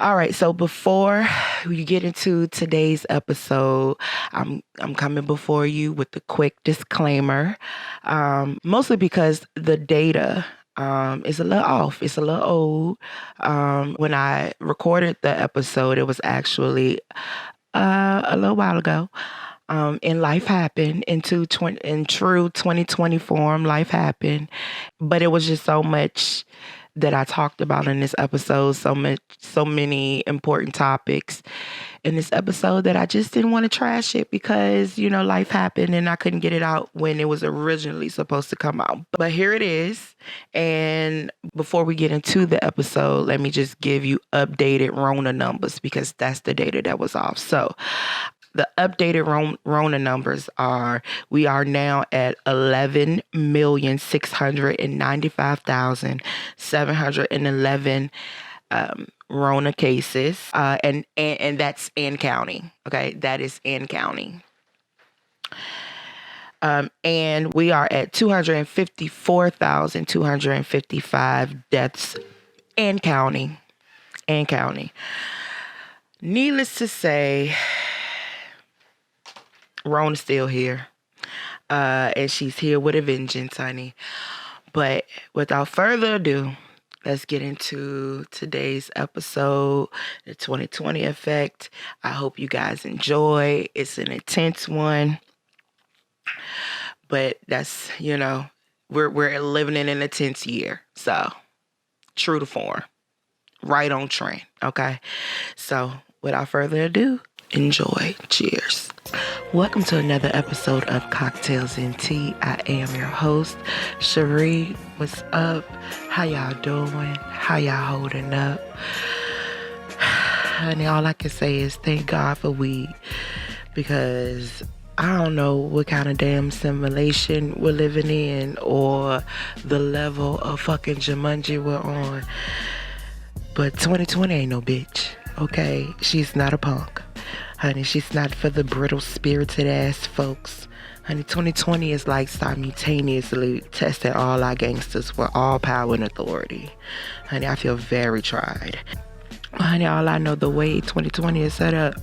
All right, so before we get into today's episode, I'm coming before you with a quick disclaimer, mostly because the data is a little off. It's a little old. When I recorded the episode, it was actually a little while ago. And life happened in true 2020 form. Life happened, but it was just so much that I talked about in this episode, so many important topics in this episode that I just didn't want to trash it because, life happened and I couldn't get it out when it was originally supposed to come out. But here it is. And before we get into the episode, let me just give you updated Rona numbers because that's the data that was off. So the updated Rona numbers we are now at 11,695,711 Rona cases, and that's in counting. Okay, that is in counting. And we are at 254,255 deaths and counting. Needless to say, Rona's still here. And she's here with a vengeance, honey. But without further ado, let's get into today's episode, the 2020 effect. I hope you guys enjoy. It's an intense one. But that's, we're living in an intense year. So, true to form. Right on trend, okay? So, without further ado, enjoy. Cheers. Welcome to another episode of Cocktails and Tea. I am your host, Cherie. What's up? How y'all doing? How y'all holding up? Honey, all I can say is thank God for weed, because I don't know what kind of damn simulation we're living in or the level of fucking Jumanji we're on. But 2020 ain't no bitch, okay? She's not a punk. Honey, she's not for the brittle-spirited ass folks. Honey, 2020 is like simultaneously testing all our gangsters with all power and authority. Honey, I feel very tried. Honey, all I know, the way 2020 is set up,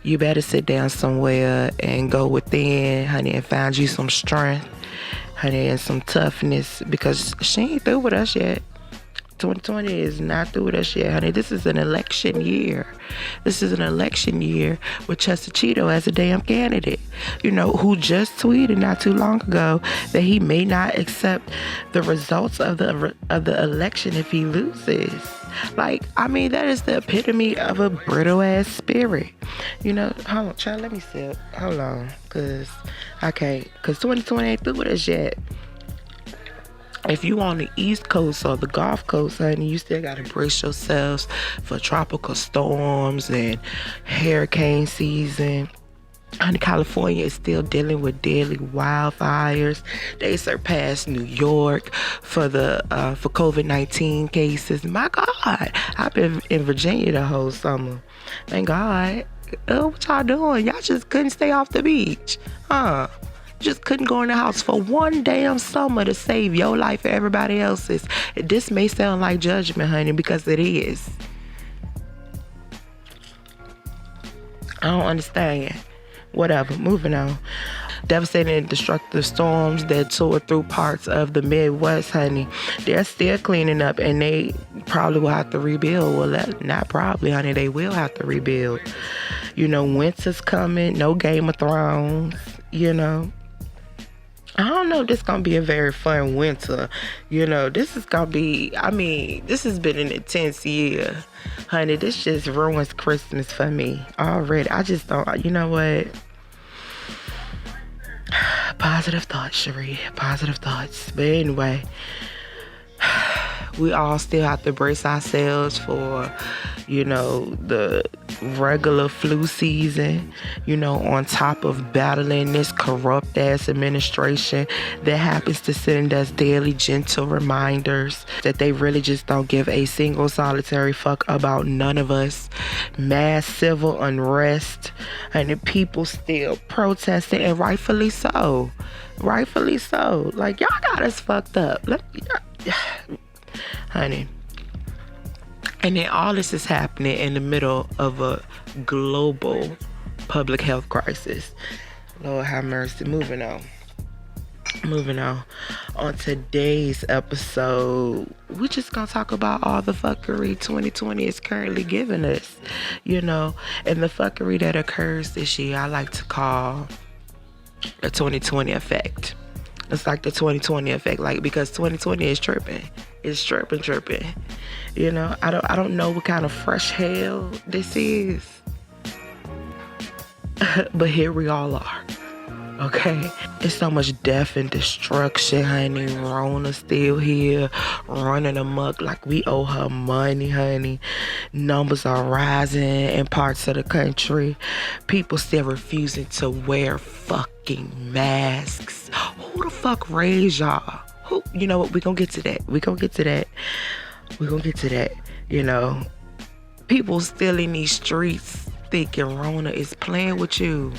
you better sit down somewhere and go within, honey, and find you some strength, honey, and some toughness, because she ain't through with us yet. 2020 is not through with us yet, honey. This is an election year. This is an election year with Chester Cheeto as a damn candidate, who just tweeted not too long ago that he may not accept the results of the election if he loses. That is the epitome of a brittle ass spirit. Hold on, child, let me sip. Hold on, because 2020 ain't through with us yet. If you on the East Coast or the Gulf Coast, honey, you still got to brace yourselves for tropical storms and hurricane season. Honey, California is still dealing with deadly wildfires. They surpassed New York for COVID-19 cases. My God, I've been in Virginia the whole summer. Thank God. What y'all doing? Y'all just couldn't stay off the beach, huh? Just couldn't go in the house for one damn summer to save your life or everybody else's. This may sound like judgment, honey, because it is. I don't understand. Whatever, moving on. Devastating and destructive storms that tore through parts of the Midwest, honey. They're still cleaning up, and they probably will have to rebuild. Well, not probably, honey. They will have to rebuild. Winter's coming. No Game of Thrones, I don't know if this is going to be a very fun winter. This is going to be, this has been an intense year. Honey, this just ruins Christmas for me already. I just don't, you know what? Positive thoughts, Cherie. Positive thoughts. But anyway, we all still have to brace ourselves for, the regular flu season, on top of battling this corrupt ass administration that happens to send us daily gentle reminders that they really just don't give a single solitary fuck about none of us. Mass civil unrest, and the people still protesting, and rightfully so. Y'all got us fucked up. Honey, And then all this is happening in the middle of a global public health crisis. Lord have mercy. Moving on. On today's episode, we're just gonna talk about all the fuckery 2020 is currently giving us, and the fuckery that occurs this year I like to call the 2020 effect. It's like the 2020 effect, like, because 2020 is tripping. It's tripping. I don't know what kind of fresh hell this is, but here we all are. Okay, it's so much death and destruction, honey. Rona still here, running amok like we owe her money, honey. Numbers are rising in parts of the country. People still refusing to wear fucking masks. Who the fuck raised y'all? Who? You know what? We gonna get to that. People still in these streets thinking Rona is playing with you.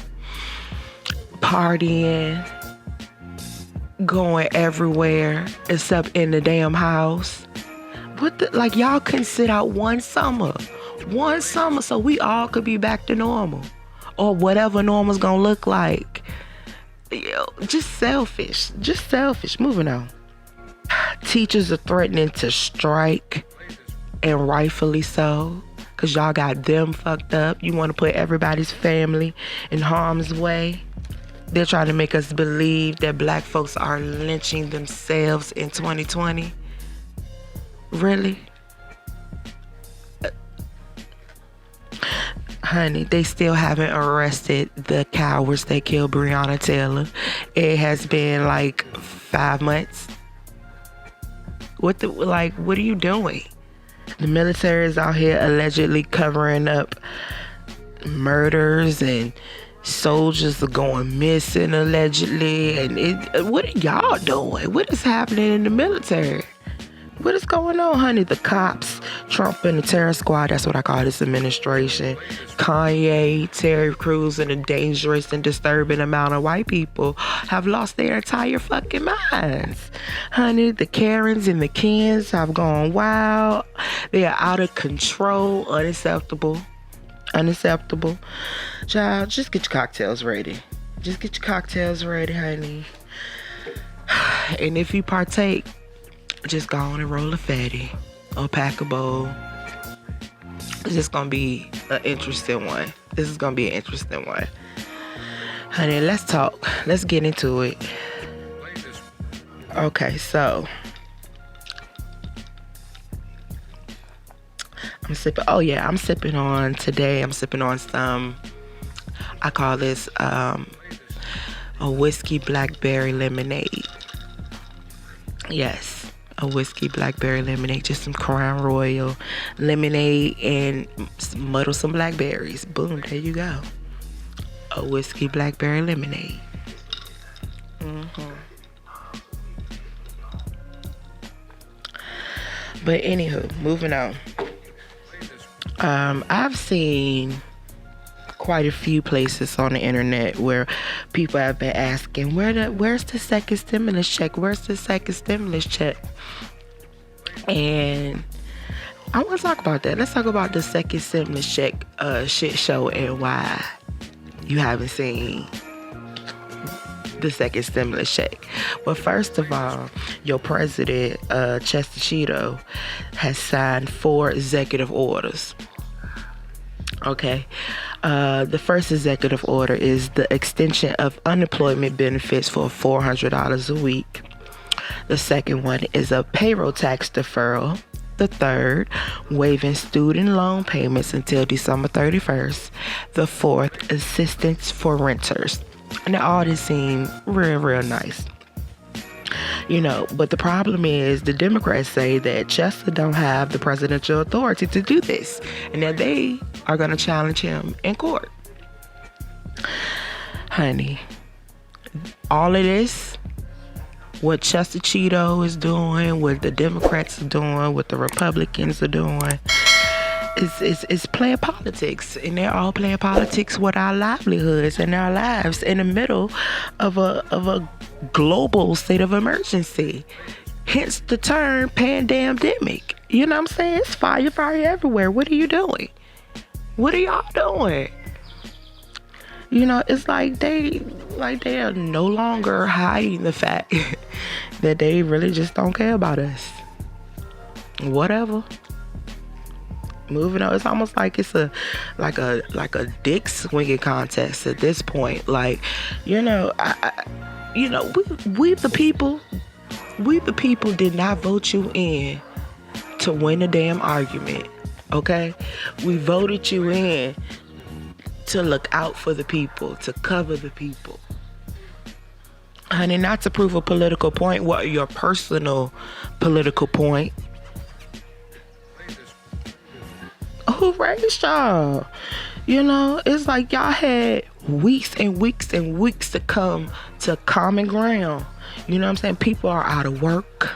Partying, going everywhere except in the damn house. Like, y'all couldn't sit out one summer so we all could be back to normal, or whatever normal's gonna look like. Just selfish. Moving on. Teachers are threatening to strike, and rightfully so, because y'all got them fucked up. You want to put everybody's family in harm's way. They're trying to make us believe that black folks are lynching themselves in 2020. Really? Honey, they still haven't arrested the cowards that killed Breonna Taylor. It has been like 5 months. What are you doing? The military is out here allegedly covering up murders, and soldiers are going missing allegedly. And what are y'all doing? What is happening in the military? What is going on, honey? The cops, Trump and the terror squad, that's what I call this administration. Kanye, Terry Crews, and a dangerous and disturbing amount of white people have lost their entire fucking minds. Honey, the Karens and the Kens have gone wild. They are out of control. Unacceptable. Child, just get your cocktails ready. Honey. And if you partake, just go on and roll a fatty or pack a bowl. It's just gonna be an interesting one. Honey, let's talk. Let's get into it. Okay, so I'm sipping on some, I call this a whiskey blackberry lemonade. Yes, a whiskey blackberry lemonade. Just some Crown Royal lemonade and muddle some blackberries. Boom, there you go. A whiskey blackberry lemonade. But anywho, moving on. I've seen quite a few places on the internet where people have been asking, where's the second stimulus check? And I want to talk about that. Let's talk about the second stimulus check shit show and why you haven't seen the second stimulus check. Well, first of all, your president, Chester Cheeto, has signed 4 executive orders. Okay. The first executive order is the extension of unemployment benefits for $400 a week. The second one is a payroll tax deferral. The third, waiving student loan payments until December 31st. The fourth, assistance for renters. And all this seemed real nice. But the problem is the Democrats say that Chester don't have the presidential authority to do this, and that they are going to challenge him in court. Honey, all of this, what Chester Cheeto is doing, what the Democrats are doing, what the Republicans are doing, is playing politics, and they're all playing politics with our livelihoods and our lives in the middle of a global state of emergency. Hence the term pandemic. You know what I'm saying? It's fire everywhere. What are you doing? What are y'all doing? You know, it's like they are no longer hiding the fact that they really just don't care about us. Whatever. Moving on. It's almost like it's a dick swinging contest at this point. Like, you know, we the people did not vote you in to win a damn argument. Okay? We voted you in to look out for the people, to cover the people. Honey, not to prove a political point, what your personal political point. Who raised y'all? You know, it's like y'all had weeks and weeks and weeks to come to common ground. You know what I'm saying? People are out of work.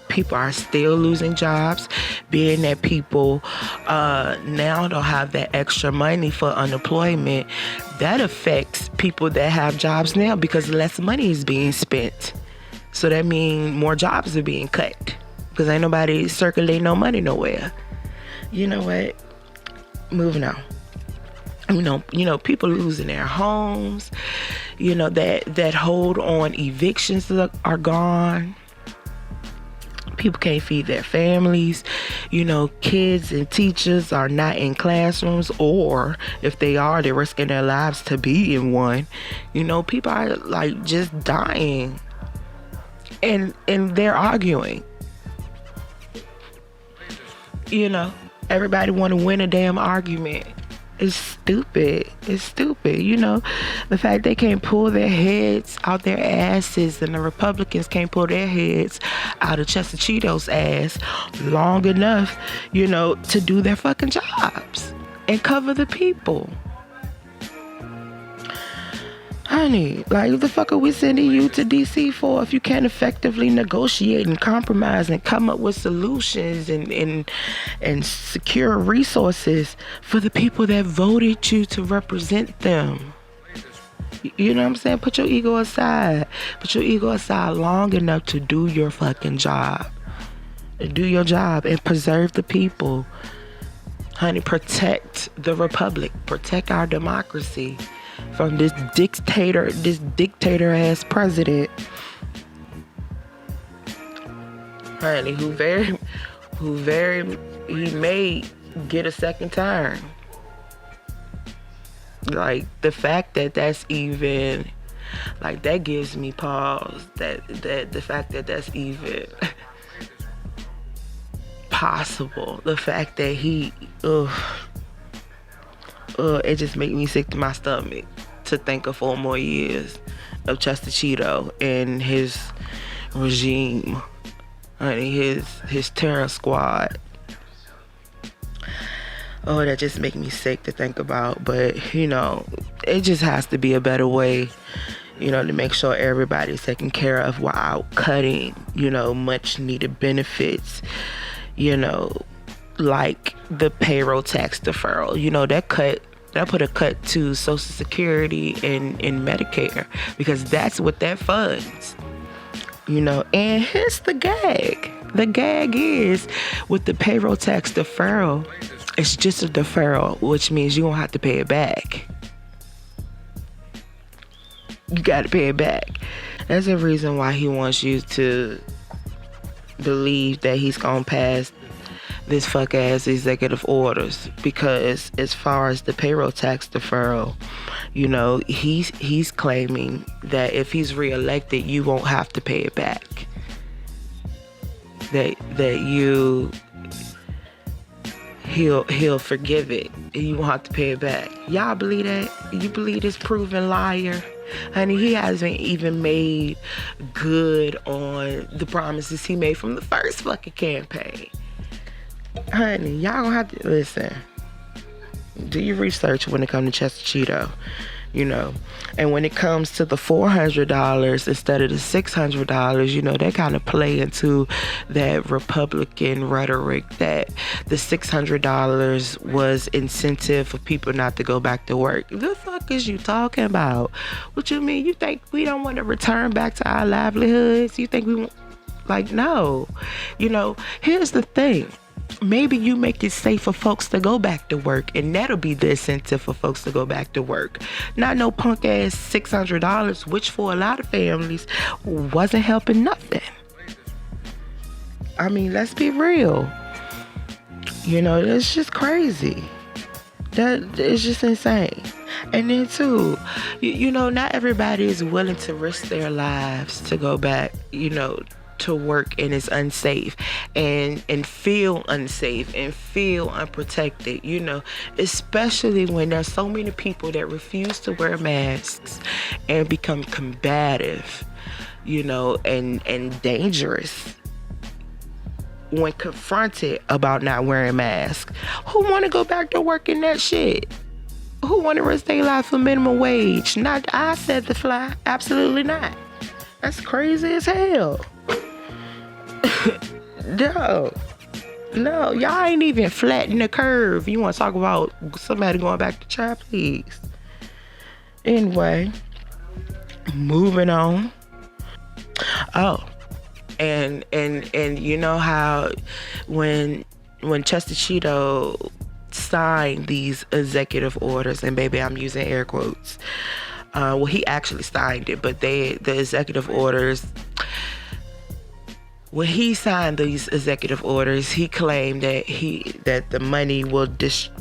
People are still losing jobs, being that people now don't have that extra money for unemployment. That affects people that have jobs now because less money is being spent. So that means more jobs are being cut because ain't nobody circulating no money nowhere. You know what? Moving on. You know, people losing their homes. You know, that hold on evictions are gone. People can't feed their families. You know, kids and teachers are not in classrooms, or if they are, they're risking their lives to be in one. You know, people are like just dying, and they're arguing. You know, everybody want to win a damn argument. It's stupid. It's stupid. You know, the fact they can't pull their heads out their asses and the Republicans can't pull their heads out of Chester Cheeto's ass long enough, you know, to do their fucking jobs and cover the people. Honey, like, what the fuck are we sending you to DC for if you can't effectively negotiate and compromise and come up with solutions and secure resources for the people that voted you to represent them? You know what I'm saying? Put your ego aside. Put your ego aside long enough to do your fucking job. Do your job and preserve the people. Honey, protect the republic. Protect our democracy from this dictator ass president, honey, he may get a second term. Like, the fact that that's even, like, that gives me pause. That the fact that that's even possible. The fact that he, it just makes me sick to my stomach to think of 4 more years of Chester Cheeto and his regime. Honey, his terror squad. Oh, that just makes me sick to think about. But, you know, it just has to be a better way, you know, to make sure everybody's taken care of without cutting, you know, much needed benefits, you know, like the payroll tax deferral. You know, that put a cut to Social Security and Medicare, because that's what that funds. You know, and here's the gag. The gag is, with the payroll tax deferral, it's just a deferral, which means you don't have to pay it back. You gotta pay it back. That's the reason why he wants you to believe that he's gonna pass this fuck ass executive orders, because as far as the payroll tax deferral, you know, he's claiming that if he's reelected, you won't have to pay it back. That he'll forgive it and you won't have to pay it back. Y'all believe that? You believe this proven liar? Honey, he hasn't even made good on the promises he made from the first fucking campaign. Honey, y'all gonna have to listen. Do your research when it comes to Chester Cheeto, you know. And when it comes to the $400 instead of the $600, you know, they kind of play into that Republican rhetoric that the $600 was incentive for people not to go back to work. The fuck is you talking about? What you mean? You think we don't want to return back to our livelihoods? You think we want... Like, no. Here's the thing. Maybe you make it safe for folks to go back to work, and that'll be the incentive for folks to go back to work. Not no punk ass $600, which for a lot of families wasn't helping nothing. I mean, let's be real. That's just crazy. That is just insane. And then too, not everybody is willing to risk their lives to go back, to work, and it's unsafe and feel unsafe and feel unprotected, especially when there's so many people that refuse to wear masks and become combative, and dangerous when confronted about not wearing masks. Who want to go back to work in that shit? Who want to risk their life for minimum wage? Not I said the fly. Absolutely not. That's crazy as hell. No, y'all ain't even flattening the curve. You want to talk about somebody going back to try, please. Anyway, moving on. Oh, and you know how when Chester Cheeto signed these executive orders, and baby, I'm using air quotes. Well, he actually signed it, but the executive orders. When he signed these executive orders, he claimed that the money will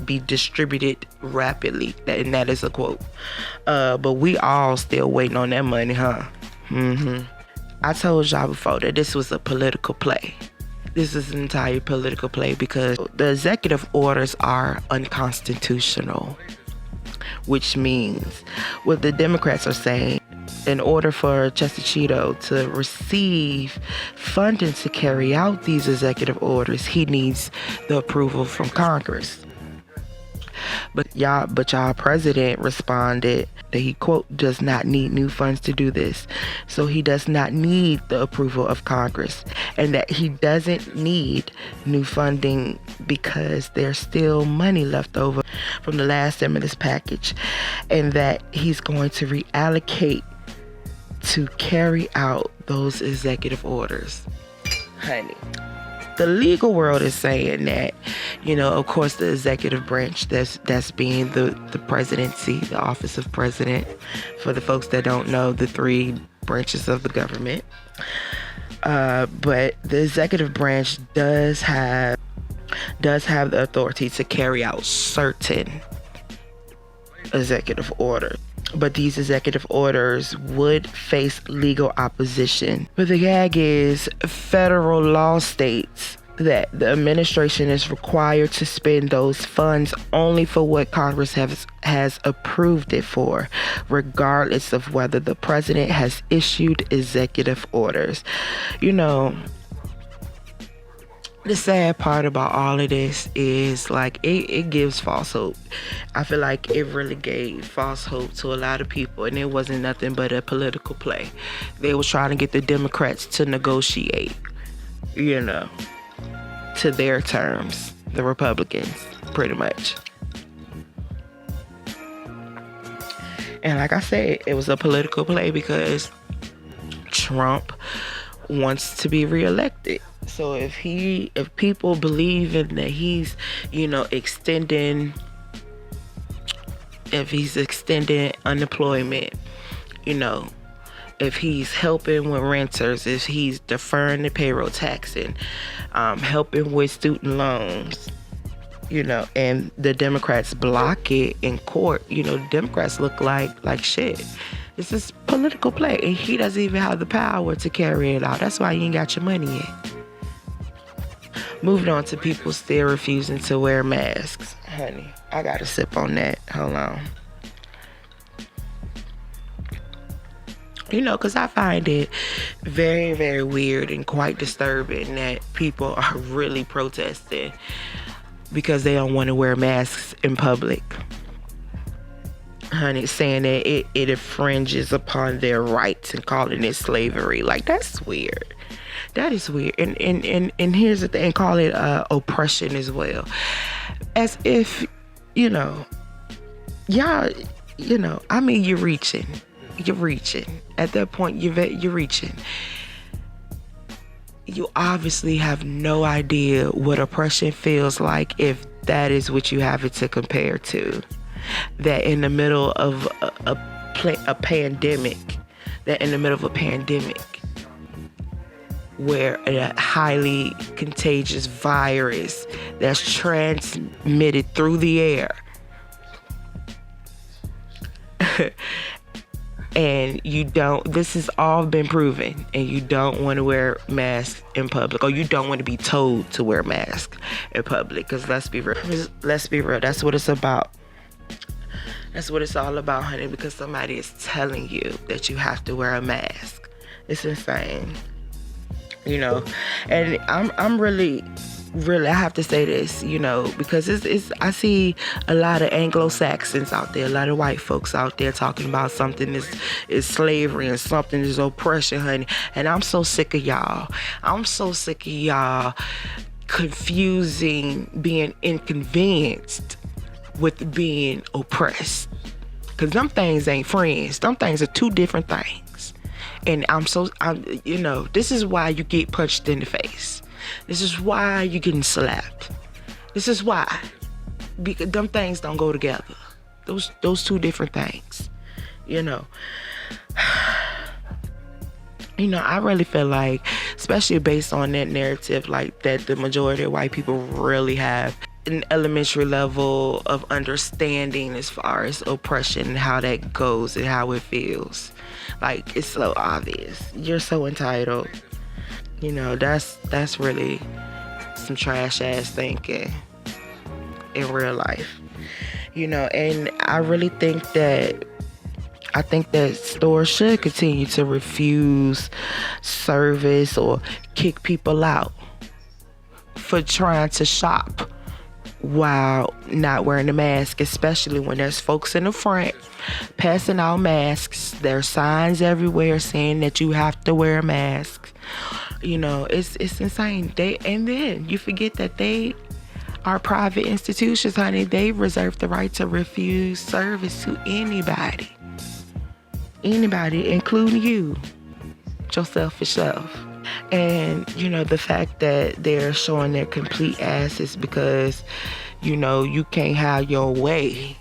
be distributed rapidly, and that is a quote. But we all still waiting on that money, huh? I told y'all before that this was a political play. This is an entire political play because the executive orders are unconstitutional, which means what the Democrats are saying, in order for Chester Cheeto to receive funding to carry out these executive orders, he needs the approval from Congress. But y'all president responded that he, quote, does not need new funds to do this. So he does not need the approval of Congress, and that he doesn't need new funding because there's still money left over from the last stimulus package, and that he's going to reallocate to carry out those executive orders. Honey, the legal world is saying that, of course, the executive branch, that's being the presidency, the office of president, for the folks that don't know, the three branches of the government. But the executive branch does have the authority to carry out certain executive orders. But these executive orders would face legal opposition. But the gag is, federal law states that the administration is required to spend those funds only for what Congress has approved it for, regardless of whether the president has issued executive orders. The sad part about all of this is, like, it gives false hope. I feel like it really gave false hope to a lot of people, and it wasn't nothing but a political play. They were trying to get the Democrats to negotiate, to their terms, the Republicans, pretty much. And like I said, it was a political play because Trump wants to be reelected. So if people believe in that he's, extending unemployment, if he's helping with renters, if he's deferring the payroll taxing, helping with student loans, and the Democrats block it in court, the Democrats look like shit. It's this political play, and he doesn't even have the power to carry it out. That's why you ain't got your money yet. Moving on to people still refusing to wear masks. Honey, I gotta sip on that. Hold on. Because I find it very, very weird and quite disturbing that people are really protesting because they don't want to wear masks in public. Honey, saying that it infringes upon their rights and calling it slavery. Like, that's weird. That is weird. And here's the thing, call it oppression as well. As if, y'all, I mean, you're reaching. At that point, you're reaching. you obviously have no idea what oppression feels like if that is what you have it to compare to. That in the middle of a pandemic, where a highly contagious virus that's transmitted through the air, and this has all been proven, and you don't want to wear masks in public, or you don't want to be told to wear masks in public, because let's be real, that's what it's about. That's what it's all about, honey, because somebody is telling you that you have to wear a mask. It's insane. And I'm really, I have to say this, because I see a lot of Anglo-Saxons out there, a lot of white folks out there talking about something is slavery and something is oppression, honey. And I'm so sick of y'all. I'm so sick of y'all confusing being inconvenienced with being oppressed. Because them things ain't friends. Them things are two different things. And this is why you get punched in the face. This is why you're getting slapped. This is why. Because them things don't go together. Those two different things. I really feel like, especially based on that narrative, like that the majority of white people really have an elementary level of understanding as far as oppression and how that goes and how it feels. Like, it's so obvious. You're so entitled. That's really some trash ass thinking in real life. And I really think that stores should continue to refuse service or kick people out for trying to shop while not wearing a mask, especially when there's folks in the front passing out masks. There's signs everywhere saying that you have to wear a mask. It's insane. And then you forget that they are private institutions, honey. They reserve the right to refuse service to anybody, including you, your selfish self. And the fact that they're showing their complete asses because you can't have your way.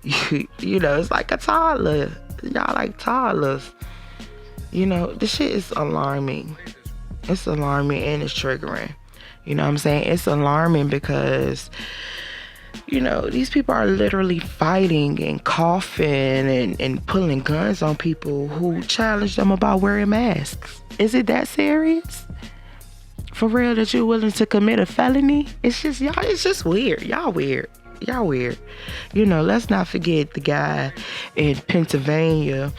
It's like a toddler. Y'all like toddlers. This shit is alarming. It's alarming and it's triggering. You know what I'm saying? It's alarming because these people are literally fighting and coughing and pulling guns on people who challenge them about wearing masks. Is it that serious? For real, that you're willing to commit a felony? It's just weird. Y'all weird. Let's not forget the guy in Pennsylvania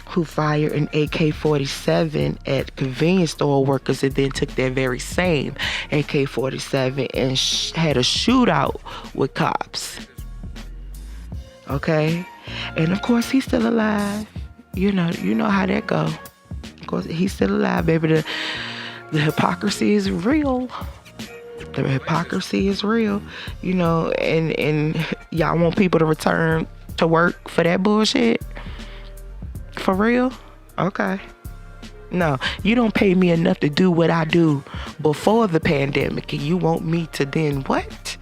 who fired an AK-47 at convenience store workers and then took that very same AK-47 and had a shootout with cops. Okay? And of course, he's still alive. You know how that go. Of course, he's still alive, baby. The hypocrisy is real. The hypocrisy is real. And y'all want people to return to work for that bullshit? For real? Okay. No, you don't pay me enough to do what I do before the pandemic, and you want me to then what?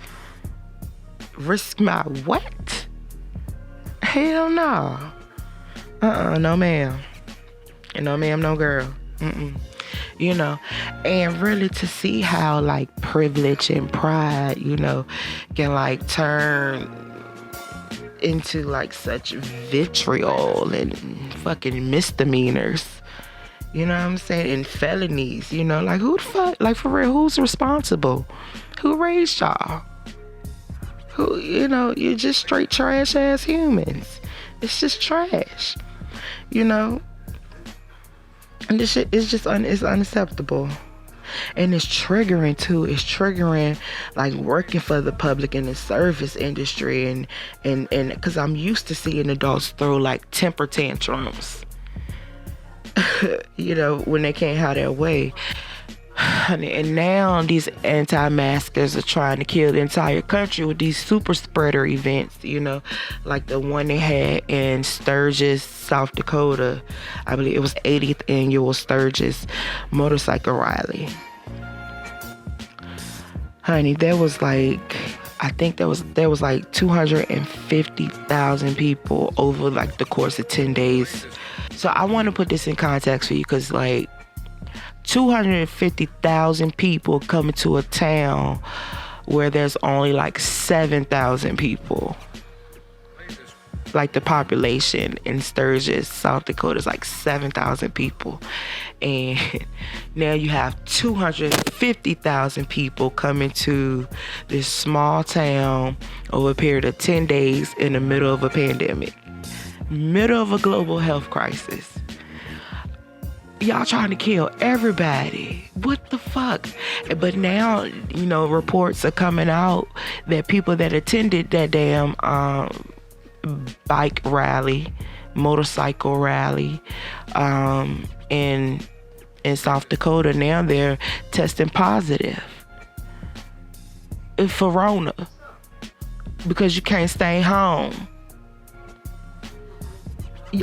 Risk my what? Hell no. No ma'am. No ma'am, no girl. And really to see how like privilege and pride, can like turn into like such vitriol and fucking misdemeanors. You know what I'm saying? And felonies, like who the fuck, like for real, who's responsible? Who raised y'all? Who, you're just straight trash ass humans. It's just trash, And this shit is just it's unacceptable. And it's triggering too. It's triggering like working for the public in the service industry and because I'm used to seeing adults throw like temper tantrums. When they can't have their way. And now these anti-maskers are trying to kill the entire country with these super spreader events, like the one they had in Sturgis, South Dakota. I believe it was 80th annual Sturgis motorcycle rally. Honey, there was like 250,000 people over like the course of 10 days. So I want to put this in context for you, because like 250,000 people coming to a town where there's only like 7,000 people. Like the population in Sturgis, South Dakota is like 7,000 people. And now you have 250,000 people coming to this small town over a period of 10 days in the middle of a pandemic. Middle of a global health crisis. Y'all trying to kill everybody. What the fuck? But now, reports are coming out that people that attended that damn bike rally, motorcycle rally, in South Dakota, now they're testing positive for Rona because you can't stay home.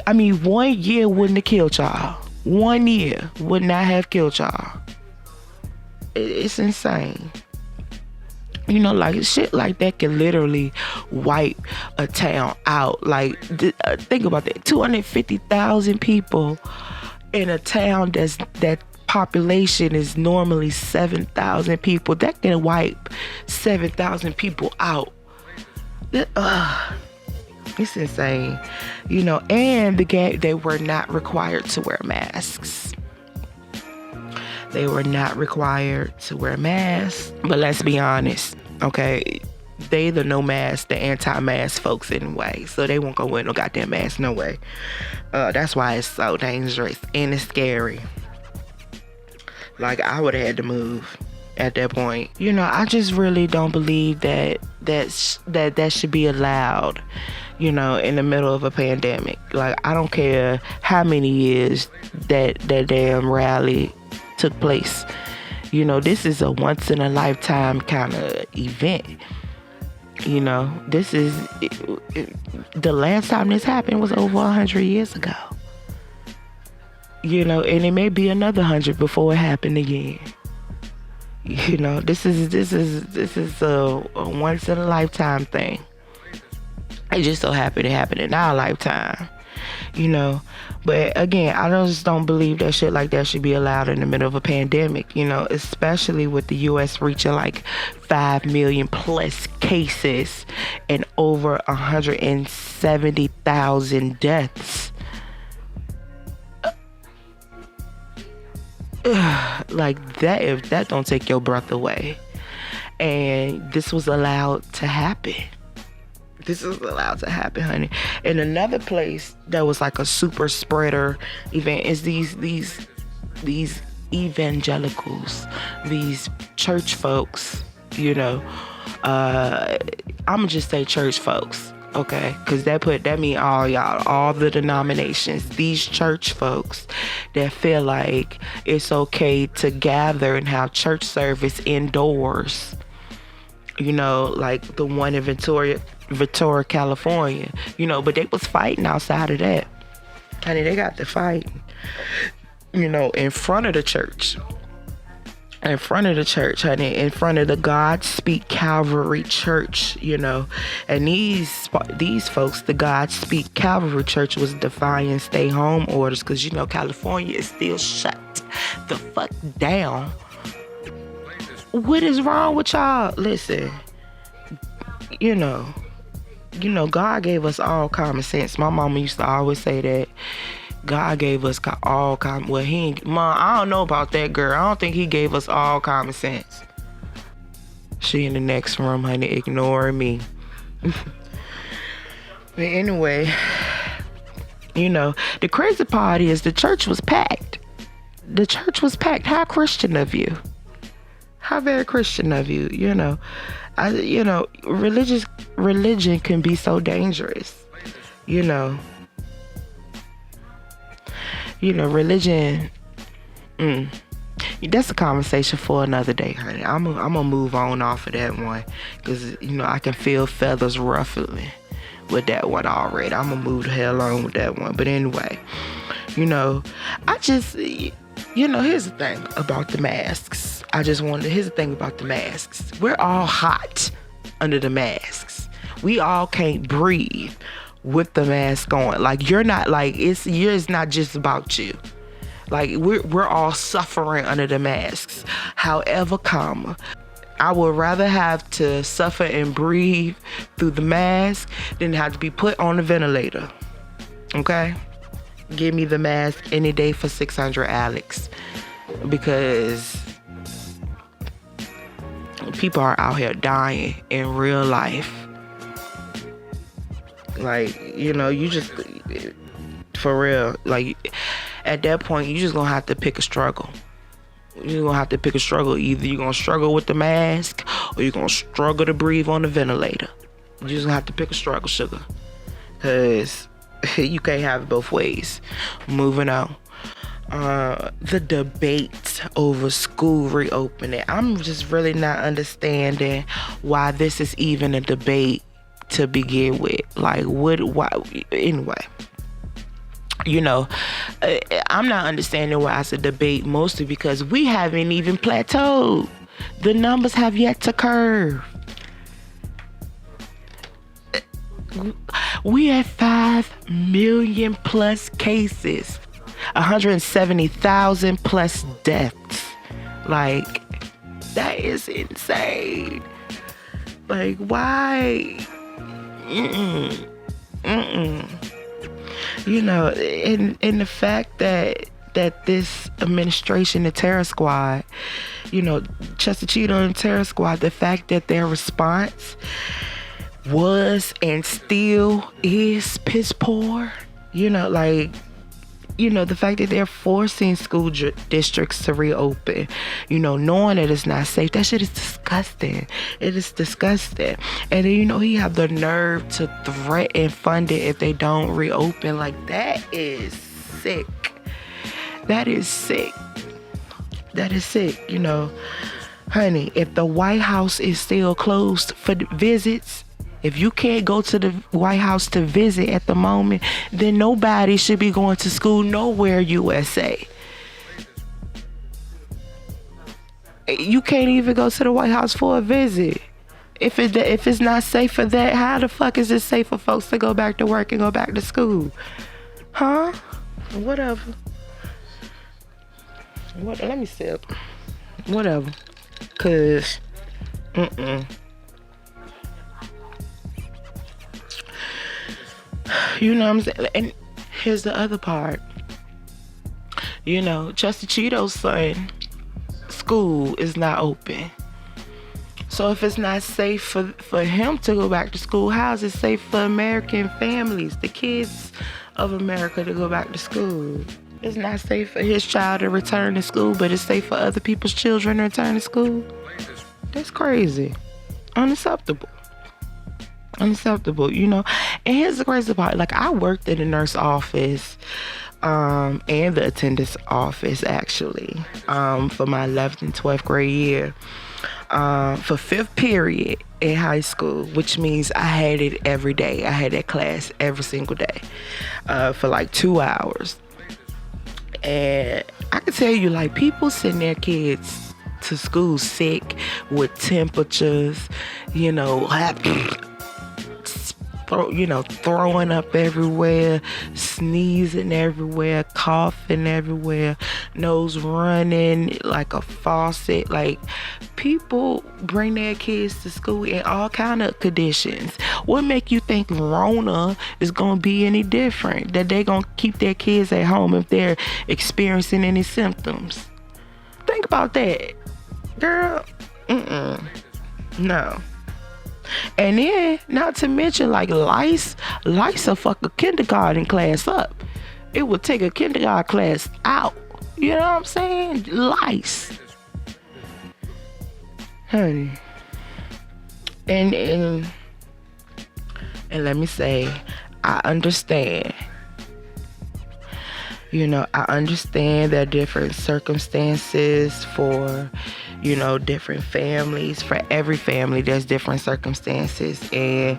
I mean, 1 year wouldn't have killed y'all. 1 year would not have killed y'all. It's insane. Like shit like that can literally wipe a town out. Like, think about that. 250,000 people in a town that population is normally 7,000 people. That can wipe 7,000 people out. It's insane. And they were not required to wear masks. They were not required to wear masks. But let's be honest, okay? They the no mask, the anti-mask folks anyway. So they won't go wear no goddamn mask, no way. That's why it's so dangerous and it's scary. Like, I would have had to move at that point. I just really don't believe that should be allowed, in the middle of a pandemic. Like, I don't care how many years that damn rally took place. This is a once in a lifetime kind of event. This is the last time this happened was over 100 years ago. And it may be another 100 before it happened again. This is a once in a lifetime thing. It just so happened it happened in our lifetime. But again, I just don't believe that shit like that should be allowed in the middle of a pandemic, especially with the U.S. reaching like 5 million plus cases and over 170,000 deaths. Like that, if that don't take your breath away. And this was allowed to happen. This is allowed to happen, honey. And another place that was like a super spreader event is these evangelicals, these church folks, I'ma just say church folks, okay? Because that mean all y'all, all the denominations, these church folks that feel like it's okay to gather and have church service indoors. Like the one in Ventura, California, but they was fighting outside of that. Honey, they got to fight, in front of the church. In front of the church, honey, in front of the Godspeak Calvary Church, and these folks, the Godspeak Calvary Church was defying stay home orders because, California is still shut the fuck down. What is wrong with y'all? Listen, God gave us all common sense. My mama used to always say that God gave us all common. Well, Mom, I don't know about that, girl. I don't think he gave us all common sense. She in the next room, honey, ignoring me. But anyway, the crazy part is the church was packed. The church was packed. How Christian of you. How very Christian of you, religion can be so dangerous, religion That's a conversation for another day, honey. I'm gonna move on off of that one, because I can feel feathers ruffling with that one already. I'm gonna move the hell on with that one. But anyway, I just, here's the thing about the masks. Here's the thing about the masks. We're all hot under the masks. We all can't breathe with the mask on. Like, you're not, like, it's not just about you. Like, we're all suffering under the masks. However, I would rather have to suffer and breathe through the mask than have to be put on a ventilator. Okay? Give me the mask any day for 600 Alex. Because people are out here dying in real life. Like, you just, for real, like, at that point, you just gonna have to pick a struggle. You're gonna have to pick a struggle. Either you're gonna struggle with the mask, or you're gonna struggle to breathe on the ventilator. You're just gonna have to pick a struggle, sugar. Because you can't have it both ways. Moving on. The debate over school reopening. I'm just really not understanding why this is even a debate to begin with. Like, why? Anyway. I'm not understanding why it's a debate, mostly because we haven't even plateaued. The numbers have yet to curve. We have 5 million plus cases, 170,000 plus deaths. Like, that is insane. Like, why? And the fact that this administration, the terror squad, Chester Cheeto and terror squad, the fact that their response was and still is piss poor, the fact that they're forcing school districts to reopen, knowing that it's not safe. That shit is disgusting. It is disgusting. And then, he have the nerve to threaten funding if they don't reopen. Like, that is sick. That is sick. That is sick, Honey, if the White House is still closed for visits, if you can't go to the White House to visit at the moment, then nobody should be going to school nowhere, USA. You can't even go to the White House for a visit. If it's not safe for that, how the fuck is it safe for folks to go back to work and go back to school? Huh? Whatever. Let me sip. Whatever. Cause, You know what I'm saying? And here's the other part. Chester Cheeto's son, school is not open. So if it's not safe for him to go back to school, how is it safe for American families, the kids of America, to go back to school? It's not safe for his child to return to school, but it's safe for other people's children to return to school? That's crazy. Unacceptable. And here's the crazy part. Like, I worked in the nurse office and the attendance office, actually, for my 11th and 12th grade year, for 5th period in high school, which means I had it every day. I had that class every single day for like 2 hours. And I can tell you, like, people send their kids to school sick with temperatures, throwing up everywhere, sneezing everywhere, coughing everywhere, nose running like a faucet. Like, people bring their kids to school in all kind of conditions. What make you think Rona is gonna be any different? That they gonna keep their kids at home if they're experiencing any symptoms? Think about that, girl. No. And then, not to mention, like, lice will fuck a kindergarten class up. It would take a kindergarten class out. You know what I'm saying? Lice. Honey. And let me say, I understand I understand there are different circumstances for, different families. For every family, there's different circumstances. And,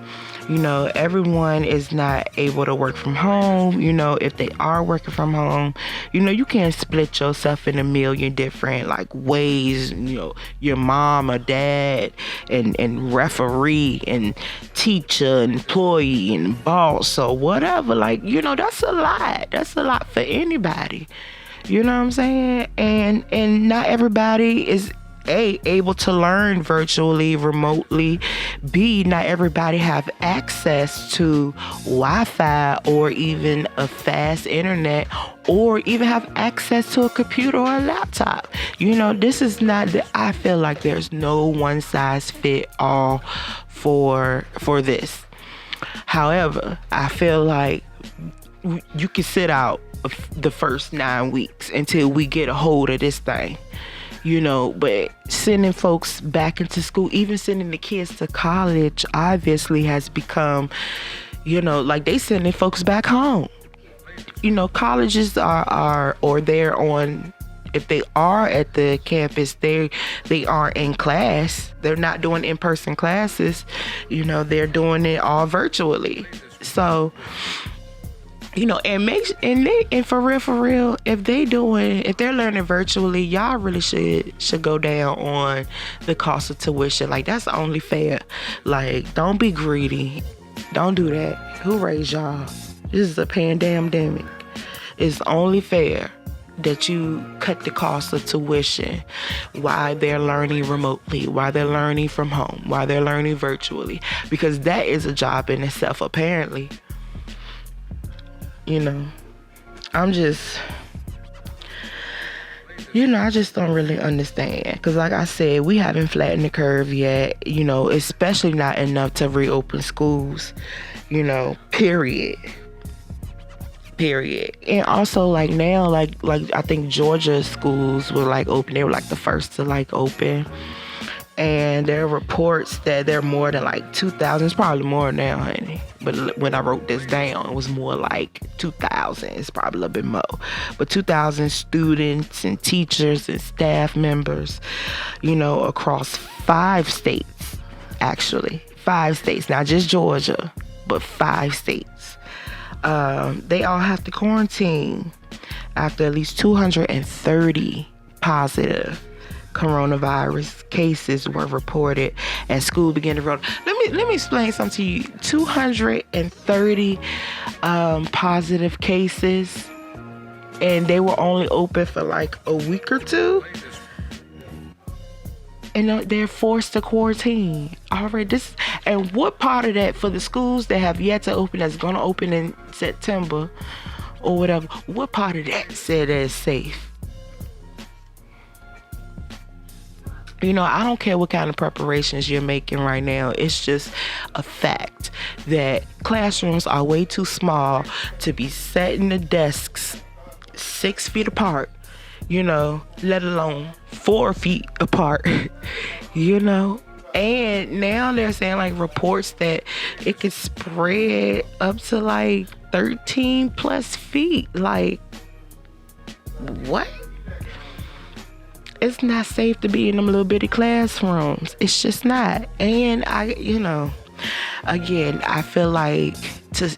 everyone is not able to work from home. If they are working from home, you can't split yourself in a million different, ways. Your mom or dad and referee and teacher and employee and boss or whatever. That's a lot. That's a lot for anybody. You know what I'm saying? And not everybody is able to learn virtually, remotely. B, not everybody have access to Wi-Fi or even a fast internet, or even have access to a computer or a laptop. This is not I feel like there's no one size fit all for this. However, I feel like you can sit out the first 9 weeks until we get a hold of this thing. But sending folks back into school, even sending the kids to college, obviously has become, they sending folks back home. Colleges are or they're on, if they are at the campus, they are in class. They're not doing in-person classes. They're doing it all virtually. So, and for real, if they're learning virtually, y'all really should go down on the cost of tuition. That's only fair. Don't be greedy. Don't do that. Who raised y'all? This is a pandemic. It's only fair that you cut the cost of tuition while they're learning remotely, while they're learning from home, while they're learning virtually, because that is a job in itself, apparently. I'm just, I just don't really understand. Because like I said, we haven't flattened the curve yet, especially not enough to reopen schools, period. And also now, I think Georgia schools were open. They were the first to open. And there are reports that there are more than 2,000. It's probably more now, honey. But when I wrote this down, it was more 2,000. It's probably a little bit more. But 2,000 students and teachers and staff members, across 5 states, actually. 5 states. Not just Georgia, but 5 states. They all have to quarantine after at least 230 positive coronavirus cases were reported as school began to roll. Let me explain something to you. 230 positive cases, and they were only open for a week or two, and they're forced to quarantine already. And what part of that for the schools that have yet to open, that's going to open in September or whatever? What part of that said that it's safe? I don't care what kind of preparations you're making right now. It's just a fact that classrooms are way too small to be setting the desks 6 feet apart, let alone 4 feet apart, And now they're saying reports that it could spread up to 13 plus feet. What? It's not safe to be in them little bitty classrooms. It's just not. And again, I feel like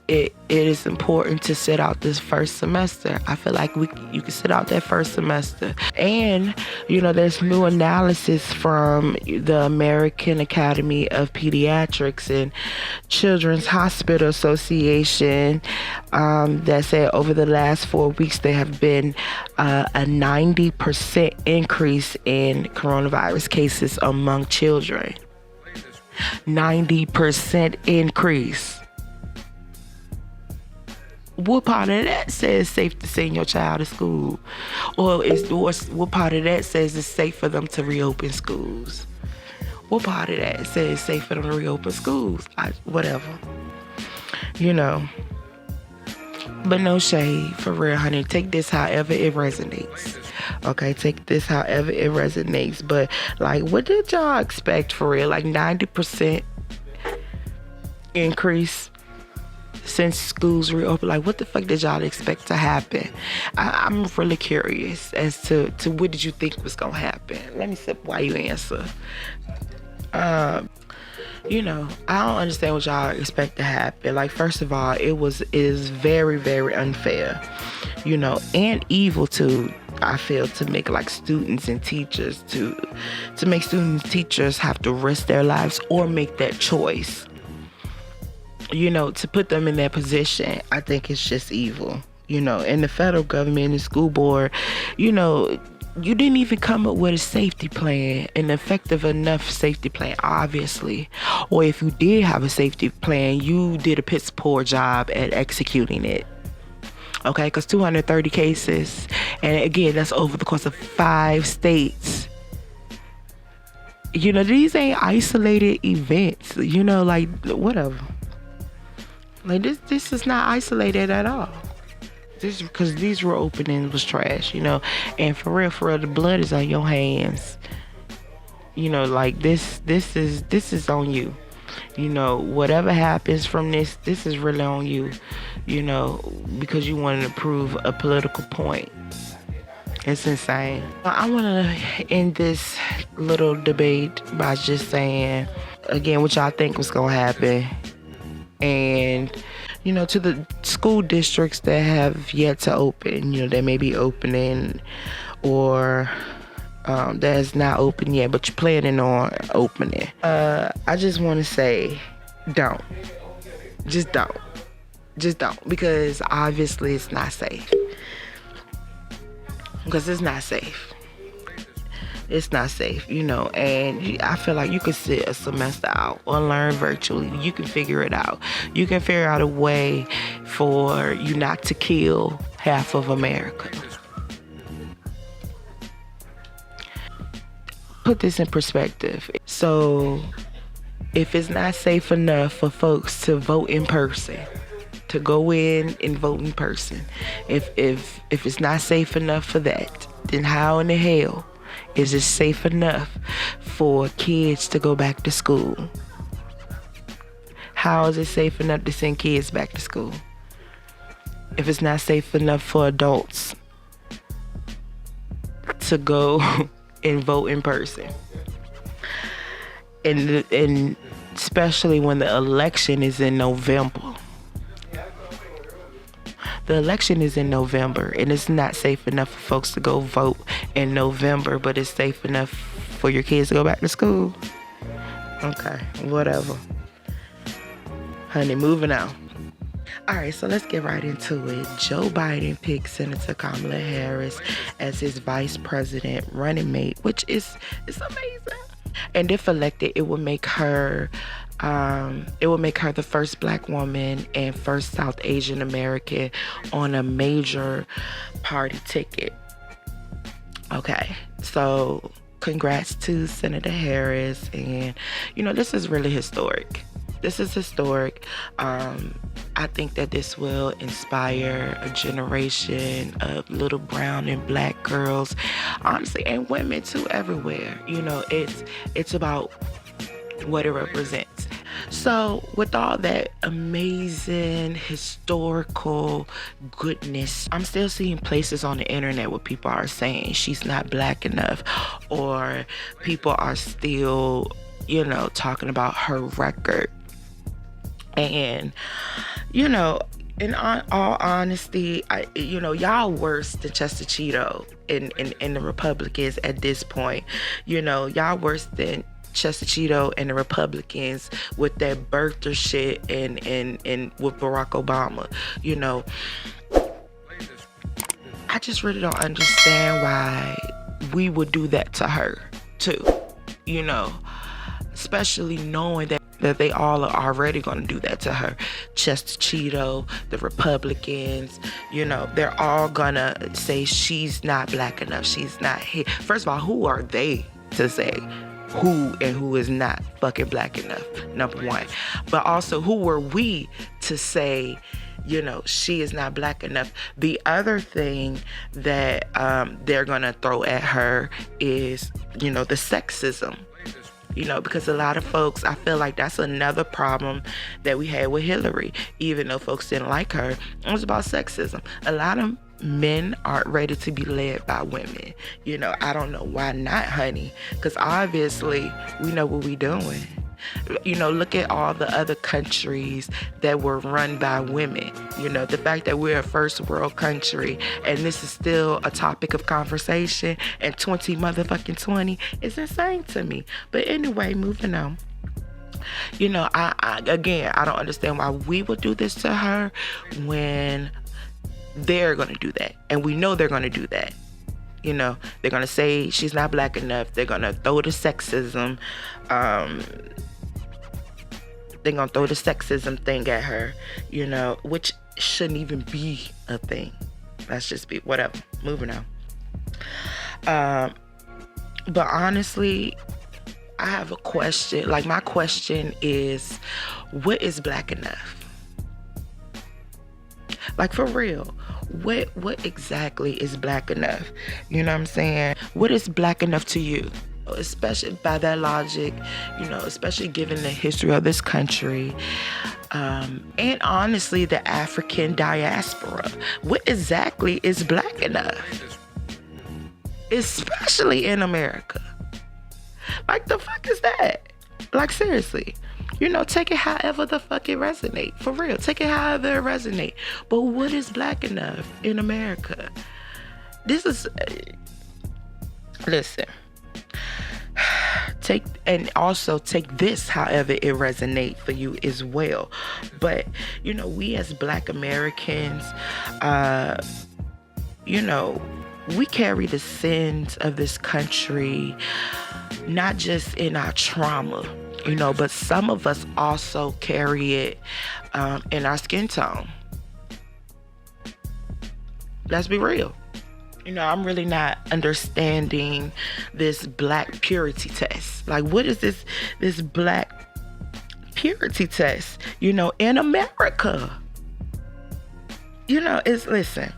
it is important to sit out this first semester. I feel like you can sit out that first semester. And, there's new analysis from the American Academy of Pediatrics and Children's Hospital Association that said over the last 4 weeks there have been a 90% increase in coronavirus cases among children. 90% increase. What part of that says it's safe to send your child to school? Or what part of that says it's safe for them to reopen schools? What part of that says it's safe for them to reopen schools? Whatever. But no shade, for real, honey. Take this however it resonates. Okay, take this however it resonates. But, what did y'all expect for real? 90% increase. since schools reopened? Like, what the fuck did y'all expect to happen? I'm really curious as to what did you think was gonna happen. Let me sip while you answer. You know, I don't understand what y'all expect to happen. Like, first of all, it is very, very unfair, you know, and evil too. I feel, to make like students and teachers to make students and teachers have to risk their lives or make that choice. You know, to put them in that position, I think it's just evil. You know, and the federal government and the school board, you know, you didn't even come up with a safety plan, an effective enough safety plan, obviously. Or if you did have a safety plan, you did a piss poor job at executing it. Okay, because 230 cases, and again, that's over the course of 5 states. You know, these ain't isolated events. You know, like, whatever. Like, this is not isolated at all. This, because these reopenings was trash, you know. And for real, the blood is on your hands. You know, like, this is on you. You know, whatever happens from this is really on you, you know, because you wanted to prove a political point. It's insane. I want to end this little debate by just saying, again, what y'all think was going to happen. And, you know, to the school districts that have yet to open, you know, they may be opening, or that is not open yet, but you're planning on opening. I just want to say, don't. Just don't. Just don't. Because obviously it's not safe. Because it's not safe. It's not safe, you know, and I feel like you could sit a semester out or learn virtually. You can figure it out. You can figure out a way for you not to kill half of America. Put this in perspective. So if it's not safe enough for folks to vote in person, to go in and vote in person, if it's not safe enough for that, then how in the hell is it safe enough for kids to go back to school? How is it safe enough to send kids back to school if it's not safe enough for adults to go and vote in person? And especially when the election is in November. The election is in November, and it's not safe enough for folks to go vote in November, but it's safe enough for your kids to go back to school. Okay, whatever. Honey, moving on. All right, so let's get right into it. Joe Biden picked Senator Kamala Harris as his vice president running mate, which is amazing. And if elected, it would make her the first Black woman and first South Asian American on a major party ticket. Okay, so congrats to Senator Harris, and you know, this is really historic. This is historic. I think that this will inspire a generation of little brown and Black girls, honestly, and women too, everywhere. You know, it's about what it represents. So with all that amazing historical goodness, I'm still seeing places on the internet where people are saying she's not Black enough, or people are still, you know, talking about her record. And, you know, in all honesty, you know, y'all worse than Chester Cheeto and the Republicans at this point. You know, y'all worse than Chester Cheeto and the Republicans with that birther shit and with Barack Obama. You know, I just really don't understand why we would do that to her too. You know, especially knowing that they all are already going to do that to her. Chester Cheeto, the Republicans, you know, they're all going to say she's not Black enough. She's not here. First of all, who are they to say who and who is not fucking Black enough? Number one. But also, who were we to say, you know, she is not Black enough? The other thing that they're going to throw at her is, you know, the sexism. because a lot of folks, I feel like that's another problem that we had with Hillary, even though folks didn't like her. It was about sexism. A lot of men aren't ready to be led by women. I don't know why not, honey, because obviously we know what we doing. Look at all the other countries that were run by women. The fact that we're a first world country and this is still a topic of conversation and 20 is insane to me. But anyway, moving on. I don't understand why we would do this to her when they're going to do that. And we know they're going to do that. They're going to say she's not black enough. They're going to throw the sexism. They're going to throw the sexism thing at her, which shouldn't even be a thing. Let's just be, whatever. Moving on. But honestly, I have a question. Like, my question is, what is black enough? Like, for real, what exactly is black enough? You know what I'm saying? What is black enough to you? Especially by that logic, especially given the history of this country, and honestly, the African diaspora. What exactly is black enough? Especially in America. Like, the fuck is that? Like, seriously. Take it however the fuck it resonate. For real, take it however it resonate. But what is black enough in America? This is... Listen. Take this however it resonates for you as well. But we as black Americans, we carry the sins of this country, not just in our trauma, but some of us also carry it in our skin tone. Let's be real. I'm really not understanding this black purity test. Like, what is this black purity test, in America? Listen,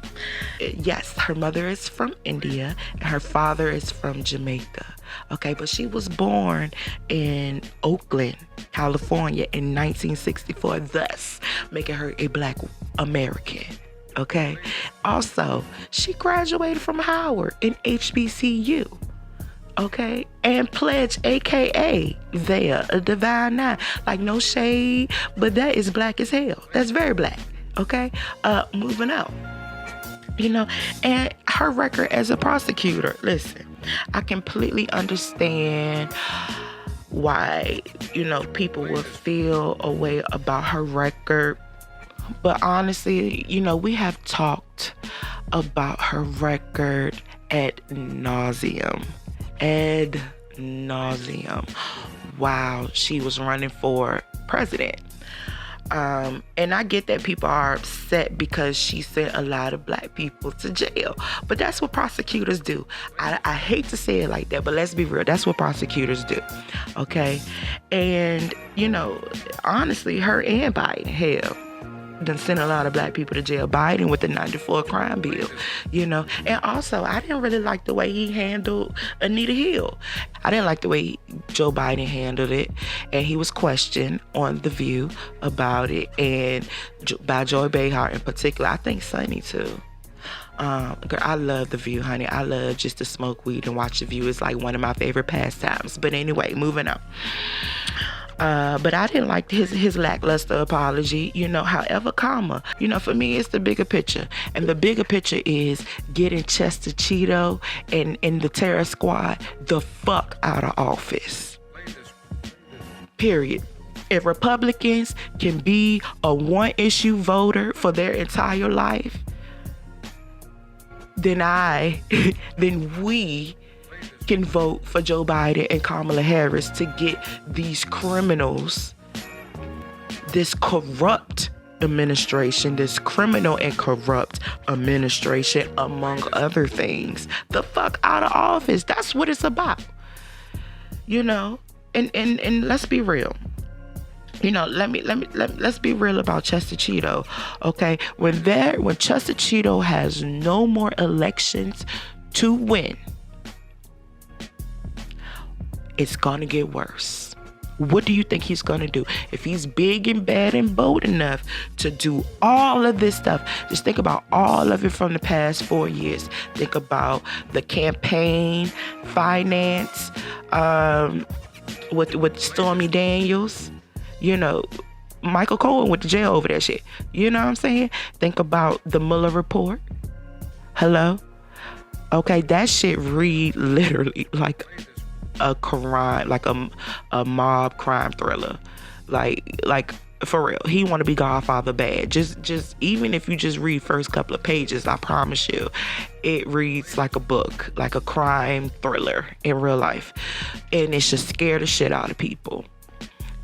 yes, her mother is from India and her father is from Jamaica. Okay, but she was born in Oakland, California in 1964, thus making her a black American. Okay. Also, she graduated from Howard in HBCU. Okay. And pledged, AKA there, a Divine Nine. Like, no shade, but that is black as hell. That's very black. Okay. Moving on. And her record as a prosecutor. Listen, I completely understand why, people will feel a way about her record. But honestly, we have talked about her record ad nauseum while she was running for president. And I get that people are upset because she sent a lot of black people to jail. But that's what prosecutors do. I hate to say it like that, but let's be real. That's what prosecutors do. Okay? And, honestly, her and Biden, hell, done sent a lot of black people to jail. Biden with the 94 crime bill, And also, I didn't really like the way he handled Anita Hill. I didn't like the way Joe Biden handled it. And he was questioned on The View about it. And by Joy Behar in particular. I think Sonny too. Girl, I love The View, honey. I love just to smoke weed and watch The View. It's like one of my favorite pastimes. But anyway, moving on. But I didn't like his lackluster apology, however, for me, it's the bigger picture. And the bigger picture is getting Chester Cheeto and the terror squad the fuck out of office. Period. If Republicans can be a one-issue voter for their entire life, then we can vote for Joe Biden and Kamala Harris to get these criminals, this corrupt administration, this criminal and corrupt administration, among other things, the fuck out of office. That's what it's about. And let's be real. Let's be real about Chester Cheeto. Okay, when Chester Cheeto has no more elections to win, it's gonna get worse. What do you think he's gonna do? If he's big and bad and bold enough to do all of this stuff, just think about all of it from the past 4 years. Think about the campaign, finance, with Stormy Daniels, Michael Cohen went to jail over that shit. You know what I'm saying? Think about the Mueller report. Hello? Okay, that shit read literally like a crime, like a mob crime thriller. Like for real. He want to be Godfather bad. Just even if you just read first couple of pages, I promise you, it reads like a book, like a crime thriller in real life. And it should scare the shit out of people.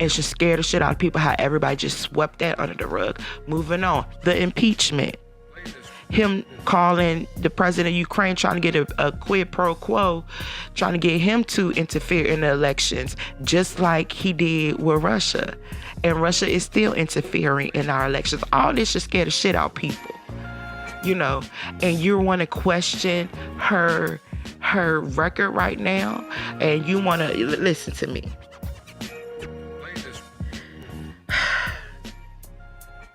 It should scare the shit out of people how everybody just swept that under the rug. Moving on. The impeachment. Him calling the president of Ukraine, trying to get a quid pro quo, trying to get him to interfere in the elections, just like he did with Russia. And Russia is still interfering in our elections. All this should scare the shit out of people, and you want to question her record right now, and you want to listen to me.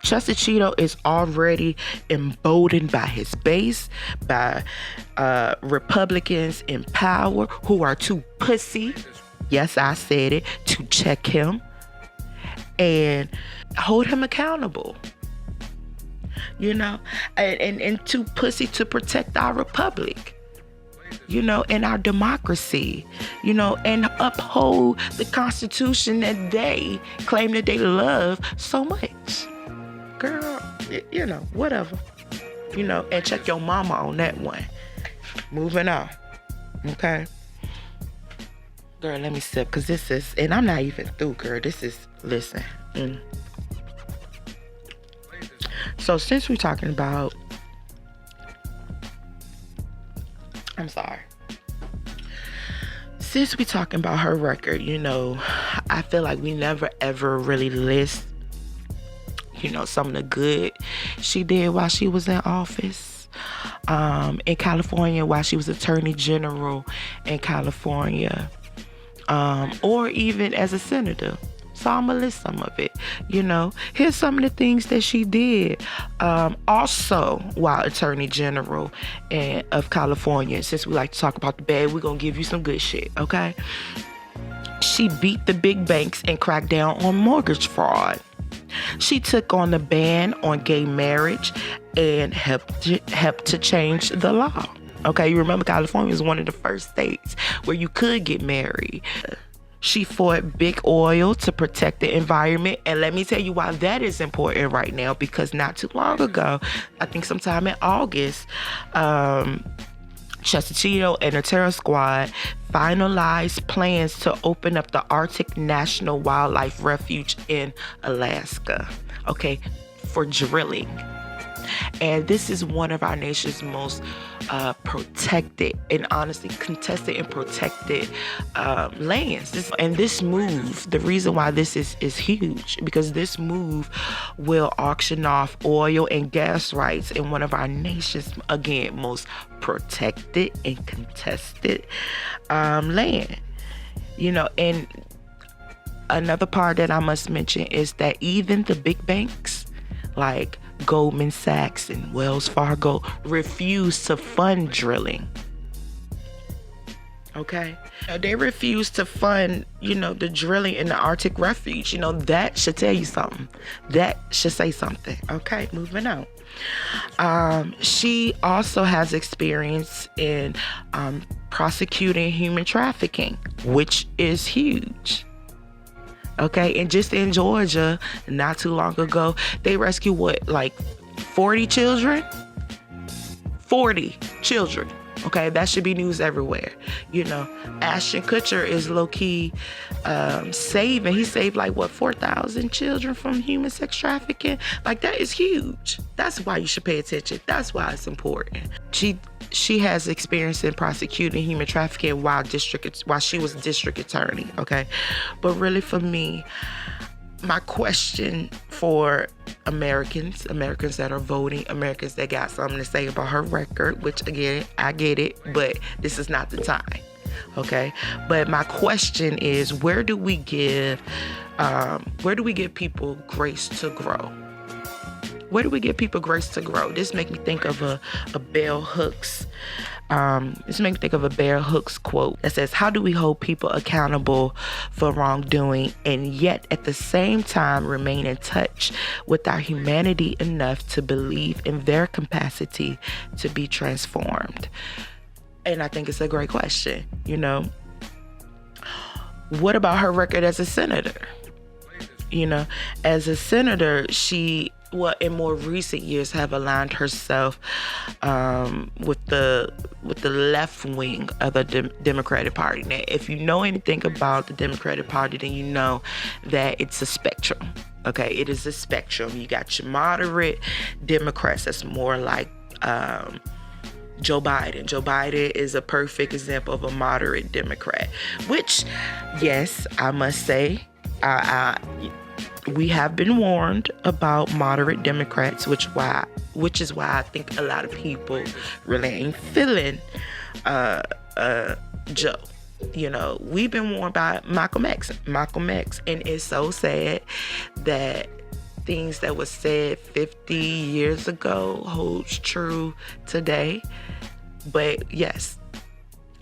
Chester Cheeto is already emboldened by his base, by Republicans in power who are too pussy, yes, I said it, to check him and hold him accountable. And too pussy to protect our republic, and our democracy, and uphold the Constitution that they claim that they love so much. Girl, whatever. And check your mama on that one. Moving on. Okay? Girl, let me sip, because this is, and I'm not even through, girl. This is, listen. So since we're talking about, since we're talking about her record, I feel like we never ever really list some of the good she did while she was in office in California, while she was Attorney General in California, or even as a senator. So I'm gonna list some of it. Here's some of the things that she did also while Attorney General of California. Since we like to talk about the bad, we're gonna give you some good shit, okay? She beat the big banks and cracked down on mortgage fraud. She took on the ban on gay marriage and helped to change the law. Okay, you remember California was one of the first states where you could get married. She fought big oil to protect the environment. And let me tell you why that is important right now, because not too long ago, I think sometime in August, Chester Cheeto and the Terror Squad finalized plans to open up the Arctic National Wildlife Refuge in Alaska, okay, for drilling. And this is one of our nation's most protected and honestly contested and protected lands. This move, the reason why this is huge, because this move will auction off oil and gas rights in one of our nation's, again, most protected and contested land. And another part that I must mention is that even the big banks like Goldman Sachs and Wells Fargo refuse to fund drilling. Okay? They refuse to fund, the drilling in the Arctic Refuge. That should tell you something. That should say something. Okay? Moving on. She also has experience in prosecuting human trafficking, which is huge. Okay, and just in Georgia, not too long ago, they rescued 40 children? 40 children. Okay, that should be news everywhere. Ashton Kutcher is low-key saving. He saved 4,000 children from human sex trafficking. That is huge. That's why you should pay attention. That's why it's important. She has experience in prosecuting human trafficking while she was district attorney, okay? But really for me, my question for Americans that are voting, Americans that got something to say about her record, which again, I get it, but this is not the time. Okay, but my question is, where do we give people grace to grow? Where do we give people grace to grow? This make me think of a Bell Hooks. This makes me think of a Bell Hooks quote that says, "How do we hold people accountable for wrongdoing and yet at the same time remain in touch with our humanity enough to believe in their capacity to be transformed?" And I think it's a great question. You know, what about her record as a senator? You know, as a senator, she, well, in more recent years, have aligned herself with the left wing of the Democratic Party. Now, if you know anything about the Democratic Party, then you know that it's a spectrum. Okay, it is a spectrum. You got your moderate Democrats that's more like Joe Biden. Joe Biden is a perfect example of a moderate Democrat, which, yes, I must say, we have been warned about moderate Democrats, which is why I think a lot of people really ain't feeling Joe. You know, we've been warned by Malcolm X, and it's so sad that things that was said 50 years ago holds true today. But yes,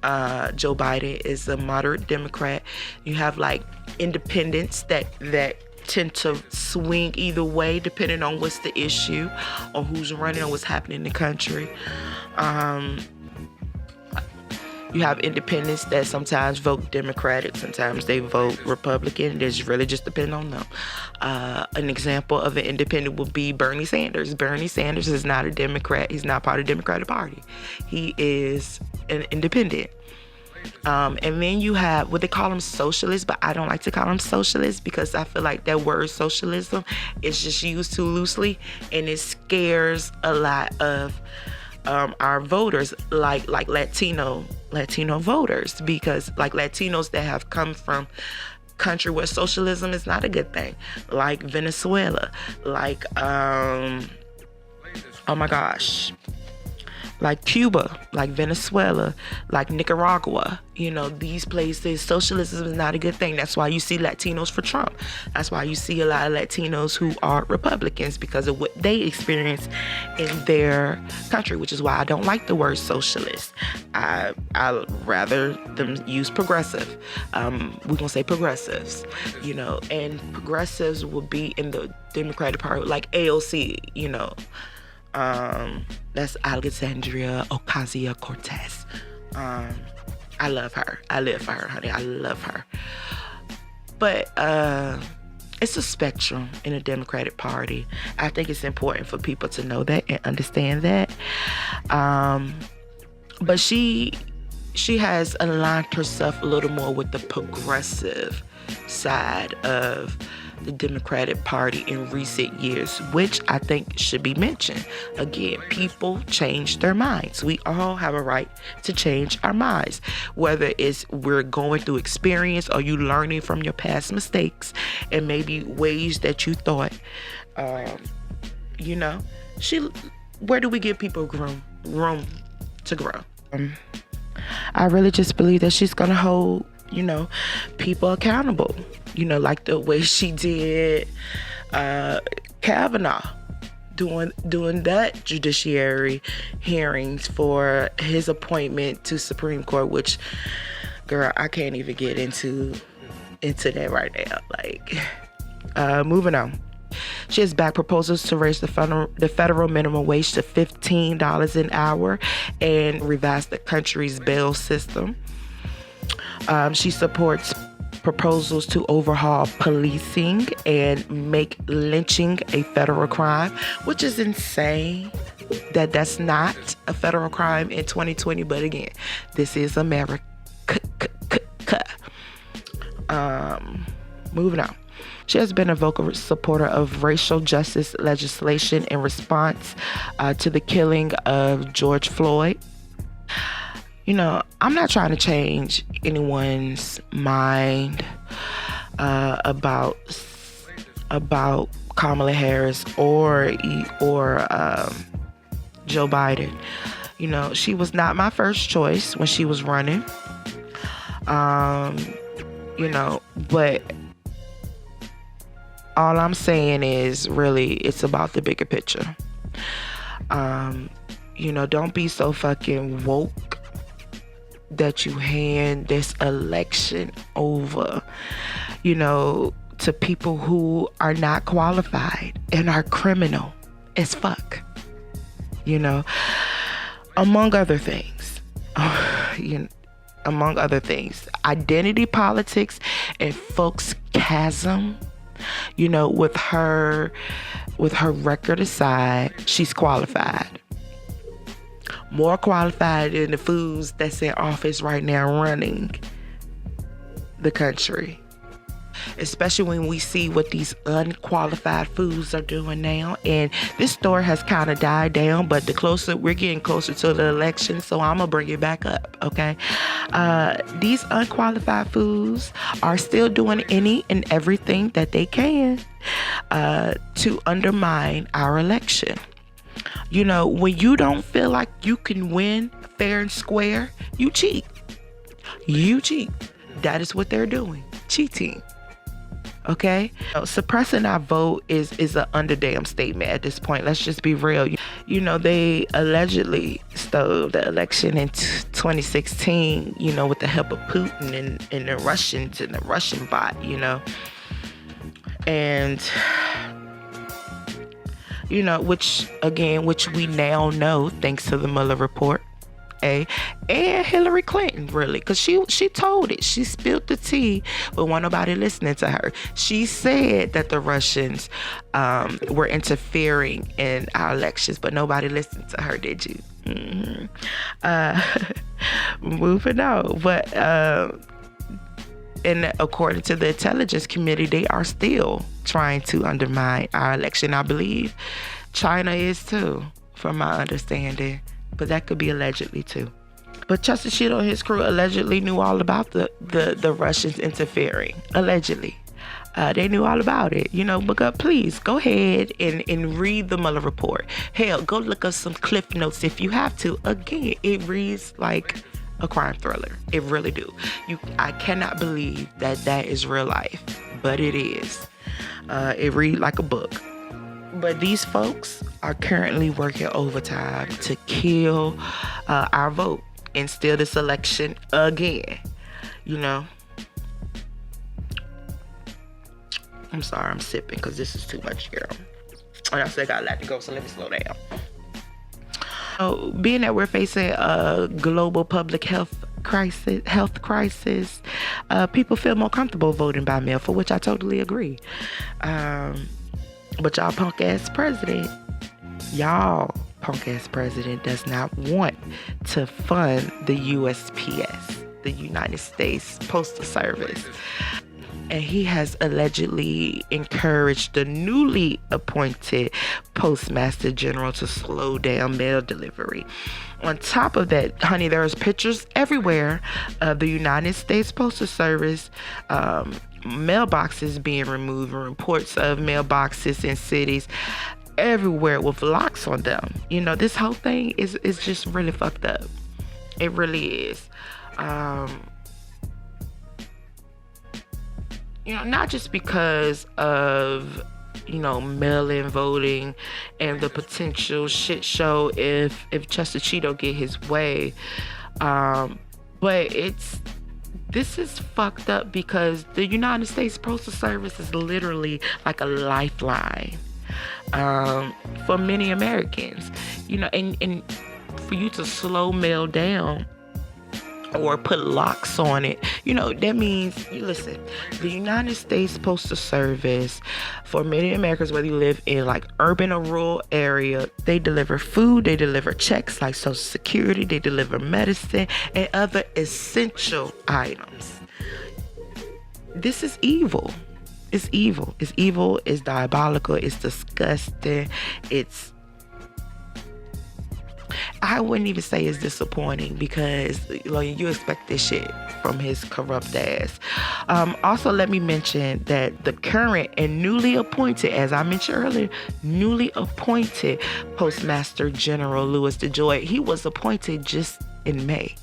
Joe Biden is a moderate Democrat. You have like independents that tend to swing either way depending on what's the issue or who's running or what's happening in the country. You have independents that sometimes vote Democratic, sometimes they vote Republican. It really just depends on them. An example of an independent would be Bernie Sanders. Bernie Sanders is not a Democrat. He's not part of the Democratic Party. He is an independent. And then you have what they call them socialists, but I don't like to call them socialists because I feel like that word socialism is just used too loosely and it scares a lot of our voters, like Latino voters, because like Latinos that have come from country where socialism is not a good thing, like Venezuela, like oh my gosh, like Cuba, like Venezuela, like Nicaragua. You know, these places, socialism is not a good thing. That's why you see Latinos for Trump. That's why you see a lot of Latinos who are Republicans because of what they experience in their country, which is why I don't like the word socialist. I rather them use progressive. We're gonna say progressives, you know, and progressives will be in the Democratic Party, like AOC, you know. That's Alexandria Ocasio-Cortez. I love her. I live for her, honey. I love her. But it's a spectrum in the Democratic Party. I think it's important for people to know that and understand that. But she has aligned herself a little more with the progressive side of the Democratic Party in recent years, which I think should be mentioned. Again, people change their minds. We all have a right to change our minds, whether it's we're going through experience or you learning from your past mistakes and maybe ways that you thought, you know, where do we give people room to grow? I really just believe that she's gonna hold, you know, people accountable, you know, like the way she did Kavanaugh, doing that judiciary hearings for his appointment to Supreme Court, which, girl, I can't even get into that right now. Like, moving on. She has backed proposals to raise the federal minimum wage to $15 an hour and revise the country's bail system. She supports proposals to overhaul policing and make lynching a federal crime, which is insane that that's not a federal crime in 2020. But again, this is America. Moving on. She has been a vocal supporter of racial justice legislation in response to the killing of George Floyd. You know, I'm not trying to change anyone's mind about Kamala Harris or Joe Biden. You know, she was not my first choice when she was running. But all I'm saying is really it's about the bigger picture. Don't be so fucking woke that you hand this election over, to people who are not qualified and are criminal as fuck, among other things. Among other things, identity politics and folks chasm, with her record aside, she's qualified. More qualified than the fools that's in office right now running the country. Especially when we see what these unqualified fools are doing now. And this story has kind of died down, but we're getting closer to the election, so I'm going to bring it back up, okay? These unqualified fools are still doing any and everything that they can to undermine our election. When you don't feel like you can win fair and square, you cheat. You cheat. That is what they're doing. Cheating. Okay? Suppressing our vote is an underdamn statement at this point. Let's just be real. They allegedly stole the election in 2016, with the help of Putin and the Russians and the Russian bot, And which we now know thanks to the Mueller report, and Hillary Clinton, really, because she told it. She spilled the tea, but wasn't nobody listening to her. She said that the Russians were interfering in our elections, but nobody listened to her, did you? Moving on, but and according to the intelligence committee, they are still trying to undermine our election. I believe China is too, from my understanding, but that could be allegedly too. But Chester Cheeto and his crew allegedly knew all about the Russians interfering. Allegedly. They knew all about it, but please go ahead and read the Mueller report. Hell, go look up some cliff notes if you have to. Again, it reads like a crime thriller. It really do. I cannot believe that is real life, but it is. It read like a book. But these folks are currently working overtime to kill our vote and steal this election again. I'm sorry, I'm sipping because this is too much, girl. And I still got a lot to go, so let me slow down. Being that we're facing a global public health crisis, people feel more comfortable voting by mail, for which I totally agree. But y'all punk ass president does not want to fund the USPS, the United States Postal Service. And he has allegedly encouraged the newly appointed Postmaster General to slow down mail delivery. On top of that, honey, there's pictures everywhere of the United States Postal Service mailboxes being removed, and reports of mailboxes in cities everywhere with locks on them. This whole thing is just really fucked up. It really is. Not just because of, mail-in voting and the potential shit show if Chester Cheeto get his way. But this is fucked up because the United States Postal Service is literally like a lifeline for many Americans. And for you to slow mail down or put locks on it, that means, listen, the United States Postal Service, for many Americans, whether you live in like urban or rural area, they deliver food, they deliver checks like Social Security, they deliver medicine and other essential items. This is evil. It's evil. It's evil. It's diabolical. It's disgusting. I wouldn't even say it's disappointing because you expect this shit from his corrupt ass. Also, let me mention that the current and newly appointed, as I mentioned earlier, newly appointed Postmaster General Louis DeJoy, he was appointed just in May.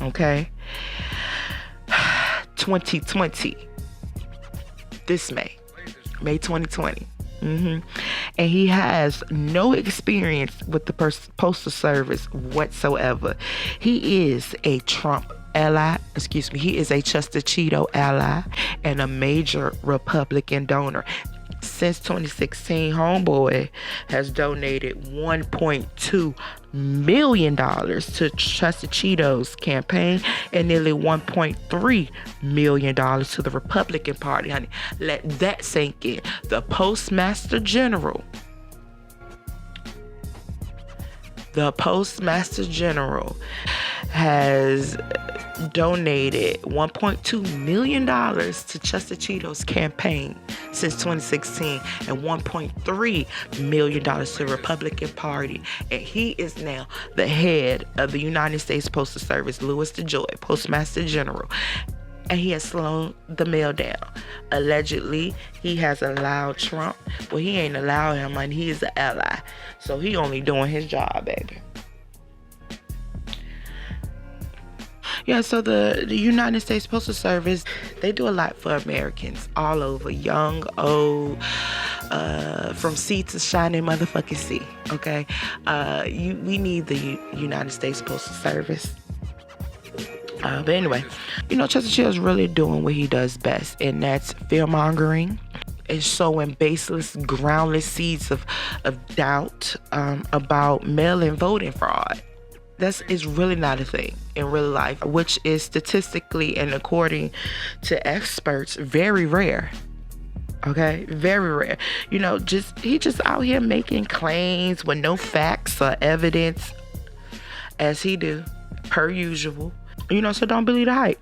Okay? 2020. This May 2020. And he has no experience with the postal service whatsoever. He is a Trump ally, he is a Chester Cheeto ally and a major Republican donor. Since 2016, homeboy has donated $1.2 million to Chester Cheeto's campaign and nearly $1.3 million to the Republican Party, honey. Let that sink in. The Postmaster General has donated $1.2 million to Chester Cheeto's campaign since 2016 and $1.3 million to the Republican Party. And he is now the head of the United States Postal Service, Louis DeJoy, Postmaster General. And he has slowed the mail down. Allegedly, he has allowed Trump. Well, he ain't allowed him, and he is an ally. So he only doing his job, baby. Yeah, so the United States Postal Service, they do a lot for Americans all over, young, old, from sea to shining motherfucking sea, okay? We need the United States Postal Service. But anyway, Chester Cheeto is really doing what he does best, and that's fear-mongering and sowing baseless, groundless seeds of doubt about mail-in voting fraud. That is really not a thing in real life, which is statistically and according to experts, very rare. Okay, very rare. He just out here making claims with no facts or evidence, as he do, per usual. So don't believe the hype.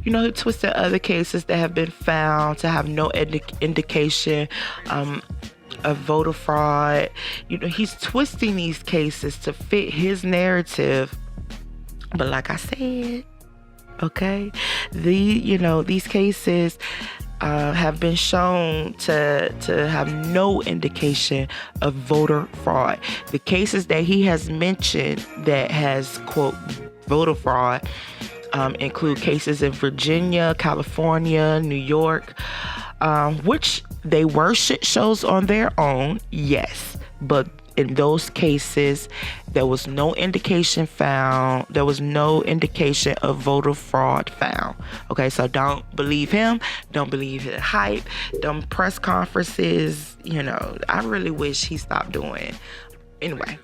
He twisted other cases that have been found to have no indication of voter fraud. He's twisting these cases to fit his narrative. But like I said, okay, these cases have been shown to have no indication of voter fraud. The cases that he has mentioned that has, quote, voter fraud include cases in Virginia, California, New York, which they were shit shows on their own, yes, but in those cases there was no indication found. There was no indication of voter fraud found. Okay, so don't believe him. Don't believe his hype. Them press conferences, I really wish he stopped doing. Anyway,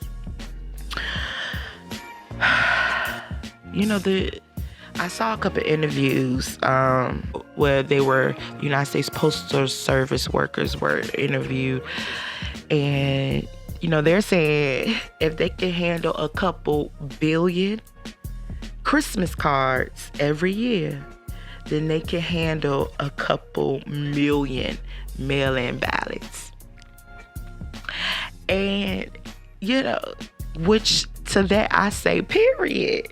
I saw a couple of interviews where United States Postal Service workers were interviewed, and they're saying if they can handle a couple billion Christmas cards every year, then they can handle a couple million mail-in ballots. And which to that I say, period.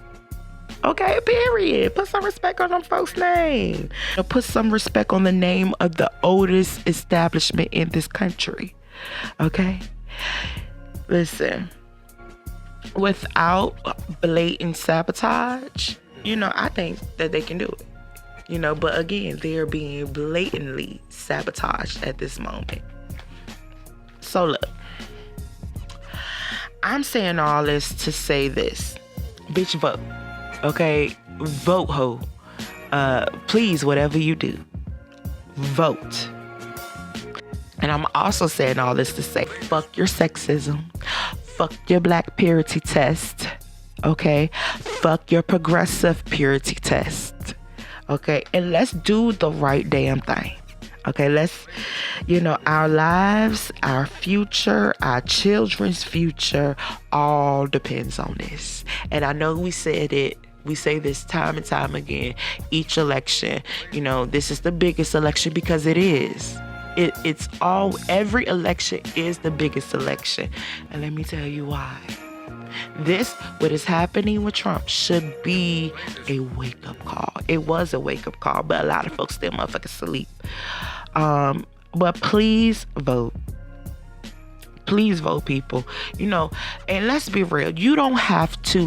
Okay, period. Put some respect on them folks' name. Put some respect on the name of the oldest establishment in this country. Okay? Listen, without blatant sabotage, I think that they can do it. But again, they're being blatantly sabotaged at this moment. So look, I'm saying all this to say this. Bitch, vote. Okay, vote, ho. Please, whatever you do, vote. And I'm also saying all this to say, fuck your sexism, fuck your black purity test, okay? Fuck your progressive purity test, okay? And let's do the right damn thing, okay? Let's, our lives, our future, our children's future, all depends on this. And I know we said it. We say this time and time again, each election, this is the biggest election because it is. Every election is the biggest election. And let me tell you why. What is happening with Trump should be a wake-up call. It was a wake-up call, but a lot of folks still motherfucking sleep. But please vote. Please vote, people. And let's be real. You don't have to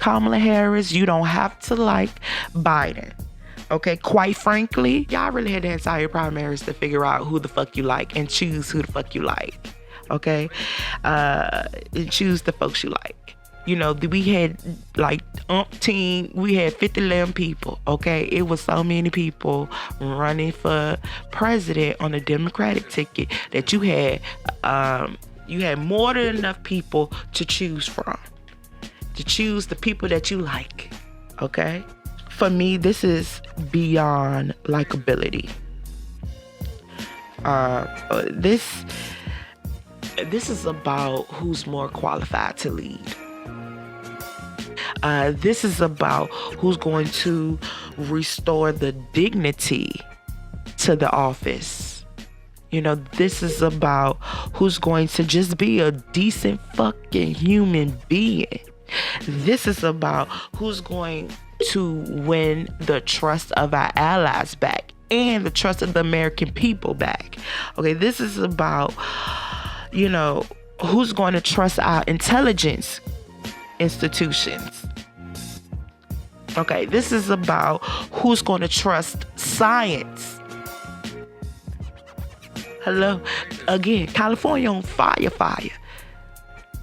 Kamala Harris. You don't have to like Biden. Okay, quite frankly, y'all really had the entire primaries to figure out who the fuck you like and choose who the fuck you like. Okay, and choose the folks you like. You know, we had like we had 50 people. Okay, it was so many people running for president on a Democratic ticket that you had more than enough people to choose from, to choose the people that you like. Okay, for me, this is beyond likability. This is about who's more qualified to lead. This is about who's going to restore the dignity to the office. You know, this is about who's going to just be a decent fucking human being. This is about who's going to win the trust of our allies back and the trust of the American people back. Okay, this is about, you know, who's going to trust our intelligence institutions. Okay, this is about who's going to trust science. Hello, again, California on fire.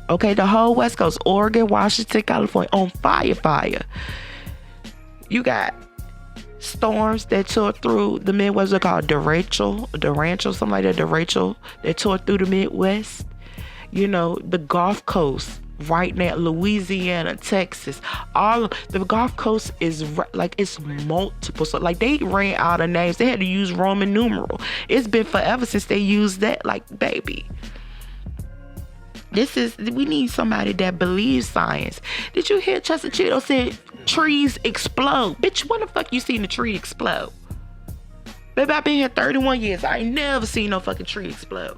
Okay, the whole West Coast, Oregon, Washington, California on fire. You got storms that tore through the Midwest. They're called derecho, something like that. Derecho that tore through the Midwest. You know, the Gulf Coast right now, Louisiana, Texas, all of the Gulf Coast is like, it's multiple. So like, they ran out of names. They had to use Roman numeral. It's been forever since they used that. Like, baby, we need somebody that believes science. Did you hear Chester Cheeto said trees explode? Bitch, when the fuck you seen a tree explode? Baby, I've been here 31 years. I ain't never seen no fucking tree explode.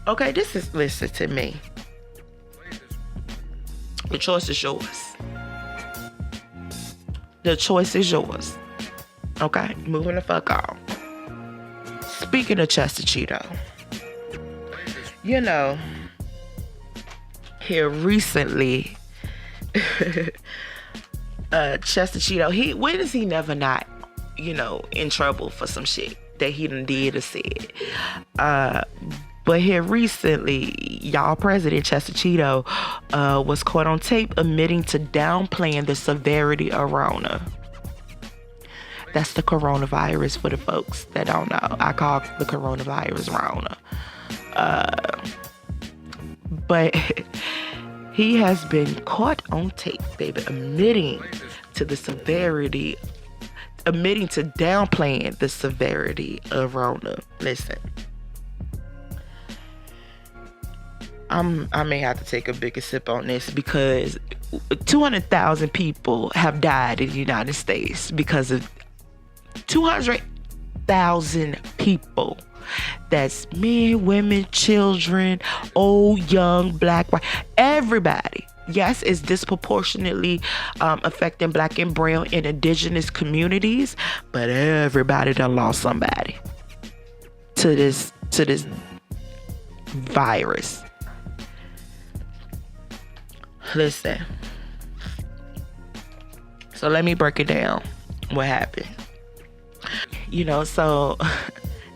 Okay, listen to me. The choice is yours. The choice is yours. Okay, moving the fuck on. Speaking of Chester Cheeto, you know, here recently, Chester Cheeto, when is he never not, you know, in trouble for some shit that he done did or said? But here recently, Yall President Chester Cheeto was caught on tape admitting to downplaying the severity of Rona. That's the coronavirus for the folks that don't know. I call the coronavirus Rona. But he has been caught on tape, baby, admitting to downplaying the severity of Rona. Listen. I may have to take a bigger sip on this because 200,000 people have died in the United States because of 200,000 people. That's men, women, children, old, young, black, white, everybody. Yes, it's disproportionately affecting black and brown and indigenous communities, but everybody done lost somebody to this virus. Listen. So let me break it down. What happened? You know, so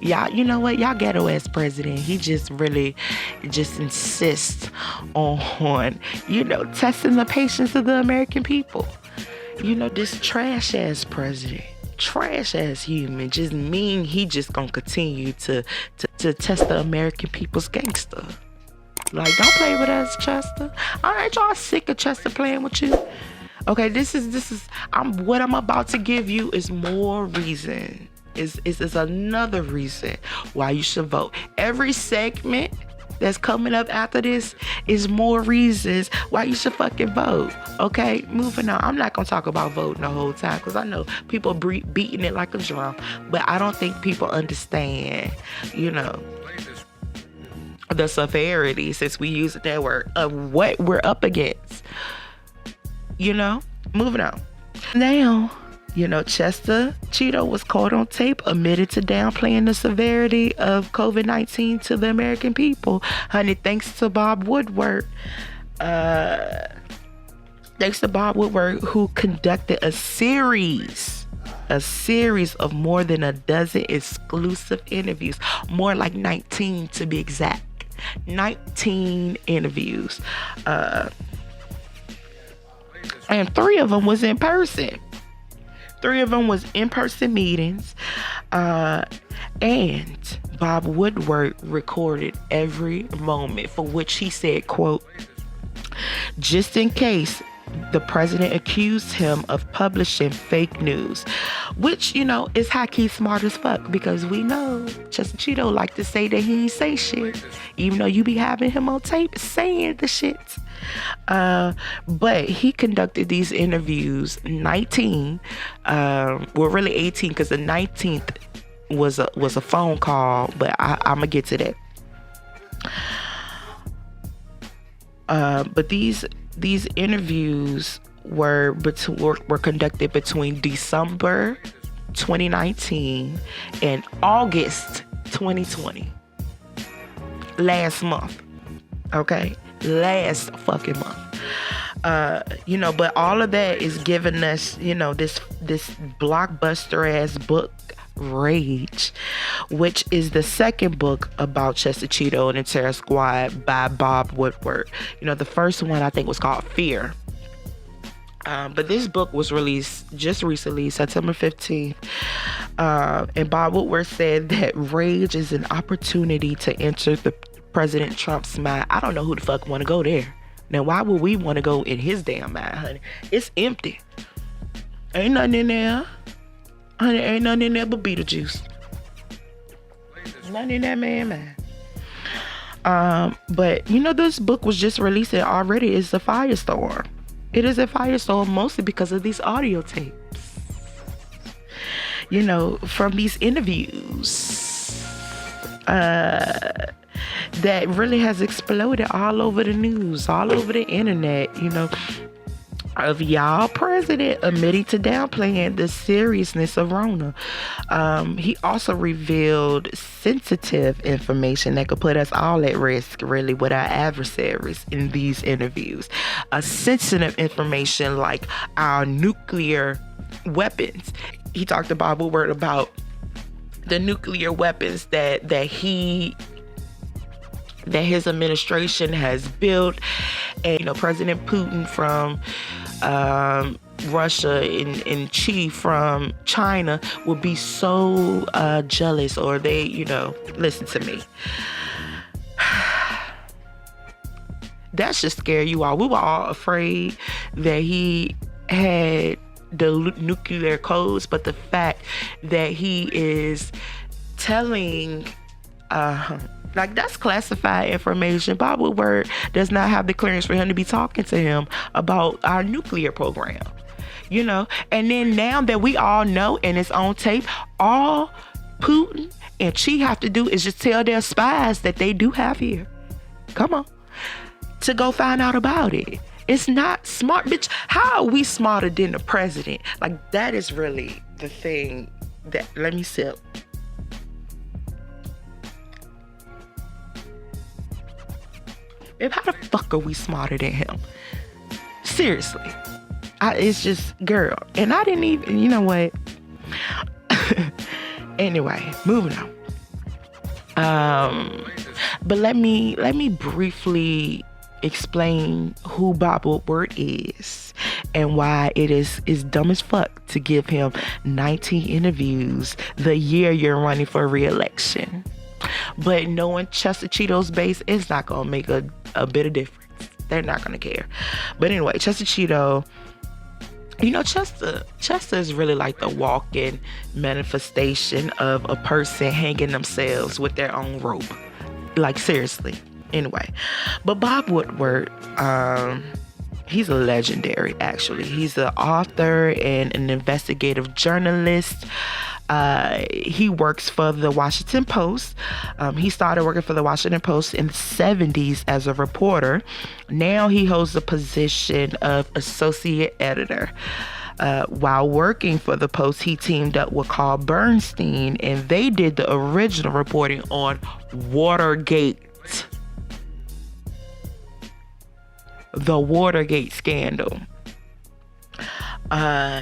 y'all, you know what? Y'all ghetto ass president. He just really insists on, you know, testing the patience of the American people. You know, this trash ass president, trash ass human, just mean he just gonna continue to test the American people's gangster. Like, don't play with us, Chester. Aren't y'all sick of Chester playing with you? Okay, this is what I'm about to give you is more reason. Is another reason why you should vote. Every segment that's coming up after this is more reasons why you should fucking vote. Okay, moving on. I'm not gonna talk about voting the whole time because I know people beating it like a drum, but I don't think people understand, you know, the severity, since we use that word, of what we're up against. You know, moving on. Now, you know, Chester Cheeto was caught on tape, admitted to downplaying the severity of COVID-19 to the American people. Honey, thanks to Bob Woodward. Thanks to Bob Woodward, who conducted a series of more than a dozen exclusive interviews, more like 19 to be exact. 19 interviews. And 3 of them was in person. 3 of them was in-person meetings. And Bob Woodward recorded every moment, for which he said, quote, just in case the president accused him of publishing fake news, which, you know, is high-key smart as fuck, because we know Chester Cheeto like to say that he ain't say shit, even though you be having him on tape saying the shit. But he conducted these interviews, 19, well, really 18, because the 19th was a phone call, but I'm gonna get to that. But these interviews were conducted between December 2019 and August 2020. Last month. Okay? Last fucking month. You know, but all of that is giving us, you know, this blockbuster ass book, Rage, which is the second book about Chester Cheeto and the Terror Squad by Bob Woodward. You know, the first one I think was called Fear. But this book was just recently, September 15th. And Bob Woodward said that Rage is an opportunity to enter the President Trump's mind. I don't know who the fuck want to go there. Now, why would we want to go in his damn mind, honey? It's empty. Ain't nothing in there. Honey, ain't nothing in there but Beetlejuice. Nothing in that man mind. But, you know, this book was just released and already is a firestorm. It is a firestorm mostly because of these audio tapes. You know, from these interviews. That really has exploded all over the news, all over the internet, you know, of Yall President admitting to downplaying the seriousness of Rona. He also revealed sensitive information that could put us all at risk, really, with our adversaries in these interviews. Sensitive information like our nuclear weapons. He talked about Woodward about the nuclear weapons that his administration has built, and, you know, President Putin from Russia and Xi from China would be so jealous, or they, you know, listen to me. That should scare you all. We were all afraid that he had the nuclear codes, but the fact that he is telling like, that's classified information. Bob Woodward does not have the clearance for him to be talking to him about our nuclear program, you know. And then now that we all know, and it's on tape, all Putin and Xi have to do is just tell their spies that they do have here. Come on. To go find out about it. It's not smart, bitch. How are we smarter than the president? Like, that is really the thing that, let me sip. Babe, how the fuck are we smarter than him? Seriously. It's just, girl. And I didn't even, you know what? Anyway, moving on. But let me briefly explain who Bob Woodward is and why it is dumb as fuck to give him 19 interviews the year you're running for re-election. But knowing Chester Cheeto's base is not gonna make a bit of difference. They're not gonna care. But anyway, Chester Cheeto, you know, Chester is really like the walking manifestation of a person hanging themselves with their own rope. Like, seriously. Anyway, but Bob Woodward, he's a legendary, actually. He's an author and an investigative journalist. He works for the Washington Post. He started working for the Washington Post in the 70s as a reporter. Now he holds the position of associate editor. While working for the Post, he teamed up with Carl Bernstein, and they did the original reporting on Watergate. the Watergate scandal.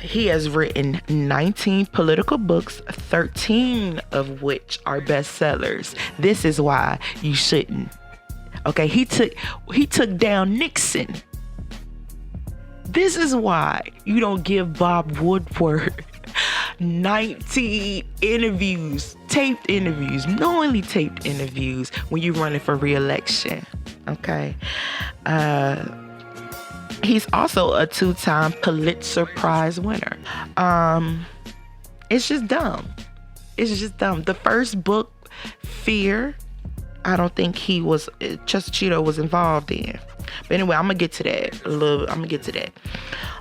He has written 19 political books, 13 of which are bestsellers. This is why you shouldn't. Okay, he took down Nixon. This is why you don't give Bob Woodward 19 interviews, taped interviews, knowingly taped interviews when you're running for re-election. Okay. He's also a 2-time Pulitzer Prize winner. It's just dumb. It's just dumb. The first book, Fear, I don't think Chester Cheeto was involved in. But anyway, I'm going to get to that.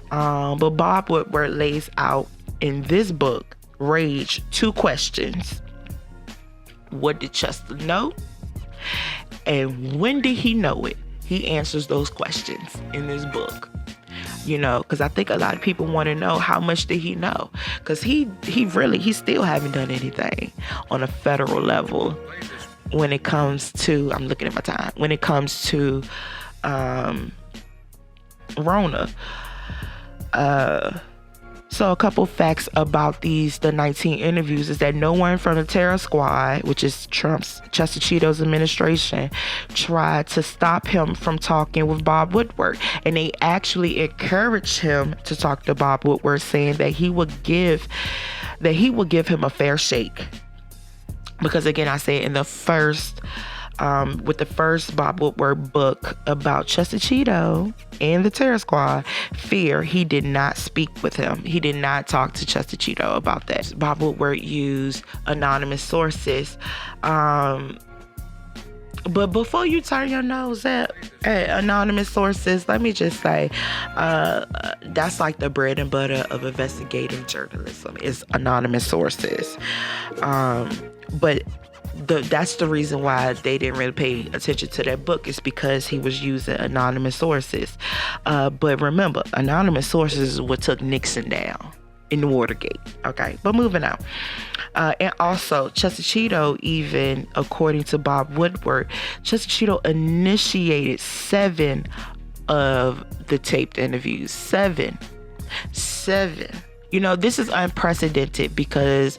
But Bob Woodward lays out in this book, Rage, 2 questions. What did Chester know? And when did he know it? He answers those questions in this book. You know, because I think a lot of people want to know, how much did he know? Because he still haven't done anything on a federal level when it comes to, I'm looking at my time, when it comes to Rona. So a couple facts about the 19 interviews is that no one from the terror squad, which is Chester Cheeto's administration, tried to stop him from talking with Bob Woodward. And they actually encouraged him to talk to Bob Woodward, saying that he would give him a fair shake. Because again, I say in the first with the first Bob Woodward book about Chester Cheeto and the Terror Squad, Fear, he did not speak with him. He did not talk to Chester Cheeto about that. Bob Woodward used anonymous sources. But before you turn your nose at anonymous sources, let me just say, that's like the bread and butter of investigative journalism, is anonymous sources. But that's the reason why they didn't really pay attention to that book, is because he was using anonymous sources. But remember, anonymous sources is what took Nixon down in Watergate. Okay, but moving on. And also, Chester Cheeto, even according to Bob Woodward, Chester Cheeto initiated 7 of the taped interviews. 7. You know, this is unprecedented because,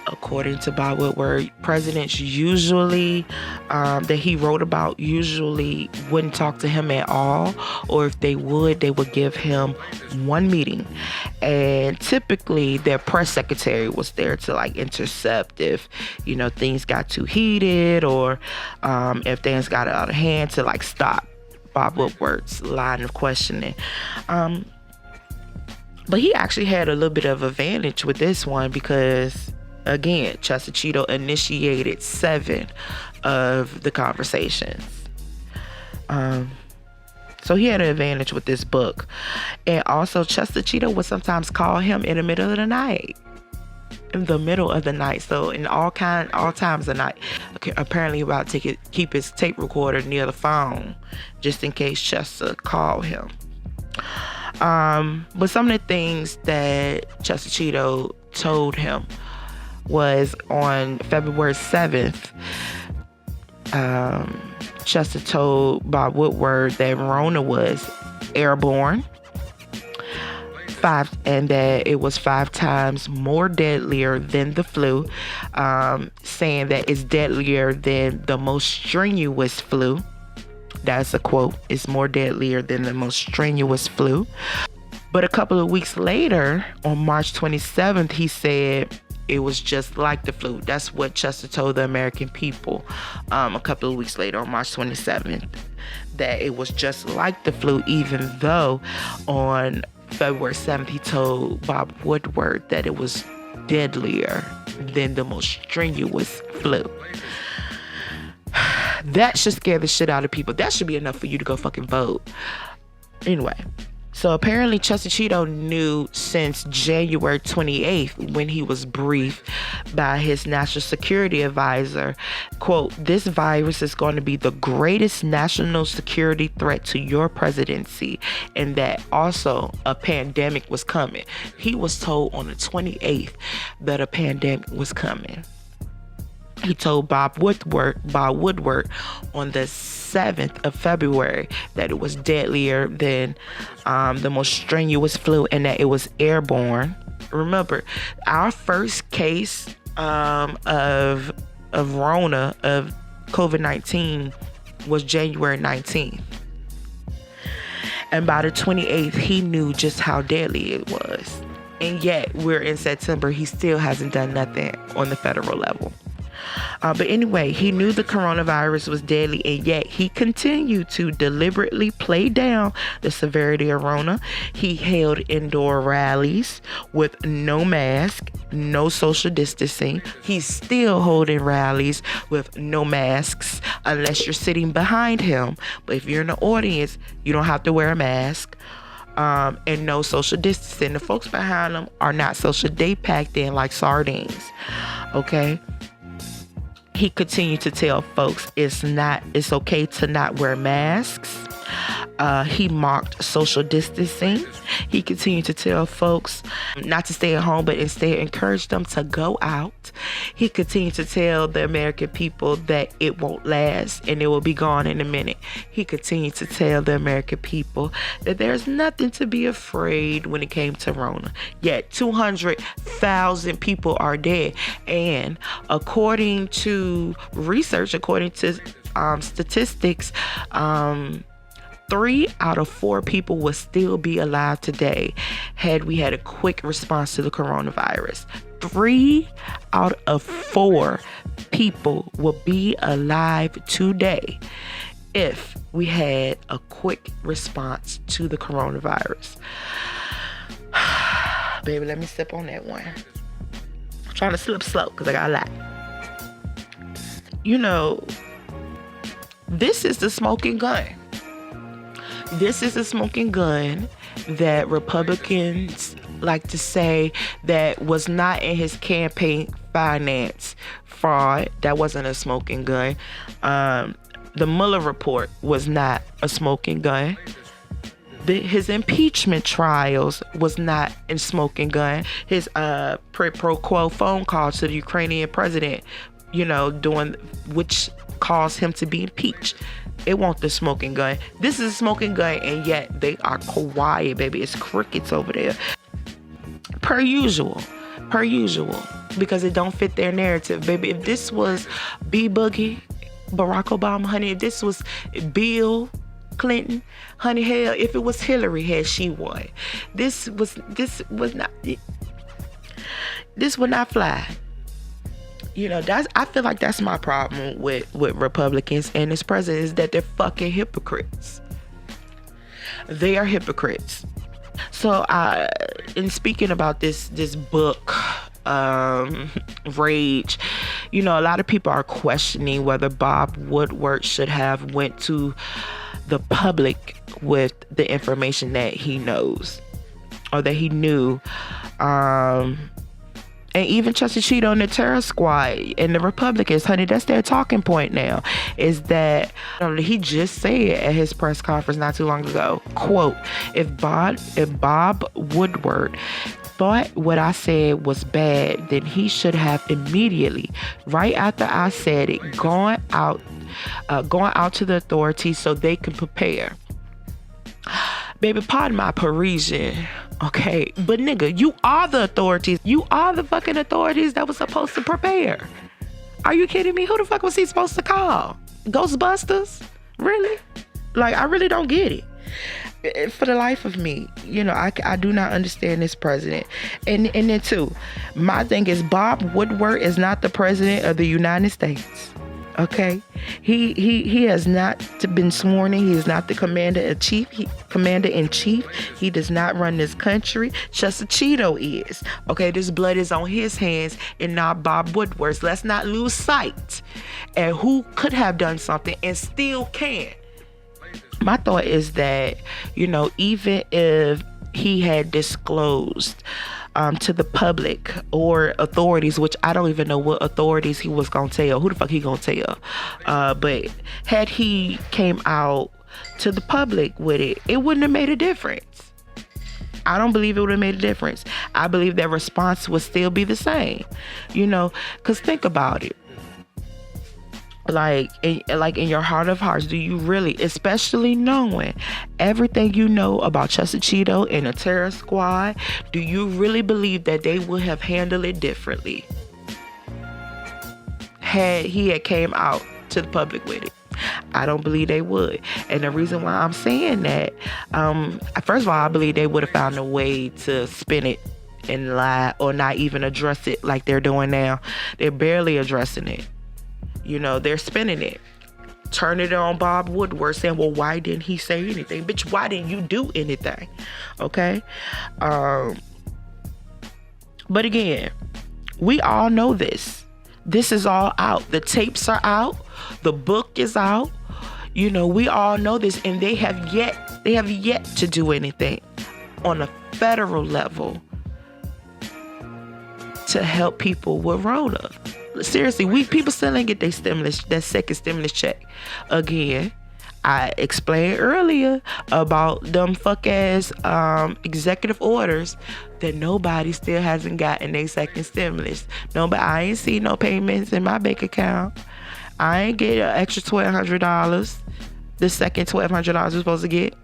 according to Bob Woodward, presidents usually, that he wrote about, usually wouldn't talk to him at all. Or if they would give him one meeting. And typically their press secretary was there to like intercept if, you know, things got too heated, or if things got out of hand, to like stop Bob Woodward's line of questioning. But he actually had a little bit of advantage with this one because, again, Chester Cheeto initiated 7 of the conversations. So he had an advantage with this book. And also, Chester Cheeto would sometimes call him in the middle of the night. So in all times of night. Okay, apparently about to keep his tape recorder near the phone, just in case Chester called him. But some of the things that Chester Cheeto told him was on February 7th, Chester told Bob Woodward that Rona was airborne, and that it was 5 times more deadlier than the flu, saying that it's deadlier than the most strenuous flu. That's a quote. It's more deadlier than the most strenuous flu. But a couple of weeks later, on March 27th, he said it was just like the flu. That's what Chester told the American people a couple of weeks later, on March 27th, that it was just like the flu, even though on February 7th, he told Bob Woodward that it was deadlier than the most strenuous flu. That should scare the shit out of people. That should be enough for you to go fucking vote. Anyway, so apparently Chester Cheeto knew since January 28th, when he was briefed by his national security advisor, quote, "This virus is going to be the greatest national security threat to your presidency," and that also a pandemic was coming. He was told on the 28th that a pandemic was coming. He told Bob Woodward on the 7th of February that it was deadlier than the most strenuous flu and that it was airborne. Remember, our first case of Rona, of COVID-19, was January 19th. And by the 28th, he knew just how deadly it was. And yet, we're in September. He still hasn't done nothing on the federal level. But anyway, he knew the coronavirus was deadly, and yet he continued to deliberately play down the severity of Rona. He held indoor rallies with no mask, no social distancing. He's still holding rallies with no masks unless you're sitting behind him. But if you're in the audience, you don't have to wear a mask. And no social distancing. The folks behind them are not social. They packed in like sardines. Okay? He continued to tell folks it's okay to not wear masks. He mocked social distancing. He continued to tell folks not to stay at home, but instead encouraged them to go out. He continued to tell the American people that it won't last and it will be gone in a minute. He continued to tell the American people that there's nothing to be afraid when it came to Rona. Yet 200,000 people are dead. And according to research, according to statistics, 3 out of 4 people would still be alive today had we had a quick response to the coronavirus. 3 out of 4 people will be alive today if we had a quick response to the coronavirus. Baby, let me sip on that one. I'm trying to slip slow because I got a lot. You know, this is the smoking gun. This is a smoking gun that Republicans like to say that was not in his campaign finance fraud. That wasn't a smoking gun. The Mueller report was not a smoking gun. His impeachment trials was not a smoking gun. His pro quo phone call to the Ukrainian president, doing which caused him to be impeached. It won't the smoking gun. This is a smoking gun, and yet they are quiet, baby. It's crickets over there. Per usual, because it don't fit their narrative, baby. If this was B Boogie, Barack Obama, honey, if this was Bill Clinton, honey, hell, if it was Hillary, had she won, this would not fly. I feel like that's my problem with Republicans and this president, is that they're fucking hypocrites. They are hypocrites. So, in speaking about this book, Rage, a lot of people are questioning whether Bob Woodward should have went to the public with the information that he knows or that he knew. And even Chester Cheeto and the Terror Squad and the Republicans, honey, that's their talking point now, is that he just said at his press conference not too long ago, quote, if Bob Woodward thought what I said was bad, then he should have immediately, right after I said it, gone out to the authorities so they can prepare. Baby, pardon my Parisian, okay? But nigga, you are the authorities. You are the fucking authorities that was supposed to prepare. Are you kidding me? Who the fuck was he supposed to call? Ghostbusters? Really? Like, I really don't get it. For the life of me, I do not understand this president. And then too, my thing is Bob Woodward is not the president of the United States. Okay, he has not been sworn in. He is not the commander in chief. He does not run this country. Chester Cheeto is. Okay, this blood is on his hands and not Bob Woodward's. Let's not lose sight at who could have done something and still can. My thought is that, even if he had disclosed to the public or authorities, which I don't even know what authorities he was gonna tell. Who the fuck he gonna tell? But had he came out to the public with it, it wouldn't have made a difference. I don't believe it would have made a difference. I believe their response would still be the same. Because think about it. Like in your heart of hearts, do you really, especially knowing everything you know about Chester Cheeto and the terror squad, do you really believe that they would have handled it differently had he had came out to the public with it? I don't believe they would. And the reason why I'm saying that, first of all, I believe they would have found a way to spin it and lie, or not even address it like they're doing now. They're barely addressing it. You know, they're spinning it, turning it on Bob Woodward, saying, well, why didn't he say anything? Bitch, why didn't you do anything? Okay? But again, we all know this. This is all out. The tapes are out. The book is out. You know, we all know this, and they have yet to do anything on a federal level to help people with Rona. Seriously, people still ain't get their stimulus, that second stimulus check. Again, I explained earlier about them fuck ass executive orders that nobody still hasn't gotten their second stimulus. Nobody, I ain't seen no payments in my bank account. I ain't get an extra $1,200. The second $1,200 we're supposed to get,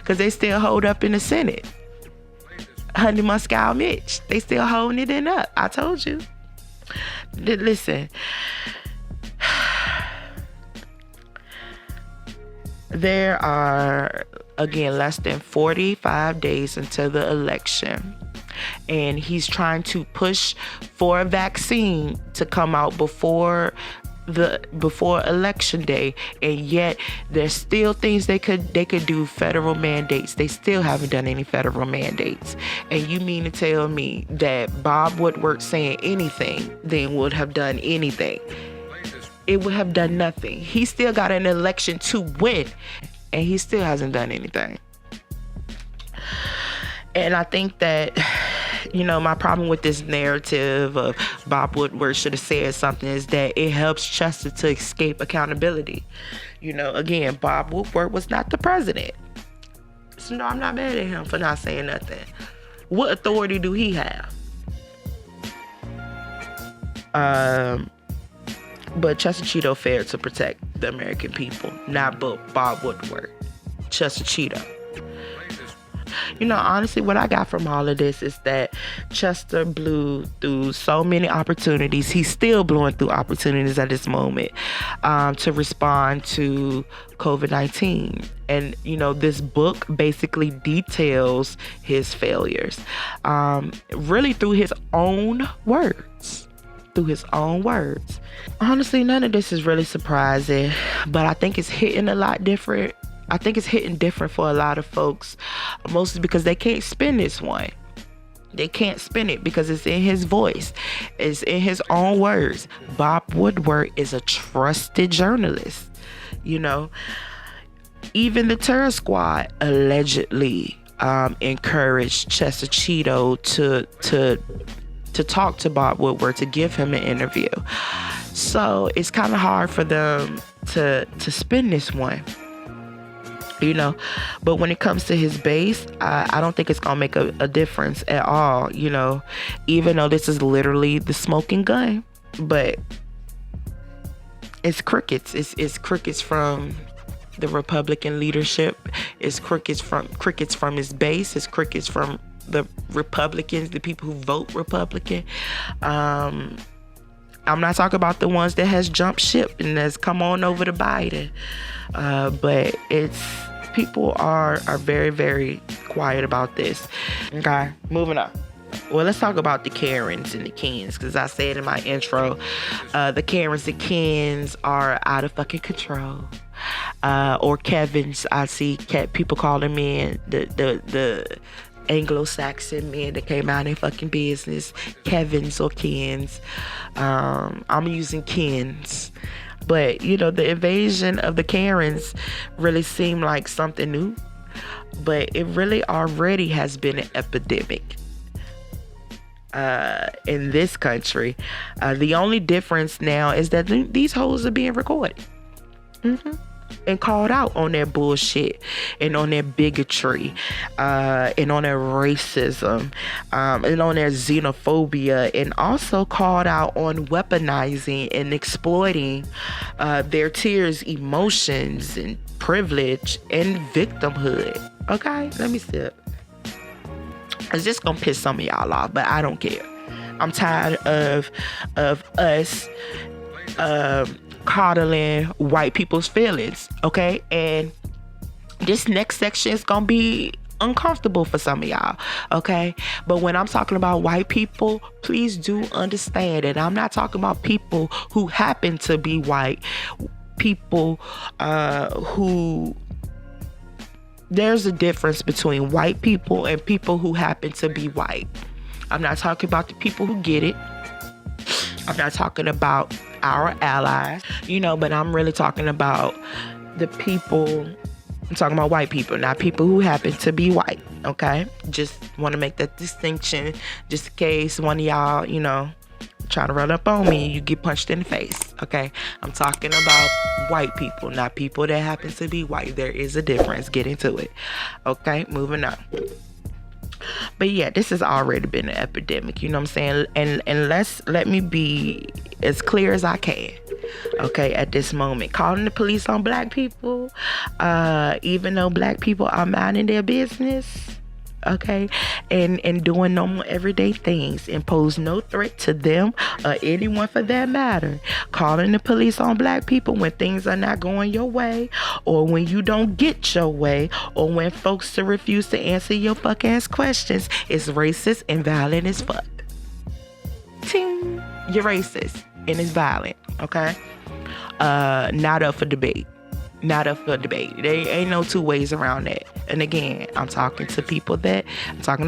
because they still hold up in the Senate. Honey Moscow Mitch, they still holding it in up. I told you. Listen, there are, again, less than 45 days until the election, and he's trying to push for a vaccine to come out before election day, and yet there's still things they could do. Federal mandates, they still haven't done any federal mandates. And you mean to tell me that Bob Woodward saying anything then would have done anything? It would have done nothing. He still got an election to win, and he still hasn't done anything. And I think that, you know, my problem with this narrative of Bob Woodward should have said something is that it helps Chester to escape accountability. You know, again, Bob Woodward was not the president. So no, I'm not mad at him for not saying nothing. What authority do he have? But Chester Cheeto failed to protect the American people, not Bob Woodward. Chester Cheeto. You know, honestly, what I got from all of this is that Chester blew through so many opportunities. He's still blowing through opportunities at this moment to respond to COVID-19. And, you know, this book basically details his failures, really through his own words. Honestly, none of this is really surprising, but I think it's hitting a lot different. I think it's hitting different for a lot of folks, mostly because they can't spin this one. They can't spin it because it's in his voice. It's in his own words. Bob Woodward is a trusted journalist. You know, even the terror squad allegedly encouraged Chester Cheeto to talk to Bob Woodward, to give him an interview. So it's kind of hard for them to spin this one. You know, but when it comes to his base, I don't think it's gonna make a difference at all. You know, even though this is literally the smoking gun, but it's crickets. It's crickets from the Republican leadership. It's crickets from his base. It's crickets from the Republicans, the people who vote Republican. I'm not talking about the ones that has jumped ship and has come on over to Biden, but it's. People are very, very quiet about this. Okay, moving on. Well, let's talk about the Karens and the Kens, because I said in my intro, the Karens and Kens are out of fucking control. Or Kevins. I see people call them in the Anglo-Saxon men that came out in fucking business. Kevins or Kens. I'm using Kens. But, you know, the invasion of the Karens really seemed like something new. But it really already has been an epidemic in this country. The only difference now is that these hoes are being recorded. and called out on their bullshit and on their bigotry and on their racism and on their xenophobia, and also called out on weaponizing and exploiting their tears, emotions, and privilege and victimhood. Okay, let me sip. It's just gonna piss some of y'all off, but I don't care. I'm tired of us coddling white people's feelings, okay? And this next section is gonna be uncomfortable for some of y'all, okay? But when I'm talking about white people, please do understand that I'm not talking about people who happen to be white, people who... There's a difference between white people and people who happen to be white. I'm not talking about the people who get it. I'm not talking about our allies, but I'm really talking about the people. I'm talking about white people, not people who happen to be white, okay? Just want to make that distinction just in case one of y'all, trying to run up on me, you get punched in the face, okay? I'm talking about white people, not people that happen to be white. There is a difference. Get into it, okay? Moving on. But yeah, this has already been an epidemic, you know what I'm saying? And let me be as clear as I can, okay, at this moment. Calling the police on black people, even though black people are minding their business, okay, and doing normal everyday things, and pose no threat to them or anyone for that matter. Calling the police on black people when things are not going your way, or when you don't get your way, or when folks refuse to answer your fuck ass questions is racist and violent as fuck. Ting, you're racist and it's violent, okay? Not up for debate. Not up for debate. There ain't no two ways around that. And again, I'm talking to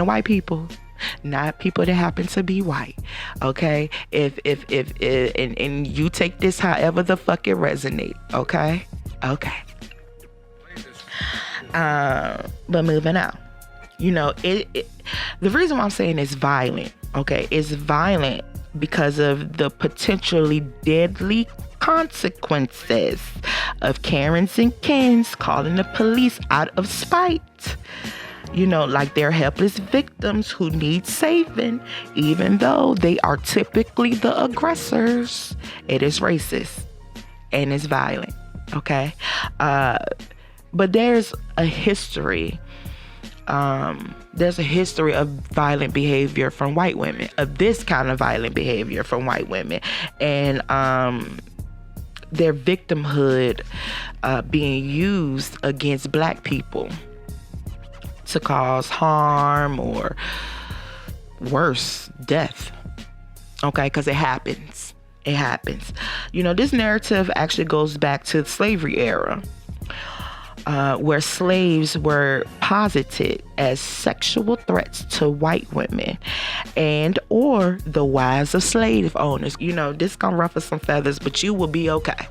white people, not people that happen to be white. Okay? If and you take this however the fuck it resonate. Okay? Okay. But moving on. The reason why I'm saying it's violent, okay, it's violent because of the potentially deadly consequences of Karens and Kens calling the police out of spite. Like they're helpless victims who need saving, even though they are typically the aggressors. It is racist and it's violent, okay? But there's a history. There's a history of violent behavior from white women, of this kind of violent behavior from white women, and their victimhood being used against black people to cause harm or worse, death. Okay, because it happens. It happens. This narrative actually goes back to the slavery era, where slaves were posited as sexual threats to white women and or the wives of slave owners. This gonna ruffle some feathers, but you will be okay.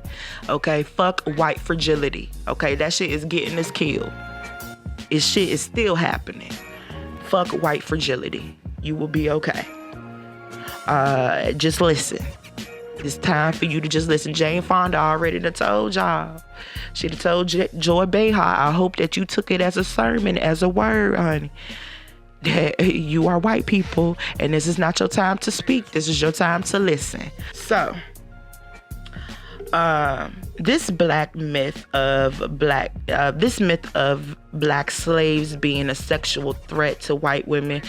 Okay, fuck white fragility. Okay, that shit is getting us killed. Shit is still happening. Fuck white fragility. You will be okay. Just listen. It's time for you to just listen. Jane Fonda already done told y'all. She done told Joy Behar, I hope that you took it as a sermon, as a word, honey. That you are white people, and this is not your time to speak. This is your time to listen. So, this myth of black slaves being a sexual threat to white women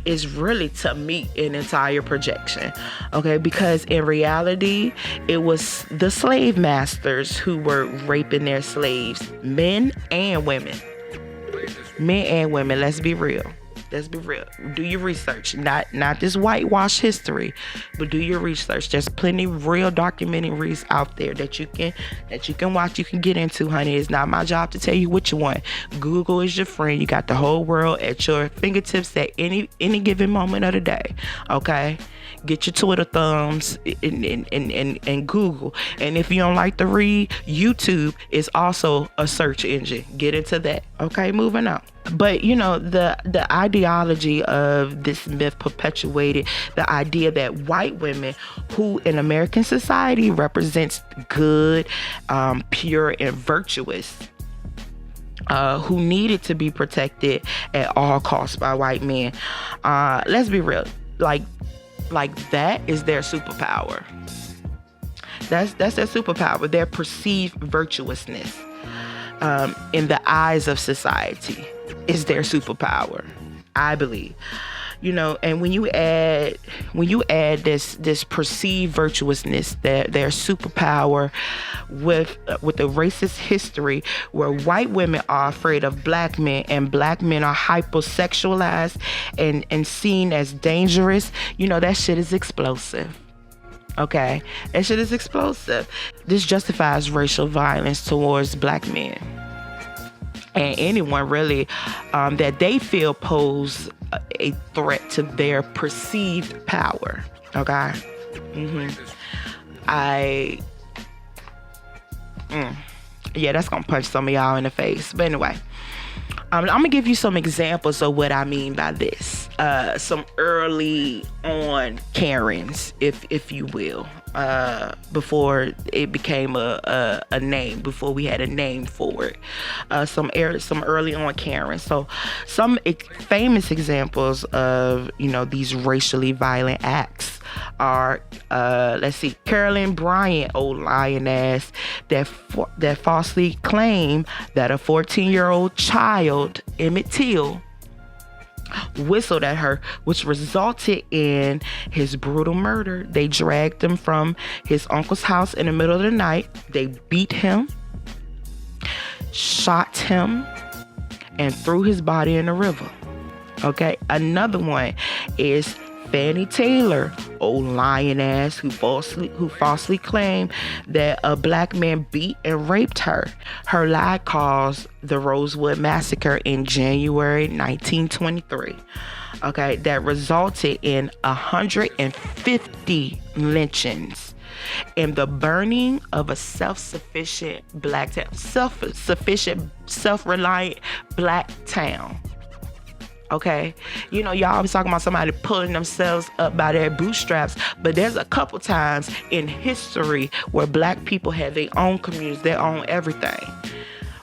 is really, to me, an entire projection, okay? Because in reality, it was the slave masters who were raping their slaves, men and women. Let's be real. Do your research. Not this whitewash history, but do your research. There's plenty of real documentaries out there that you can watch, you can get into, honey. It's not my job to tell you which one. Google is your friend. You got the whole world at your fingertips at any given moment of the day. Okay? Get your Twitter thumbs and Google. And if you don't like to read, YouTube is also a search engine. Get into that. Okay, moving on. But you know, the ideology of this myth perpetuated the idea that white women, who in American society represents good, pure, and virtuous, who needed to be protected at all costs by white men. Let's be real, like that is their superpower. That's their superpower, their perceived virtuousness in the eyes of society is their superpower, I believe. You know, and when you add this perceived virtuousness, their superpower with a racist history where white women are afraid of black men and black men are hypersexualized and seen as dangerous, you know, that shit is explosive. Okay, that shit is explosive. This justifies racial violence towards black men and anyone really that they feel pose a threat to their perceived power. Okay. Yeah, that's gonna punch some of y'all in the face. But anyway, I'm gonna give you some examples of what I mean by this. Some early on Karens, if you will, before it became a name, before we had a name for it. Some early on Karens. So some famous examples of, you know, these racially violent acts are, let's see, Carolyn Bryant, old lying ass, that falsely claimed that a 14-year-old child, Emmett Till, whistled at her, which resulted in his brutal murder. They dragged him from his uncle's house in the middle of the night. They beat him, shot him, and threw his body in the river. Okay, another one is Fannie Taylor, old lying ass, who falsely claimed that a black man beat and raped her. Her lie caused the Rosewood Massacre in January 1923. Okay, that resulted in 150 lynchings and the burning of a self-reliant black town. Okay, you know, y'all always talking about somebody pulling themselves up by their bootstraps, but there's a couple times in history where black people had their own communities, their own everything.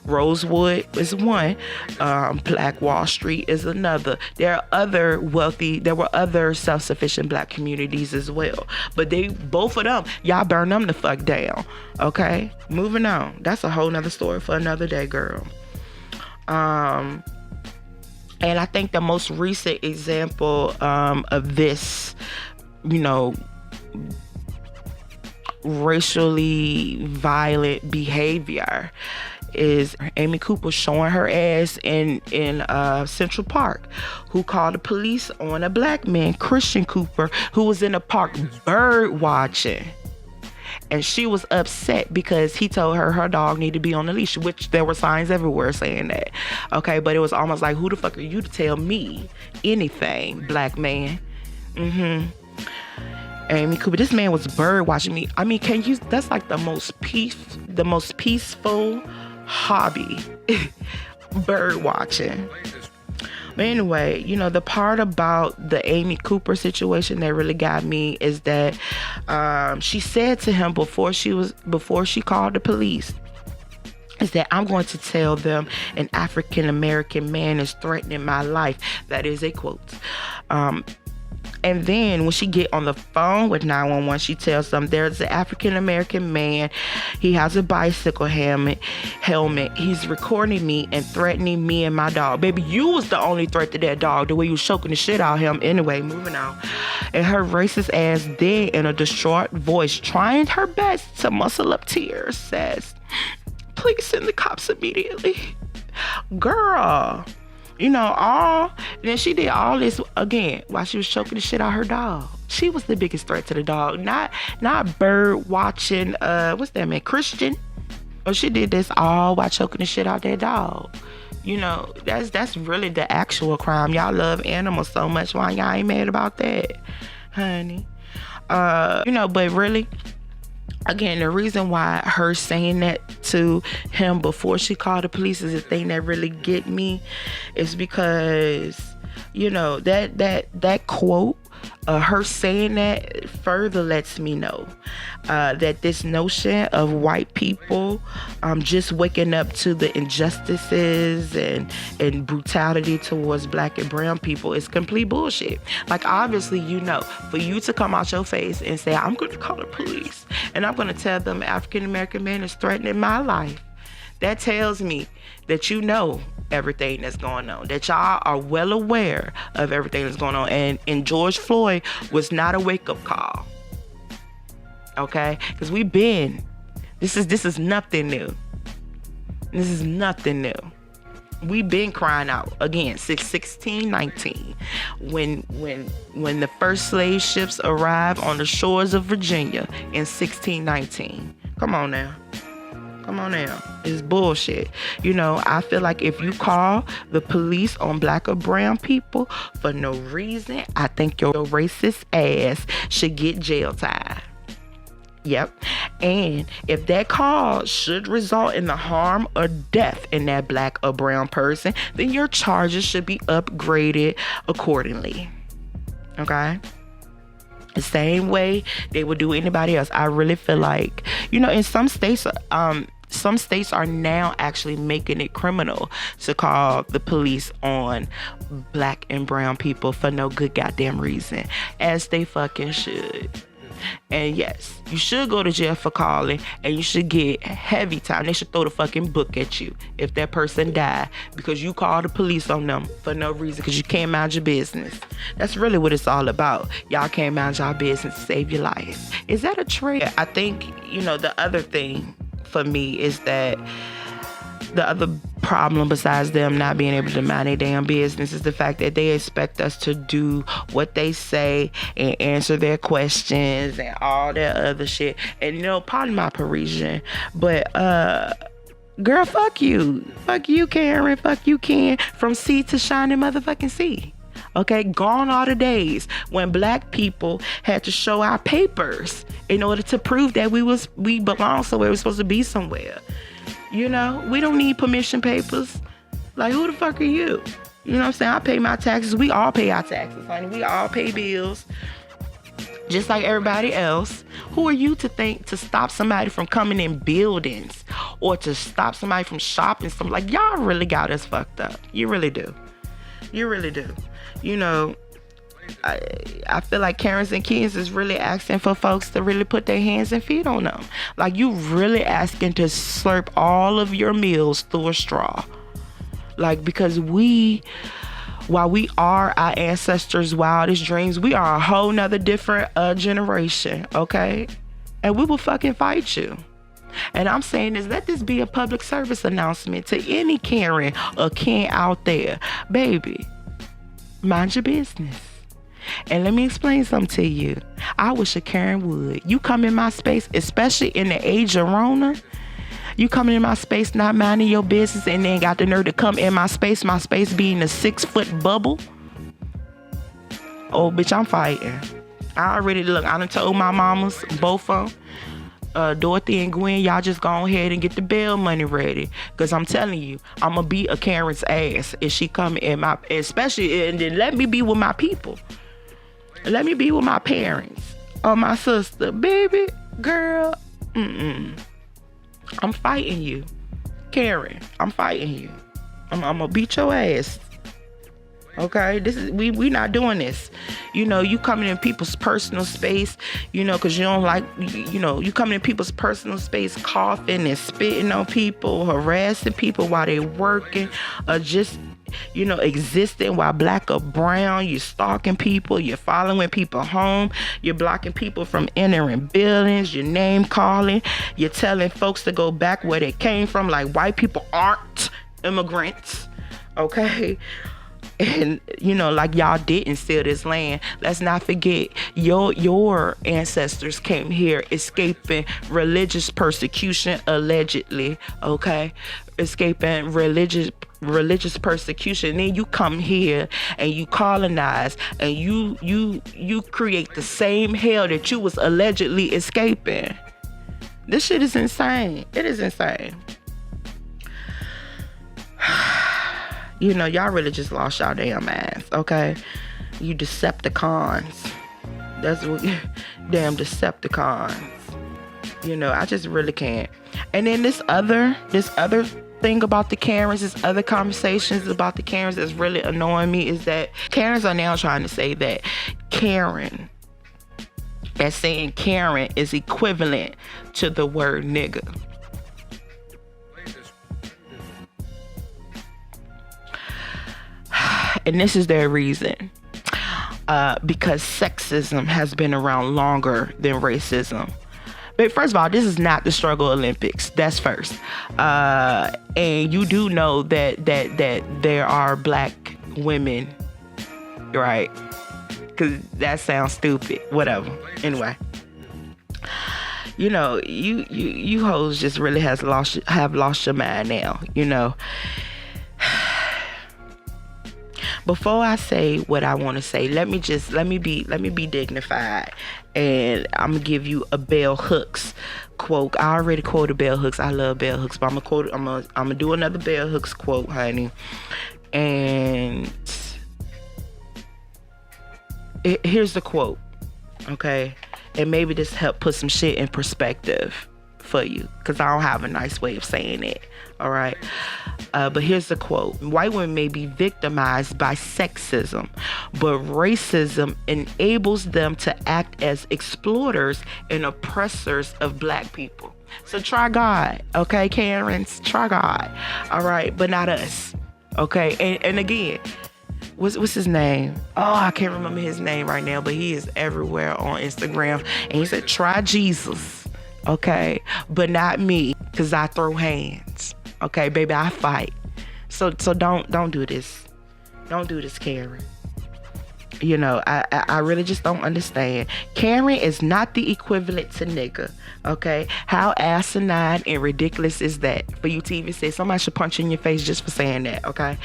Rosewood is one. Black Wall Street is another. There were other self-sufficient black communities as well, but both of them, y'all burn them the fuck down. Okay, moving on. That's a whole nother story for another day, girl. And I think the most recent example of this, you know, racially violent behavior is Amy Cooper showing her ass in Central Park, who called the police on a black man, Christian Cooper, who was in the park bird watching. And she was upset because he told her dog needed to be on the leash, which there were signs everywhere saying that. Okay, but it was almost like, who the fuck are you to tell me anything, black man? Amy Cooper, this man was bird watching me. I mean, that's like the most peaceful hobby, bird watching. But anyway, you know, the part about the Amy Cooper situation that really got me is that she said to him before she called the police, is that I'm going to tell them an African American man is threatening my life. That is a quote. And then when she get on the phone with 911, she tells them there's an African American man. He has a bicycle helmet. He's recording me and threatening me and my dog. Baby, you was the only threat to that dog, the way you was choking the shit out of him. Anyway, moving on. And her racist ass then, in a distraught voice, trying her best to muscle up tears, says, "Please send the cops immediately." Girl. You know, then she did all this again while she was choking the shit out of her dog. She was the biggest threat to the dog, not bird watching. What's that man, Christian? Oh, she did this all while choking the shit out that dog. You know, that's really the actual crime. Y'all love animals so much. Why y'all ain't mad about that, honey? You know, but really, Again, the reason why her saying that to him before she called the police is the thing that really get me, is because, that quote, her saying that further lets me know that this notion of white people just waking up to the injustices and brutality towards black and brown people is complete bullshit. Like, obviously, for you to come out your face and say, I'm going to call the police and I'm going to tell them African American man is threatening my life, that tells me that everything that's going on, that y'all are well aware of everything that's going on. And George Floyd was not a wake-up call. Okay? Because this is nothing new. This is nothing new. We've been crying out again since 1619, when the first slave ships arrived on the shores of Virginia in 1619. Come on now. It's bullshit. I feel like if you call the police on black or brown people for no reason, I think your racist ass should get jail time. Yep. And if that call should result in the harm or death in that black or brown person, then your charges should be upgraded accordingly. Okay? The same way they would do anybody else. I really feel like, in some states are now actually making it criminal to call the police on black and brown people for no good goddamn reason, as they fucking should. And yes, you should go to jail for calling, and you should get heavy time. They should throw the fucking book at you if that person died because you called the police on them for no reason, because you can't mind your business. That's really what it's all about. Y'all can't mind your business to save your life. Is that a trade? I think, the other thing for me is that the other problem, besides them not being able to mind their damn business, is the fact that they expect us to do what they say and answer their questions and all that other shit. And pardon my Parisian, but girl, fuck you, Karen, fuck you, Ken, from sea to shining motherfucking sea. Okay, gone are the days when black people had to show our papers in order to prove that we belong somewhere, we're supposed to be somewhere. We don't need permission papers. Like, who the fuck are you? You know what I'm saying? I pay my taxes. We all pay our taxes, honey. We all pay bills, just like everybody else. Who are you to stop somebody from coming in buildings or to stop somebody from shopping? Like, y'all really got us fucked up. You really do. I feel like Karens and Kens is really asking for folks to really put their hands and feet on them. Like, you really asking to slurp all of your meals through a straw. Like, because while we are our ancestors' wildest dreams, we are a whole nother different generation, okay? And we will fucking fight you. And I'm saying is, let this be a public service announcement to any Karen or Ken out there. Baby, mind your business. And let me explain something to you. I wish a Karen would. You come in my space, especially in the age of Rona. You coming in my space not minding your business and then got the nerve to come in my space being a 6-foot bubble. Oh, bitch, I'm fighting. I done told my mamas, both of them, Dorothy and Gwen, y'all just go ahead and get the bail money ready. Because I'm telling you, I'm going to beat a Karen's ass if she come in my, especially, and then let me be with my people. Let me be with my parents or my sister. Baby, girl, I'm fighting you. Karen, I'm fighting you. I'm going to beat your ass. Okay, we not doing this. You coming in people's personal space, because you don't like, you coming in people's personal space, coughing and spitting on people, harassing people while they working, or just, existing while black or brown. You stalking people, you're following people home, you're blocking people from entering buildings, you're name calling, you're telling folks to go back where they came from, like white people aren't immigrants. Okay. And, like y'all didn't steal this land. Let's not forget, your ancestors came here escaping religious persecution, allegedly, okay? Escaping religious persecution. Then you come here and you colonize and you create the same hell that you was allegedly escaping. This shit is insane. It is insane. You know, y'all really just lost y'all damn ass, okay? You Decepticons. That's what, damn Decepticons. You know, I just really can't. And then this other thing about the Karens, this other conversations about the Karens that's really annoying me is that Karens are now trying to say that Karen, that saying Karen is equivalent to the word nigga. And this is their reason. Because sexism has been around longer than racism. But first of all, this is not the struggle Olympics. That's first. And you do know that there are black women, right? Because that sounds stupid. Whatever. Anyway. You know, you hoes just really have lost your mind now, you know. Before I say what I want to say, let me be dignified, and I'm gonna give you a Bell Hooks quote. I already quoted Bell Hooks. I love Bell Hooks, but I'm gonna do another Bell Hooks quote, honey. And here's the quote, okay? And maybe this help put some shit in perspective for you, because I don't have a nice way of saying it. All right. But here's the quote. White women may be victimized by sexism, but racism enables them to act as exploiters and oppressors of black people. So try God, okay, Karens? Try God. All right, but not us. Okay. And again, what's his name? Oh, I can't remember his name right now, but he is everywhere on Instagram. And he said, try Jesus. Okay, but not me, because I throw hands. Okay, baby, I fight. So don't do this. Don't do this, Karen. You know, I really just don't understand. Karen is not the equivalent to nigga. Okay, how asinine and ridiculous is that for you to even say? Somebody should punch you in your face just for saying that. Okay,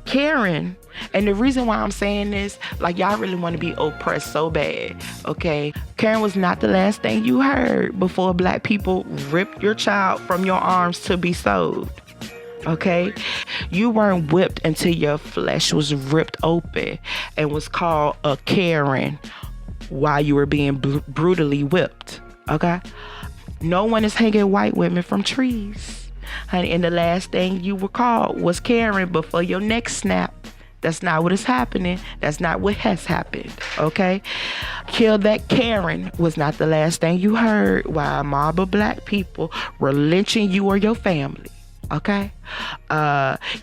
Karen. And the reason why I'm saying this, like, y'all really want to be oppressed so bad, okay? Karen was not the last thing you heard before black people ripped your child from your arms to be sold, okay? You weren't whipped until your flesh was ripped open and was called a Karen while you were being brutally whipped, okay? No one is hanging white women from trees, honey, and the last thing you were called was Karen before your neck snapped. That's not what is happening. That's not what has happened, okay? Kill that Karen was not the last thing you heard while a mob of black people were lynching you or your family, okay?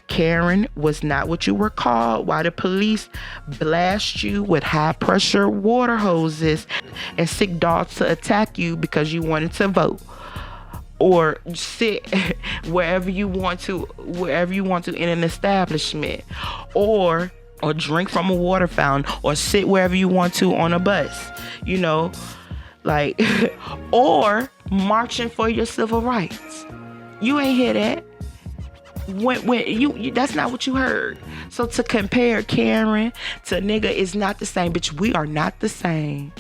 Karen was not what you were called while the police blast you with high-pressure water hoses and sick dogs to attack you because you wanted to vote. Or sit wherever you want to in an establishment, or drink from a water fountain, or sit wherever you want to on a bus, you know, like, or marching for your civil rights. You ain't hear that. When you that's not what you heard. So to compare Karen to nigga is not the same, bitch. We are not the same.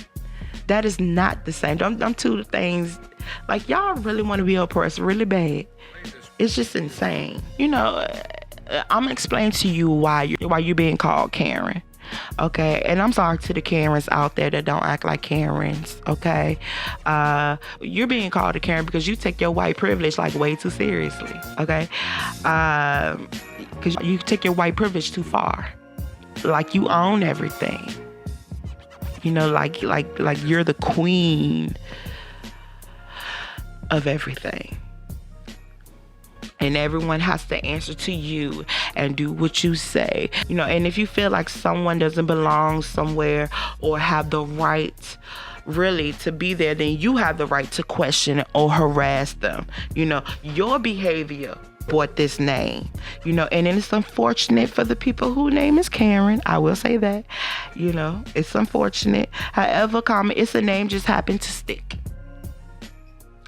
That is not the same. Them two things. Like, y'all really want to be oppressed really bad. It's just insane. You know, I'm going to explain to you why you're being called Karen. Okay? And I'm sorry to the Karens out there that don't act like Karens. Okay? You're being called a Karen because you take your white privilege, like, way too seriously. Okay? Because you take your white privilege too far. Like, you own everything. You know, like you're the queen of everything, and everyone has to answer to you and do what you say, you know. And if you feel like someone doesn't belong somewhere or have the right really to be there, then you have the right to question or harass them. You know, your behavior brought this name, you know. And then it's unfortunate for the people whose name is Karen. I will say that, you know, it's unfortunate. However, it's a name just happened to stick.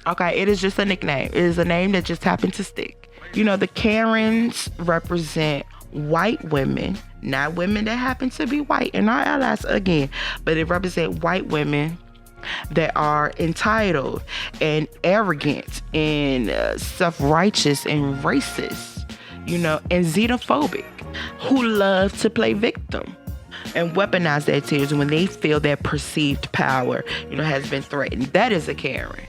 Okay, it is just a nickname. It is a name that just happened to stick. You know, the Karens represent white women, not women that happen to be white and our allies again, but it represents white women that are entitled and arrogant and self-righteous and racist, and xenophobic, who love to play victim and weaponize their tears when they feel their perceived power, has been threatened. That is a Karen.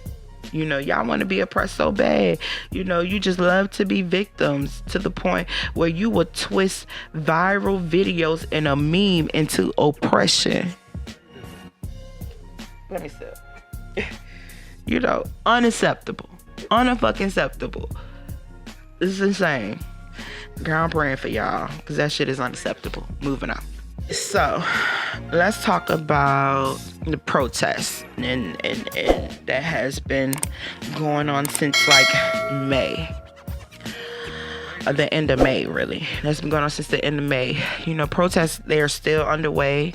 Y'all want to be oppressed so bad. You just love to be victims to the point where you will twist viral videos and a meme into oppression. Let me sip. Unacceptable. Unfucking acceptable. This is insane. Girl, I'm praying for y'all because that shit is unacceptable. Moving on. So, let's talk about the protests and that has been going on since May. The end of May, really. That's been going on since the end of May. Protests, they are still underway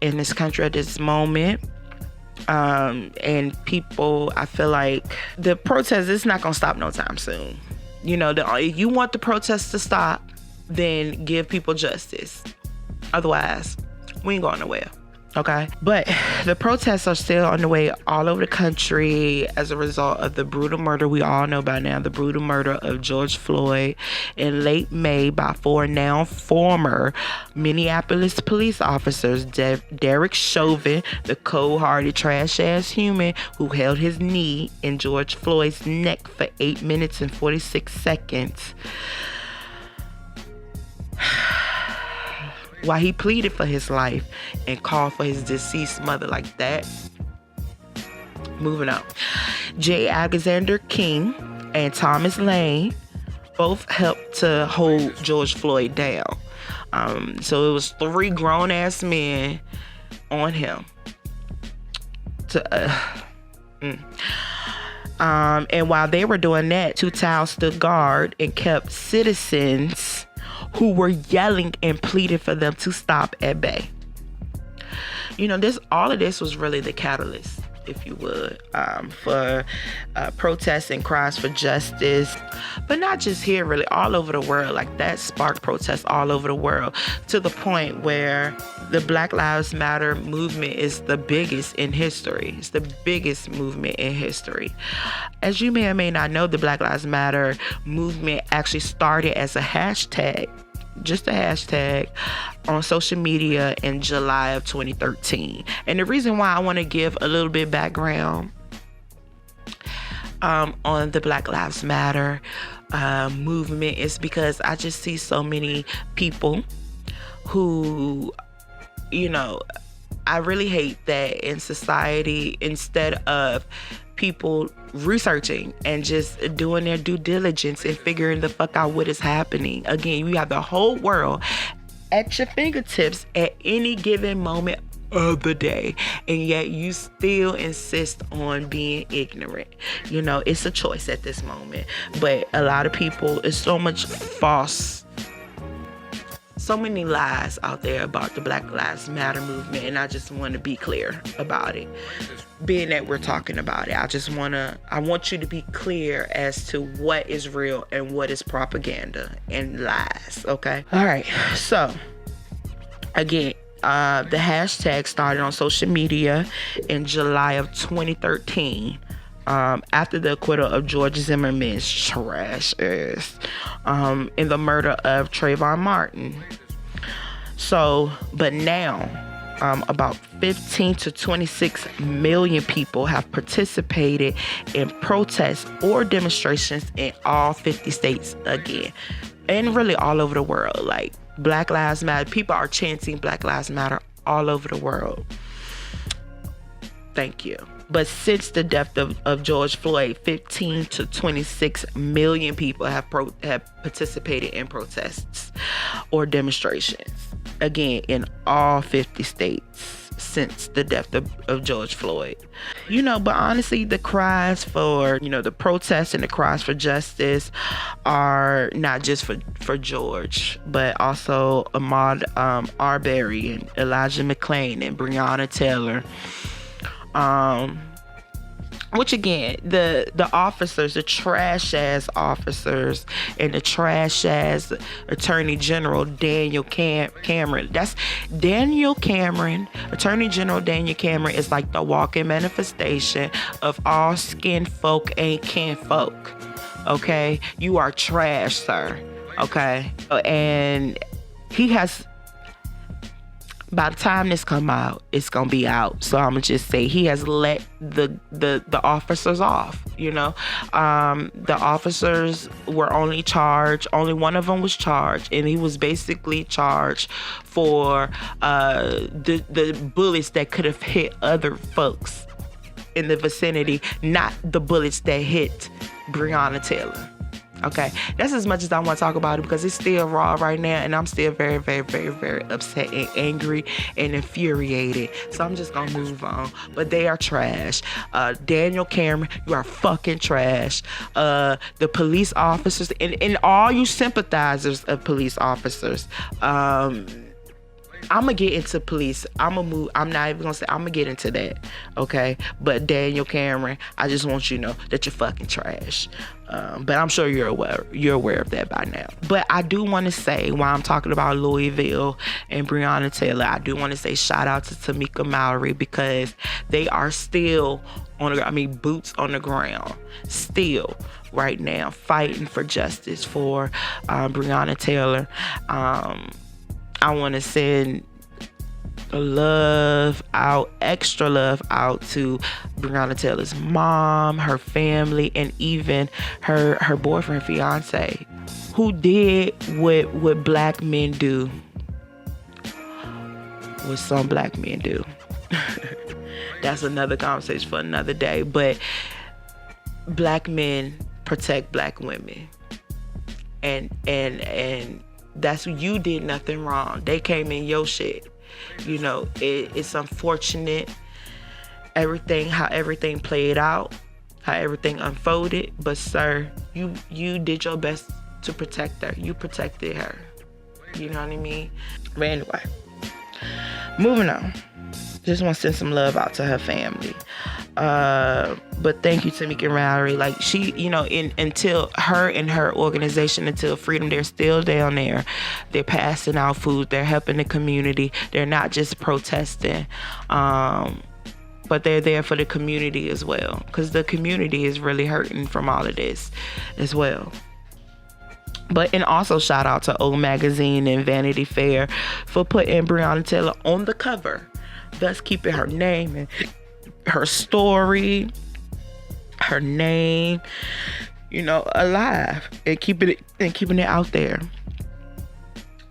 in this country at this moment. And people, I feel like the protest is not gonna stop no time soon. If you want the protests to stop, then give people justice. Otherwise, we ain't going nowhere. Okay? But the protests are still underway all over the country as a result of the brutal murder we all know by now, the brutal murder of George Floyd in late May by 4 now former Minneapolis police officers, Derek Chauvin, the cold-hearted trash-ass human who held his knee in George Floyd's neck for 8 minutes and 46 seconds. While he pleaded for his life and called for his deceased mother like that. Moving on. J. Alexander King and Thomas Lane both helped to hold George Floyd down. So it was 3 grown-ass men on him. And while they were doing that, 2 towels stood guard and kept citizens who were yelling and pleading for them to stop at bay. All of this was really the catalyst, if you would, for protests and cries for justice, but not just here, really, all over the world. That sparked protests all over the world to the point where the Black Lives Matter movement is the biggest in history. It's the biggest movement in history. As you may or may not know, the Black Lives Matter movement actually started as a hashtag, just a hashtag, on social media in July of 2013. And the reason why I want to give a little bit background on the Black Lives Matter movement is because I just see so many people who, I really hate that in society, instead of people researching and just doing their due diligence and figuring the fuck out what is happening. Again, you have the whole world at your fingertips at any given moment of the day, and yet you still insist on being ignorant. It's a choice at this moment. But a lot of people, it's so much so many lies out there about the Black Lives Matter movement, and I just want to be clear about it. Being that we're talking about it, I want you to be clear as to what is real and what is propaganda and lies, okay? All right, so again, the hashtag started on social media in July of 2013. After the acquittal of George Zimmerman's trash ass in the murder of Trayvon Martin. So, but now, about 15 to 26 million people have participated in protests or demonstrations in all 50 states again, and really all over the world. Black Lives Matter. People are chanting Black Lives Matter all over the world. Thank you. But since the death of George Floyd, 15 to 26 million people have participated in protests or demonstrations. Again, in all 50 states since the death of George Floyd. But honestly, the cries for, the protests and the cries for justice are not just for George, but also Ahmaud Arbery and Elijah McClain and Breonna Taylor. Which again, the officers, the trash ass officers, and the trash ass Attorney General Daniel Cameron. That's Daniel Cameron. Attorney General Daniel Cameron is like the walking manifestation of all skin folk ain't kin folk. Okay, you are trash, sir. Okay, and he has. By the time this come out, it's gonna be out. So I'm gonna just say he has let the officers off. The officers were only one of them was charged, and he was basically charged for the bullets that could have hit other folks in the vicinity, not the bullets that hit Breonna Taylor. Okay, that's as much as I want to talk about it because it's still raw right now, and I'm still very, very, very, very upset and angry and infuriated. So I'm just gonna move on. But they are trash. Daniel Cameron, you are fucking trash. The police officers and all you sympathizers of police officers. I'm gonna get into police. I'm not even gonna say I'm gonna get into that, okay? But Daniel Cameron, I just want you to know that you're fucking trash. But I'm sure you're aware of that by now. But I do want to say, while I'm talking about Louisville and Breonna Taylor, I do want to say shout out to Tamika Mallory because they are still boots on the ground, still right now fighting for justice for Breonna Taylor. I want to send extra love out to Breonna Taylor's mom, her family, and even her boyfriend, fiance, who did what black men do. What some black men do. That's another conversation for another day. But black men protect black women, and that's you did nothing wrong. They came in your shit. It's unfortunate how everything played out, how everything unfolded. But sir, you did your best to protect her. You protected her. You know what I mean? But anyway, moving on. Just want to send some love out to her family. But thank you, Tamika Mallory. Like she, until her and her organization, Until Freedom, they're still down there. They're passing out food. They're helping the community. They're not just protesting, but they're there for the community as well. Because the community is really hurting from all of this as well. And also shout out to O Magazine and Vanity Fair for putting Breonna Taylor on the cover, thus keeping her name and her story, her name, alive and keeping it out there.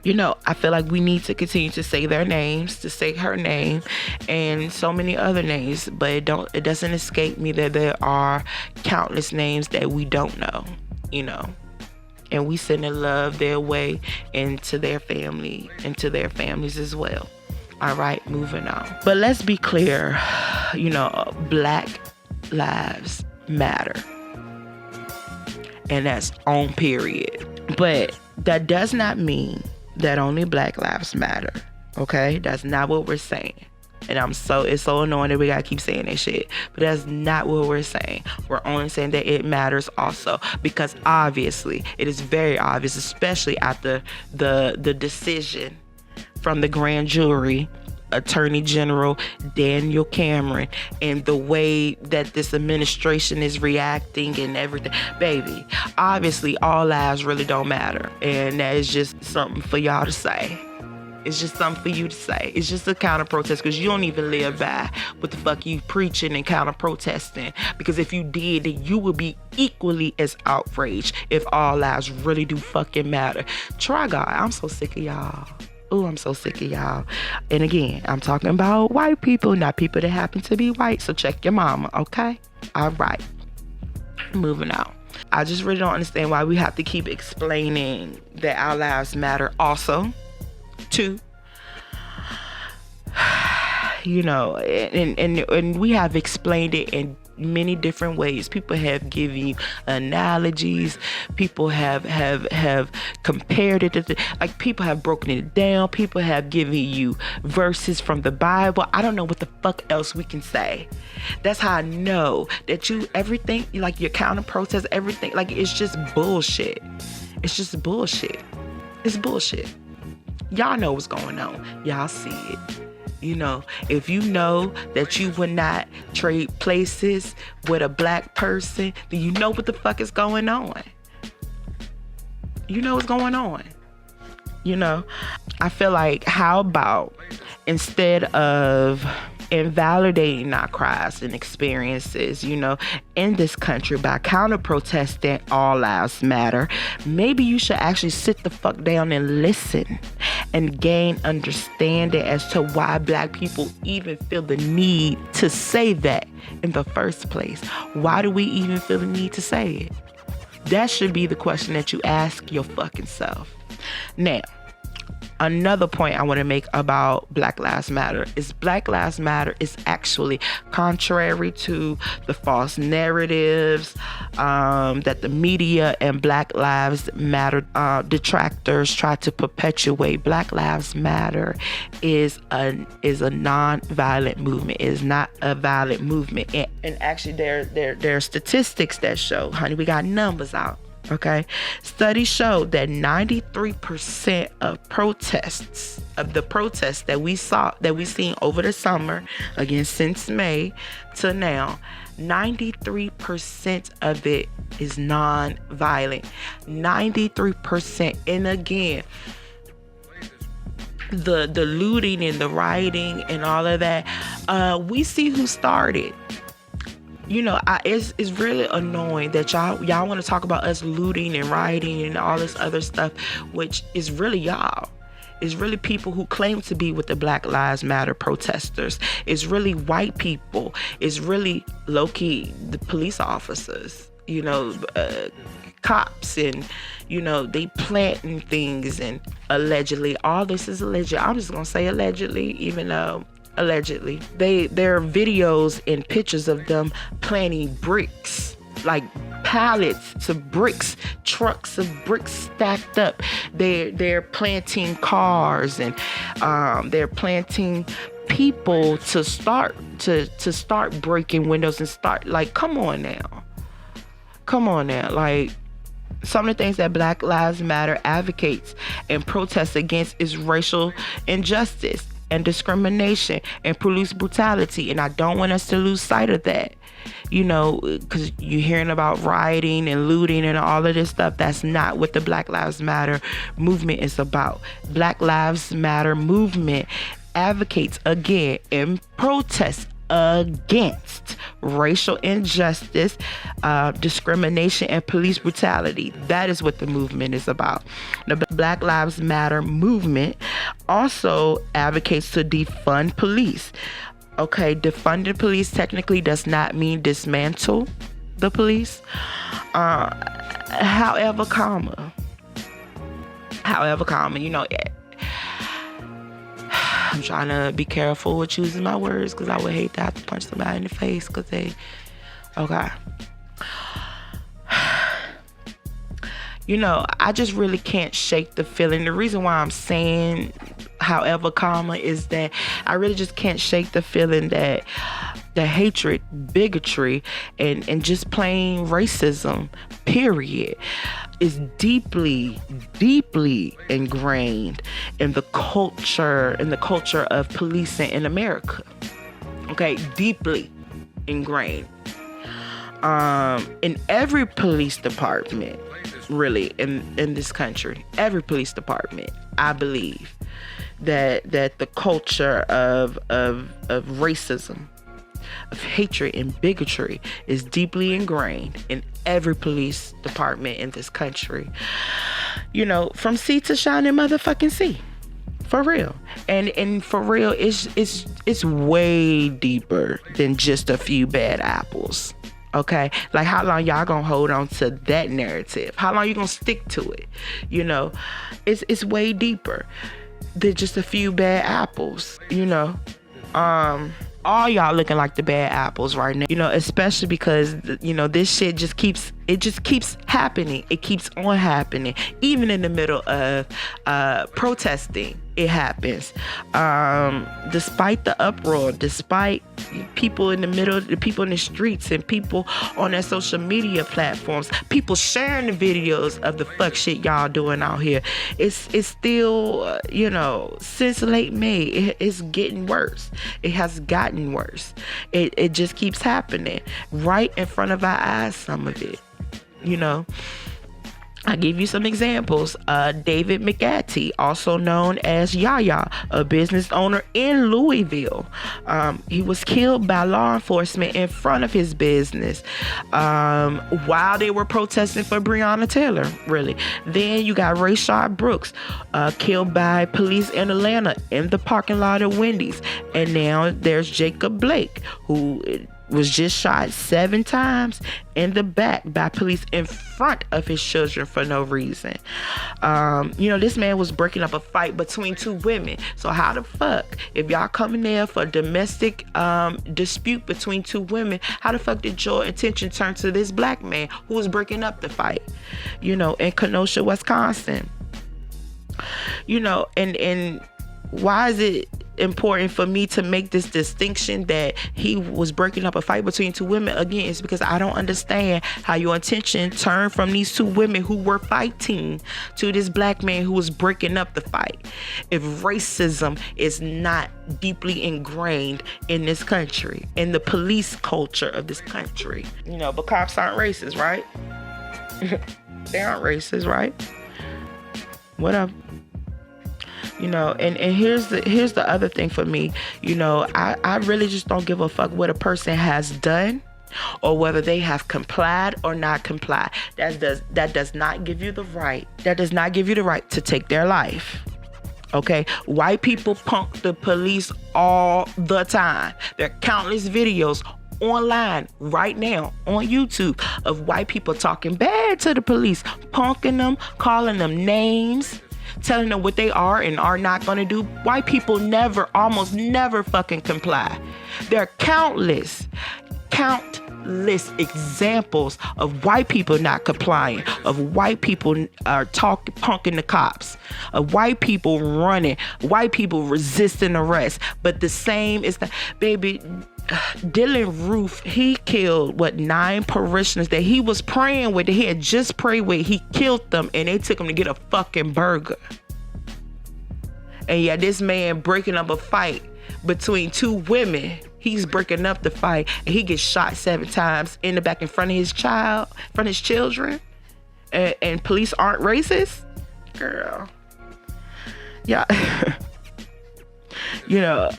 I feel like we need to continue to say their names, to say her name and so many other names, but it doesn't escape me that there are countless names that we don't know, and we send the love their way and to their family and to their families as well. All right, moving on. But let's be clear, Black lives matter. And that's on period. But that does not mean that only Black lives matter. Okay? That's not what we're saying. And it's so annoying that we gotta keep saying that shit. But that's not what we're saying. We're only saying that it matters also. Because obviously, it is very obvious, especially after the decision from the grand jury, Attorney General Daniel Cameron, and the way that this administration is reacting and everything. Baby, obviously all lives really don't matter. And that is just something for y'all to say. It's just something for you to say. It's just a counter protest because you don't even live by what the fuck you preaching and counter protesting. Because if you did, then you would be equally as outraged if all lives really do fucking matter. Try God. I'm so sick of y'all. Oh, I'm so sick of y'all. And again, I'm talking about white people, not people that happen to be white. So check your mama, okay? All right. Moving on. I just really don't understand why we have to keep explaining that our lives matter also. Too. And we have explained it and many different ways. People have given you analogies. People have compared it to, like, people have broken it down. People have given you verses from the Bible. I don't know what the fuck else we can say. That's how I know that everything, like your counter protest, everything, like, it's just bullshit. It's just bullshit. It's bullshit. Y'all know what's going on. Y'all see it. You know, if you know that you would not trade places with a black person, then you know what the fuck is going on. You know what's going on. You know, I feel like, how about instead of invalidating our cries and experiences, you know, in this country by counter-protesting All Lives Matter, maybe you should actually sit the fuck down and listen and gain understanding as to why black people even feel the need to say that in the first place. Why do we even feel the need to say it? That should be the question that you ask your fucking self. Now, another point I want to make about Black Lives Matter is Black Lives Matter is actually contrary to the false narratives that the media and Black Lives Matter detractors try to perpetuate. Black Lives Matter is a non-violent movement. It is not a violent movement. And actually there are statistics that show, honey, we got numbers out. Okay, studies show that 93% of the protests that we seen over the summer, again since May to now, 93% of it is non-violent. 93%, and again, the looting and the rioting and all of that, we see who started. You know, it's really annoying that y'all want to talk about us looting and rioting and all this other stuff, which is really y'all. It's really people who claim to be with the Black Lives Matter protesters. It's really white people. It's really low-key the police officers, you know, cops, and, you know, they planting things, and allegedly, all this is alleged. I'm just going to say allegedly, even though allegedly there are videos and pictures of them planting bricks, like pallets of bricks, trucks of bricks stacked up. They're planting cars, and they're planting people to start breaking windows and start, like, come on now, like, some of the things that Black Lives Matter advocates and protests against is racial injustice and discrimination and police brutality. And I don't want us to lose sight of that, you know, because you're hearing about rioting and looting and all of this stuff. That's not what the Black Lives Matter movement is about. Black Lives Matter movement advocates, again, and protests against racial injustice, discrimination, and police brutality. That is what the movement is about. The Black Lives Matter movement also advocates to defund police. Okay, defunding police technically does not mean dismantle the police. However, you know, I'm trying to be careful with choosing my words, because I would hate to have to punch somebody in the face because they, okay. You know, I just really can't shake the feeling. The reason why I'm saying however, is that I really just can't shake the feeling that the hatred, bigotry, and just plain racism, period, is deeply, deeply ingrained in the culture of policing in America. Okay, deeply ingrained. In every police department, really, in this country, every police department, I believe that the culture of racism, of hatred and bigotry is deeply ingrained in every police department in this country. You know, from sea to shining motherfucking sea. For real. And for real, it's way deeper than just a few bad apples. Okay, like, how long y'all gonna hold on to that narrative? How long you gonna stick to it? You know, it's way deeper than just a few bad apples. You know, All y'all looking like the bad apples right now, especially because this shit just keeps happening. It keeps on happening, even in the middle of protesting. It happens, despite the uproar, despite people in the middle, the people in the streets, and people on their social media platforms, people sharing the videos of the fuck shit y'all doing out here. It's still, since late May, it's getting worse. It has gotten worse. It just keeps happening right in front of our eyes, some of it. I give you some examples. David McAtee, also known as Yaya, a business owner in Louisville. He was killed by law enforcement in front of his business while they were protesting for Breonna Taylor, really. Then you got Rayshard Brooks, killed by police in Atlanta in the parking lot of Wendy's. And now there's Jacob Blake, who was just shot 7 times in the back by police in front of his children for no reason. This man was breaking up a fight between 2 women. So how the fuck, if y'all coming there for a domestic dispute between 2 women, how the fuck did your attention turn to this black man who was breaking up the fight, in Kenosha, Wisconsin? And why is it important for me to make this distinction that he was breaking up a fight between 2 women? Again, it's because I don't understand how your attention turned from these 2 women who were fighting to this black man who was breaking up the fight. If racism is not deeply ingrained in this country, in the police culture of this country, but cops aren't racist, right? They aren't racist, right? Whatever. And here's the other thing for me. I really just don't give a fuck what a person has done or whether they have complied or not complied. That does not give you the right. That does not give you the right to take their life. Okay? White people punk the police all the time. There are countless videos online right now on YouTube of white people talking bad to the police, punking them, calling them names, telling them what they are and are not going to do. White people almost never fucking comply. There are countless examples of white people not complying, of white people punking the cops, of white people running, white people resisting arrest. But the same is the baby. Dylan Roof, he killed 9 parishioners that he was praying with, that he had just prayed with. He killed them and they took him to get a fucking burger. And this man breaking up a fight between 2 women. He's breaking up the fight and he gets shot 7 times in the back in front of his children. And police aren't racist? Girl. Yeah.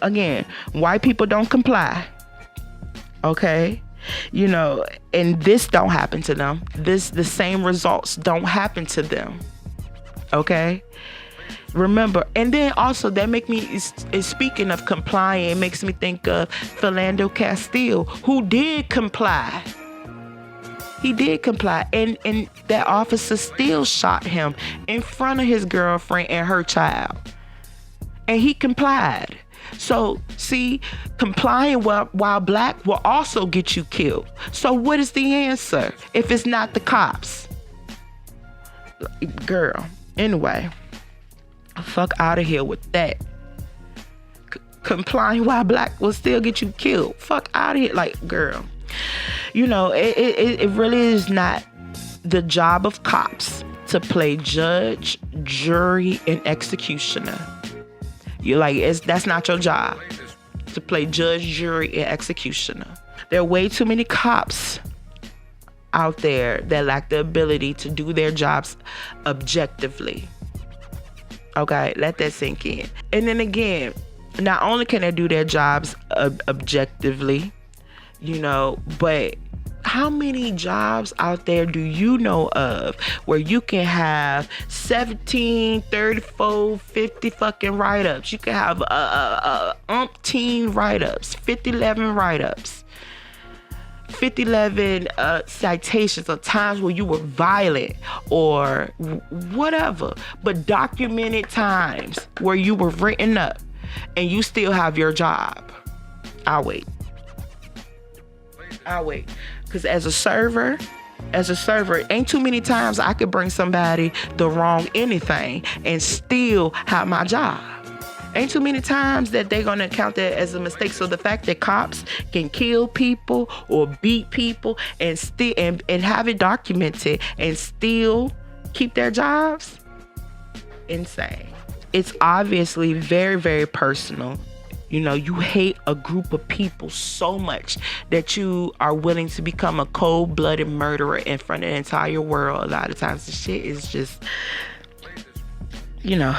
Again, white people don't comply. Okay? And this don't happen to them. The same results don't happen to them. Okay? Remember, and then also that make me, speaking of complying, it makes me think of Philando Castile, who did comply. He did comply, and that officer still shot him in front of his girlfriend and her child. And he complied. So, see, complying while black will also get you killed. So what is the answer if it's not the cops? Girl, anyway, fuck out of here with that. Complying while black will still get you killed. Fuck out of here. Like, girl, it really is not the job of cops to play judge, jury, and executioner. That's not your job to play judge, jury, and executioner. There are way too many cops out there that lack the ability to do their jobs objectively. Okay, let that sink in. And then again, not only can they do their jobs objectively, but how many jobs out there do you know of where you can have 17, 34, 50 fucking write-ups? You can have umpteen write-ups, 50-11 write-ups, 50-11 citations of times where you were violent or whatever, but documented times where you were written up and you still have your job. I'll wait. Because as a server, ain't too many times I could bring somebody the wrong anything and still have my job. Ain't too many times that they're gonna count that as a mistake. So the fact that cops can kill people or beat people and still and have it documented and still keep their jobs, insane. It's obviously very, very personal. You know, you hate a group of people so much that you are willing to become a cold-blooded murderer in front of the entire world. A lot of times the shit is just, you know.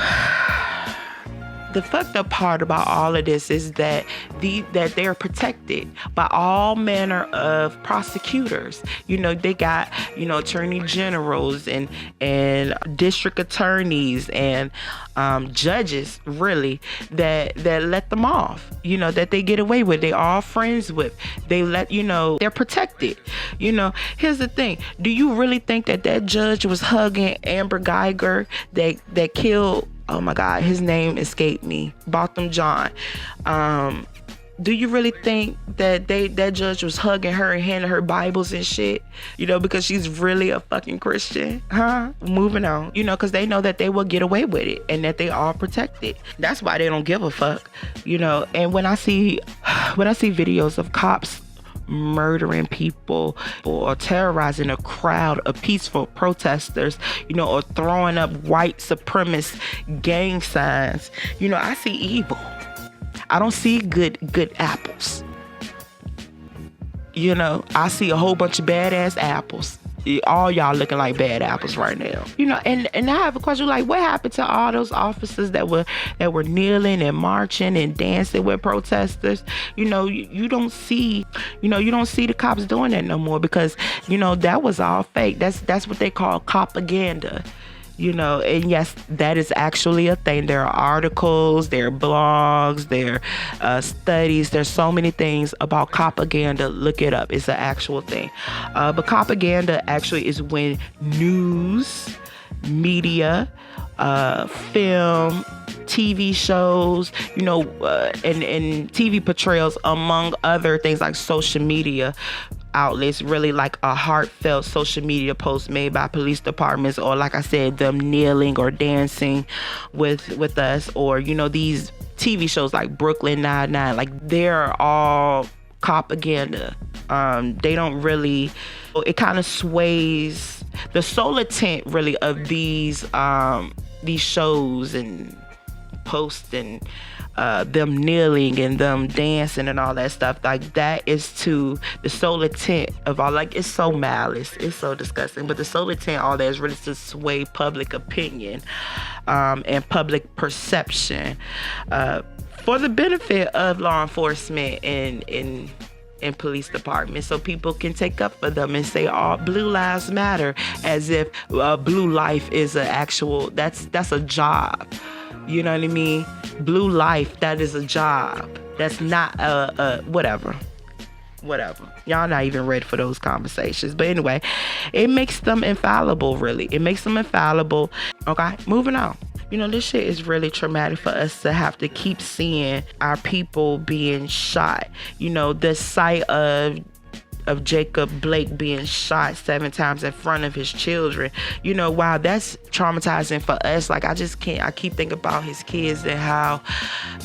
The fucked up part about all of this is that they're protected by all manner of prosecutors. You know, they got, you know, attorney generals and district attorneys and judges, really, that let them off. You know, that they get away with. They all friends with. They let, you know, they're protected. You know, here's the thing. Do you really think that judge was hugging Amber Geiger that killed, oh my God, his name escaped me, Botham John? Do you really think that that judge was hugging her and handing her Bibles and shit? You know, because she's really a fucking Christian, huh? Moving on, you know, because they know that they will get away with it and that they are protected. That's why they don't give a fuck, you know. And when I see videos of cops murdering people or terrorizing a crowd of peaceful protesters, you know, or throwing up white supremacist gang signs, you know, I see evil. I don't see good apples. You know, I see a whole bunch of badass apples. All y'all looking like bad apples right now. You know, and I have a question, like, what happened to all those officers that were kneeling and marching and dancing with protesters? You know, you don't see the cops doing that no more, because, you know, that was all fake. That's what they call Copaganda. You know, and yes, that is actually a thing. There are articles, there are blogs, there are studies. There's so many things about Copaganda. Look it up. It's an actual thing. But Copaganda actually is when news, media, film, TV shows, you know, and TV portrayals, among other things, like social media outlets, really like a heartfelt social media post made by police departments, or like I said, them kneeling or dancing with us, or, you know, these TV shows like Brooklyn Nine-Nine, like they're all Copaganda. They don't really, it kind of sways the sole intent really of these shows and posts and them kneeling and them dancing and all that stuff, like that is to the sole intent of all, like, it's so malice, it's so disgusting, but the sole intent, all that is really to sway public opinion and public perception for the benefit of law enforcement and police departments, so people can take up for them and say, "Oh, blue lives matter," as if blue life is an actual, that's a job. You know what I mean? Blue life, that is a job. That's not whatever. Y'all not even ready for those conversations. But anyway, it makes them infallible, really. It makes them infallible. Okay, moving on. You know, this shit is really traumatic for us to have to keep seeing our people being shot. You know, the sight of Jacob Blake being shot 7 times in front of his children. You know, wow, that's traumatizing for us. Like, I just can't, I keep thinking about his kids and how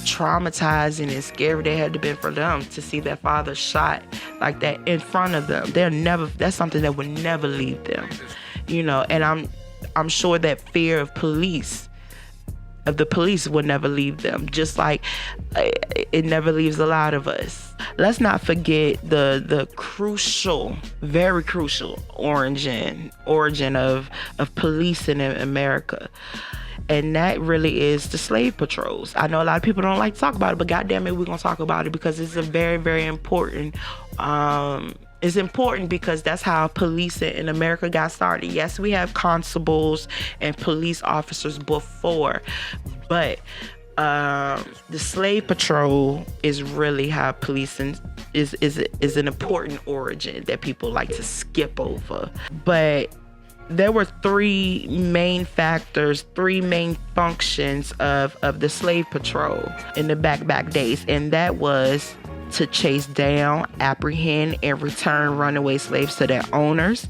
traumatizing and scary they had to be for them to see their father shot like that in front of them. That's something that would never leave them. You know, and I'm sure that fear of the police will never leave them, just like it never leaves a lot of us. Let's not forget the crucial, very crucial origin of policing in America. And that really is the slave patrols. I know a lot of people don't like to talk about it, but goddamn it, we're gonna talk about it because it's a very, very important. It's important because that's how policing in America got started. Yes, we have constables and police officers before, but the slave patrol is really how policing is an important origin that people like to skip over. But there were 3 main factors, 3 main functions of the slave patrol in the back days, and that was to chase down, apprehend, and return runaway slaves to their owners.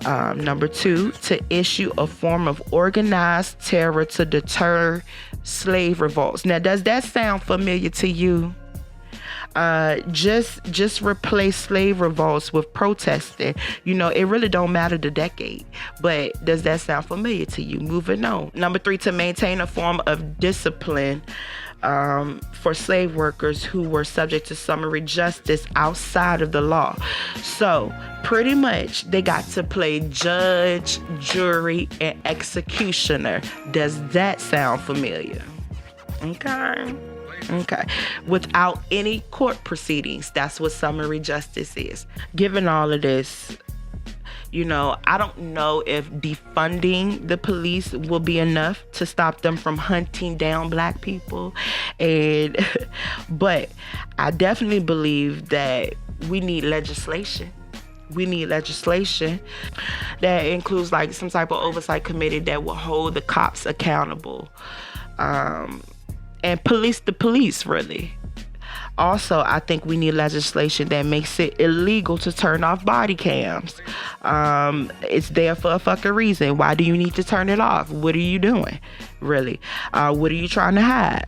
Number 2, to issue a form of organized terror to deter slave revolts. Now, does that sound familiar to you? Just replace slave revolts with protesting. It really don't matter the decade, but does that sound familiar to you? Moving on. Number 3, to maintain a form of discipline for slave workers who were subject to summary justice outside of the law. So pretty much they got to play judge, jury, and executioner. Does that sound familiar? Okay. Without any court proceedings. That's what summary justice is. Given all of this, I don't know if defunding the police will be enough to stop them from hunting down black people. But I definitely believe that we need legislation. We need legislation that includes like some type of oversight committee that will hold the cops accountable. And police the police, really. Also, I think we need legislation that makes it illegal to turn off body cams. It's there for a fucking reason. Why do you need to turn it off? What are you doing, really? What are you trying to hide?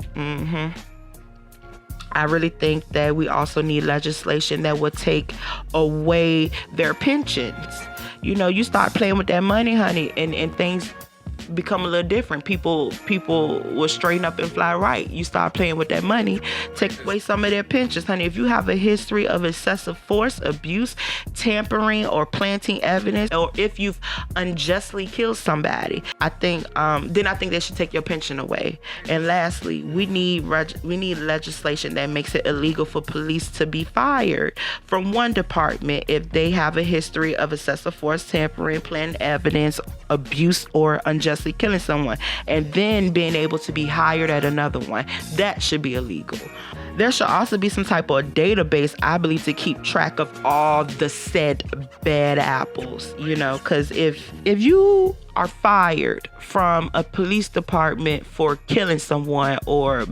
I really think that we also need legislation that will take away their pensions. You start playing with that money, honey, and things become a little different. People will straighten up and fly right. You start playing with that money, take away some of their pensions, honey. If you have a history of excessive force, abuse, tampering, or planting evidence, or if you've unjustly killed somebody, I think they should take your pension away. And lastly, we need legislation that makes it illegal for police to be fired from one department if they have a history of excessive force, tampering, planting evidence, abuse, or unjustly killing someone, and then being able to be hired at another one. That should be illegal. There should also be some type of database, I believe, to keep track of all the said bad apples, because if you are fired from a police department for killing someone or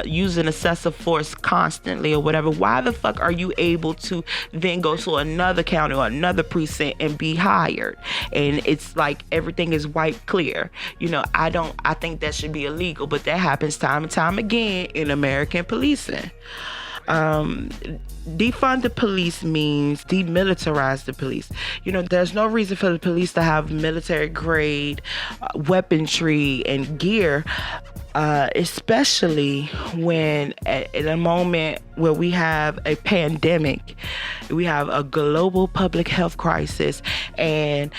using excessive force constantly or whatever, why the fuck are you able to then go to another county or another precinct and be hired? And it's like everything is wiped clear. I think that should be illegal, but that happens time and time again in American policing. Defund the police means demilitarize the police. There's no reason for the police to have military grade weaponry and gear, especially when at a moment where we have a pandemic, we have a global public health crisis, and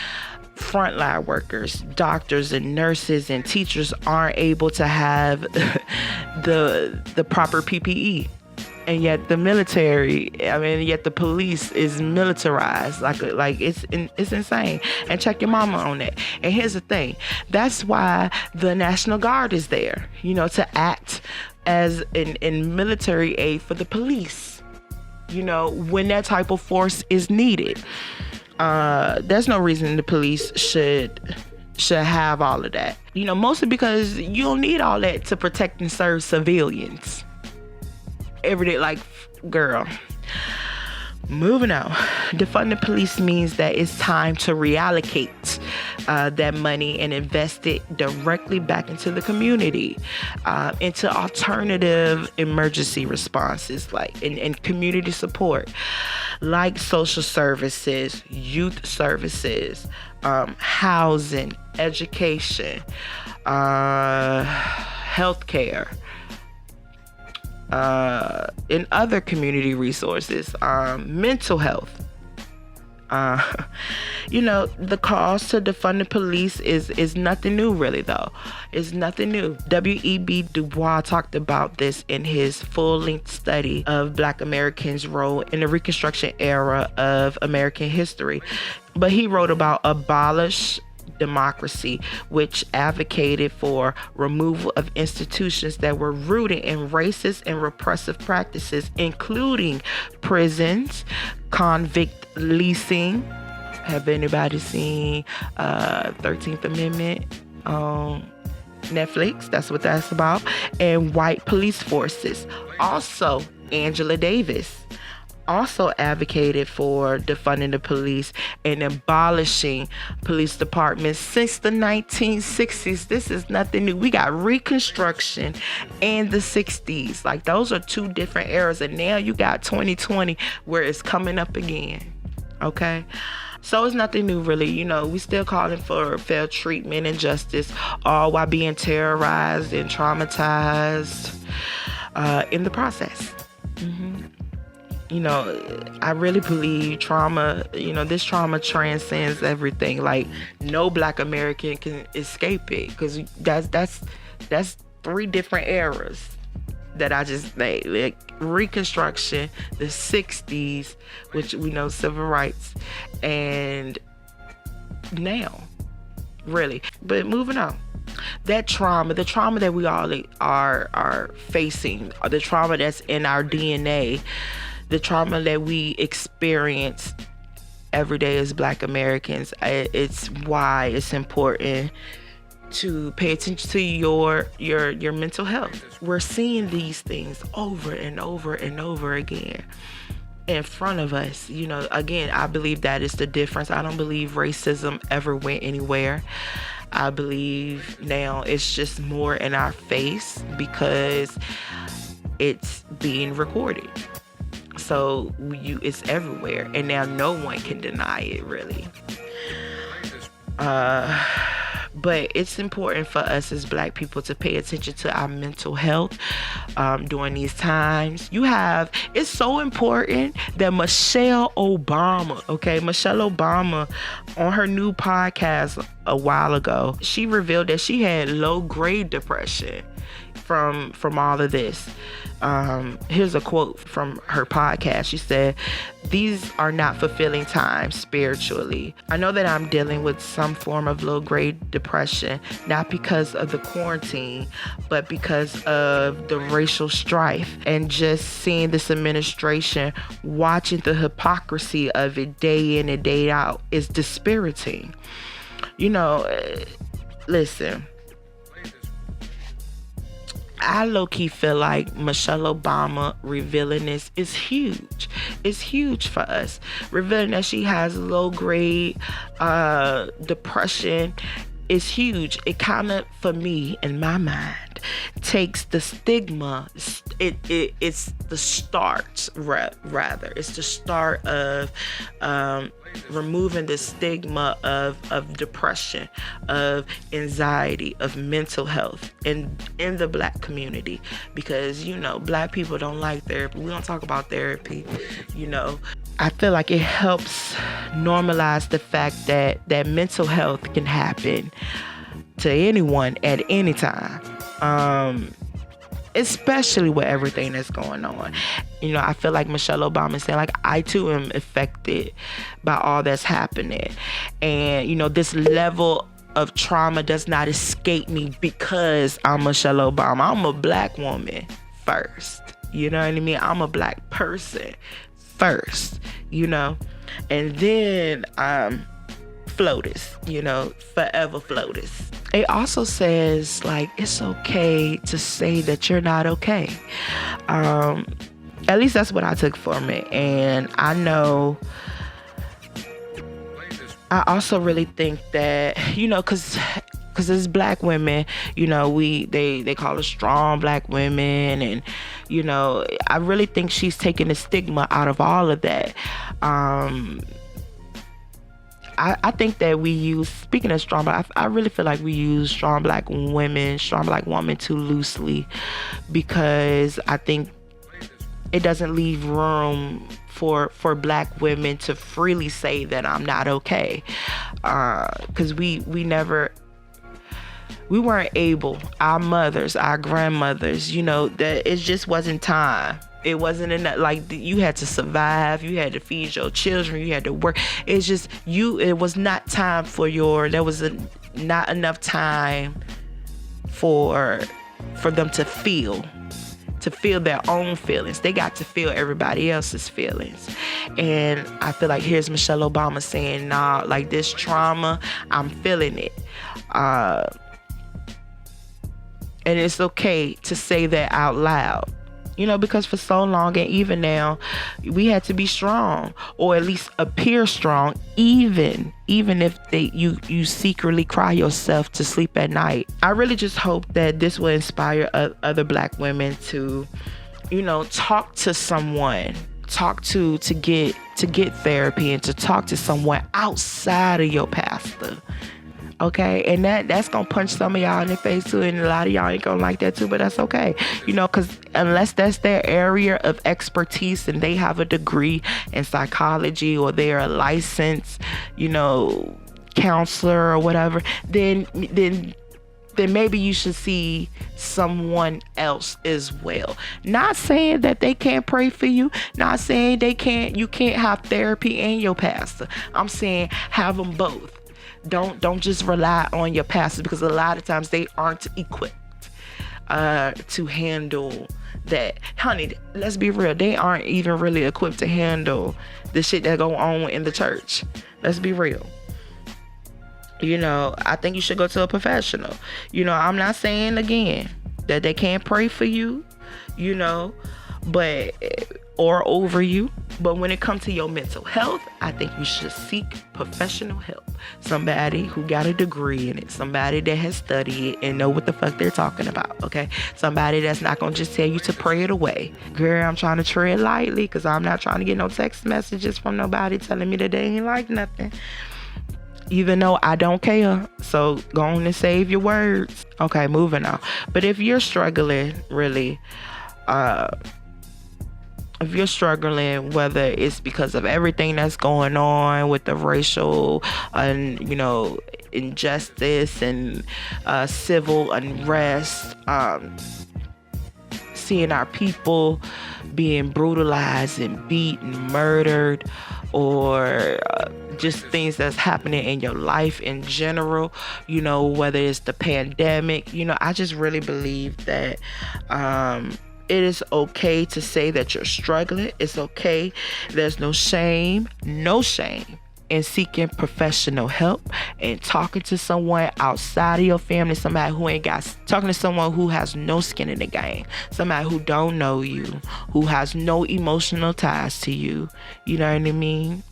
frontline workers, doctors and nurses and teachers aren't able to have the proper PPE. And yet the police is militarized. Like it's insane. And check your mama on that. And here's the thing. That's why the National Guard is there, to act as in military aid for the police, when that type of force is needed. There's no reason the police should have all of that. Mostly because you don't need all that to protect and serve civilians. Every day, girl. Moving on. Defund the police means that it's time to reallocate that money and invest it directly back into the community, into alternative emergency responses, and community support, like social services, youth services, housing, education, healthcare, and other community resources, mental health. The cause to defund the police is nothing new, really, though. It's nothing new. W.E.B. Du Bois talked about this in his full-length study of Black Americans' role in the Reconstruction era of American history. But he wrote about abolish democracy, which advocated for removal of institutions that were rooted in racist and repressive practices, including prisons, convict leasing. Have anybody seen 13th Amendment on Netflix? That's what that's about. And white police forces. Also, Angela Davis also advocated for defunding the police and abolishing police departments since the 1960s. This is nothing new. We got Reconstruction and the 60s. Like, those are two different eras. And now you got 2020 where it's coming up again. Okay? So it's nothing new, really. You know, we still calling for fair treatment and justice, all while being terrorized and traumatized in the process. You know, I really believe trauma, you know, this trauma transcends everything. Like, no Black American can escape it, because that's 3 different eras that I just made. Like, Reconstruction, the 60s, which we know civil rights, and now, really. But moving on. That trauma, the trauma that we all are facing, the trauma that's in our DNA, the trauma that we experience every day as Black Americans, it's why it's important to pay attention to your mental health. We're seeing these things over and over and over again in front of us. You know, again, I believe that is the difference. I don't believe racism ever went anywhere. I believe now it's just more in our face because it's being recorded. So it's everywhere, and now no one can deny it, really. But it's important for us as Black people to pay attention to our mental health during these times. It's so important that Michelle Obama, on her new podcast a while ago, she revealed that she had low-grade depression from all of this. Here's a quote from her podcast. She said, "These are not fulfilling times spiritually. I know that I'm dealing with some form of low-grade depression, not because of the quarantine, but because of the racial strife and just seeing this administration, watching the hypocrisy of it day in and day out is dispiriting." You know, listen, I low-key feel like Michelle Obama revealing this is huge. It's huge for us. Revealing that she has low-grade depression is huge. It kind of, for me, in my mind, takes the stigma. It's the start, rather. It's the start of removing the stigma of depression, of anxiety, of mental health in the Black community. Because, you know, Black people don't like therapy. We don't talk about therapy, you know. I feel like it helps normalize the fact that mental health can happen to anyone at any time. Especially with everything that's going on. You know, I feel like Michelle Obama is saying, like, I too am affected by all that's happening. And, you know, this level of trauma does not escape me because I'm Michelle Obama. I'm a Black woman first. You know what I mean? I'm a Black person first, you know? And then FLOTUS, you know, forever FLOTUS. It also says, like, it's okay to say that you're not okay. At least that's what I took from it. And I know, I also really think that, you know, because as Black women, you know, they call us strong Black women, and, you know, I really think she's taking the stigma out of all of that. I think that we use, speaking of strong Black, I really feel like we use strong Black woman too loosely, because I think it doesn't leave room for Black women to freely say that I'm not okay. Because we weren't able, our mothers, our grandmothers, you know, that it just wasn't time. It wasn't enough. Like, you had to survive. You had to feed your children. You had to work. It's just it was not time for there was not enough time for them to feel their own feelings. They got to feel everybody else's feelings. And I feel like here's Michelle Obama saying, nah, like, this trauma, I'm feeling it. And it's okay to say that out loud. because for so long, and even now, we had to be strong, or at least appear strong, even if you secretly cry yourself to sleep at night. I really just hope that this will inspire other Black women to, talk to someone, to get therapy, and to talk to someone outside of your pastor. Okay, and that's gonna punch some of y'all in the face too, and a lot of y'all ain't gonna like that too, but that's okay, because unless that's their area of expertise and they have a degree in psychology, or they're a licensed, counselor or whatever, then maybe you should see someone else as well. Not saying that they can't pray for you, not saying you can't have therapy and your pastor. I'm saying have them both. Don't just rely on your pastor, because a lot of times they aren't equipped to handle that. Honey, let's be real. They aren't even really equipped to handle the shit that go on in the church. Let's be real. I think you should go to a professional. I'm not saying again that they can't pray for you, but or over you. But when it comes to your mental health, I think you should seek professional help. Somebody who got a degree in it. Somebody that has studied it and know what the fuck they're talking about, okay? Somebody that's not going to just tell you to pray it away. Girl, I'm trying to tread lightly, because I'm not trying to get no text messages from nobody telling me that they ain't like nothing. Even though I don't care. So go on and save your words. Okay, moving on. But if you're struggling, really, whether it's because of everything that's going on with the racial injustice and civil unrest, seeing our people being brutalized and beat and murdered, or just things that's happening in your life in general, whether it's the pandemic, I just really believe that it is okay to say that you're struggling. It's okay. There's no shame in seeking professional help and talking to someone outside of your family, talking to someone who has no skin in the game, somebody who don't know you, who has no emotional ties to you. You know what I mean?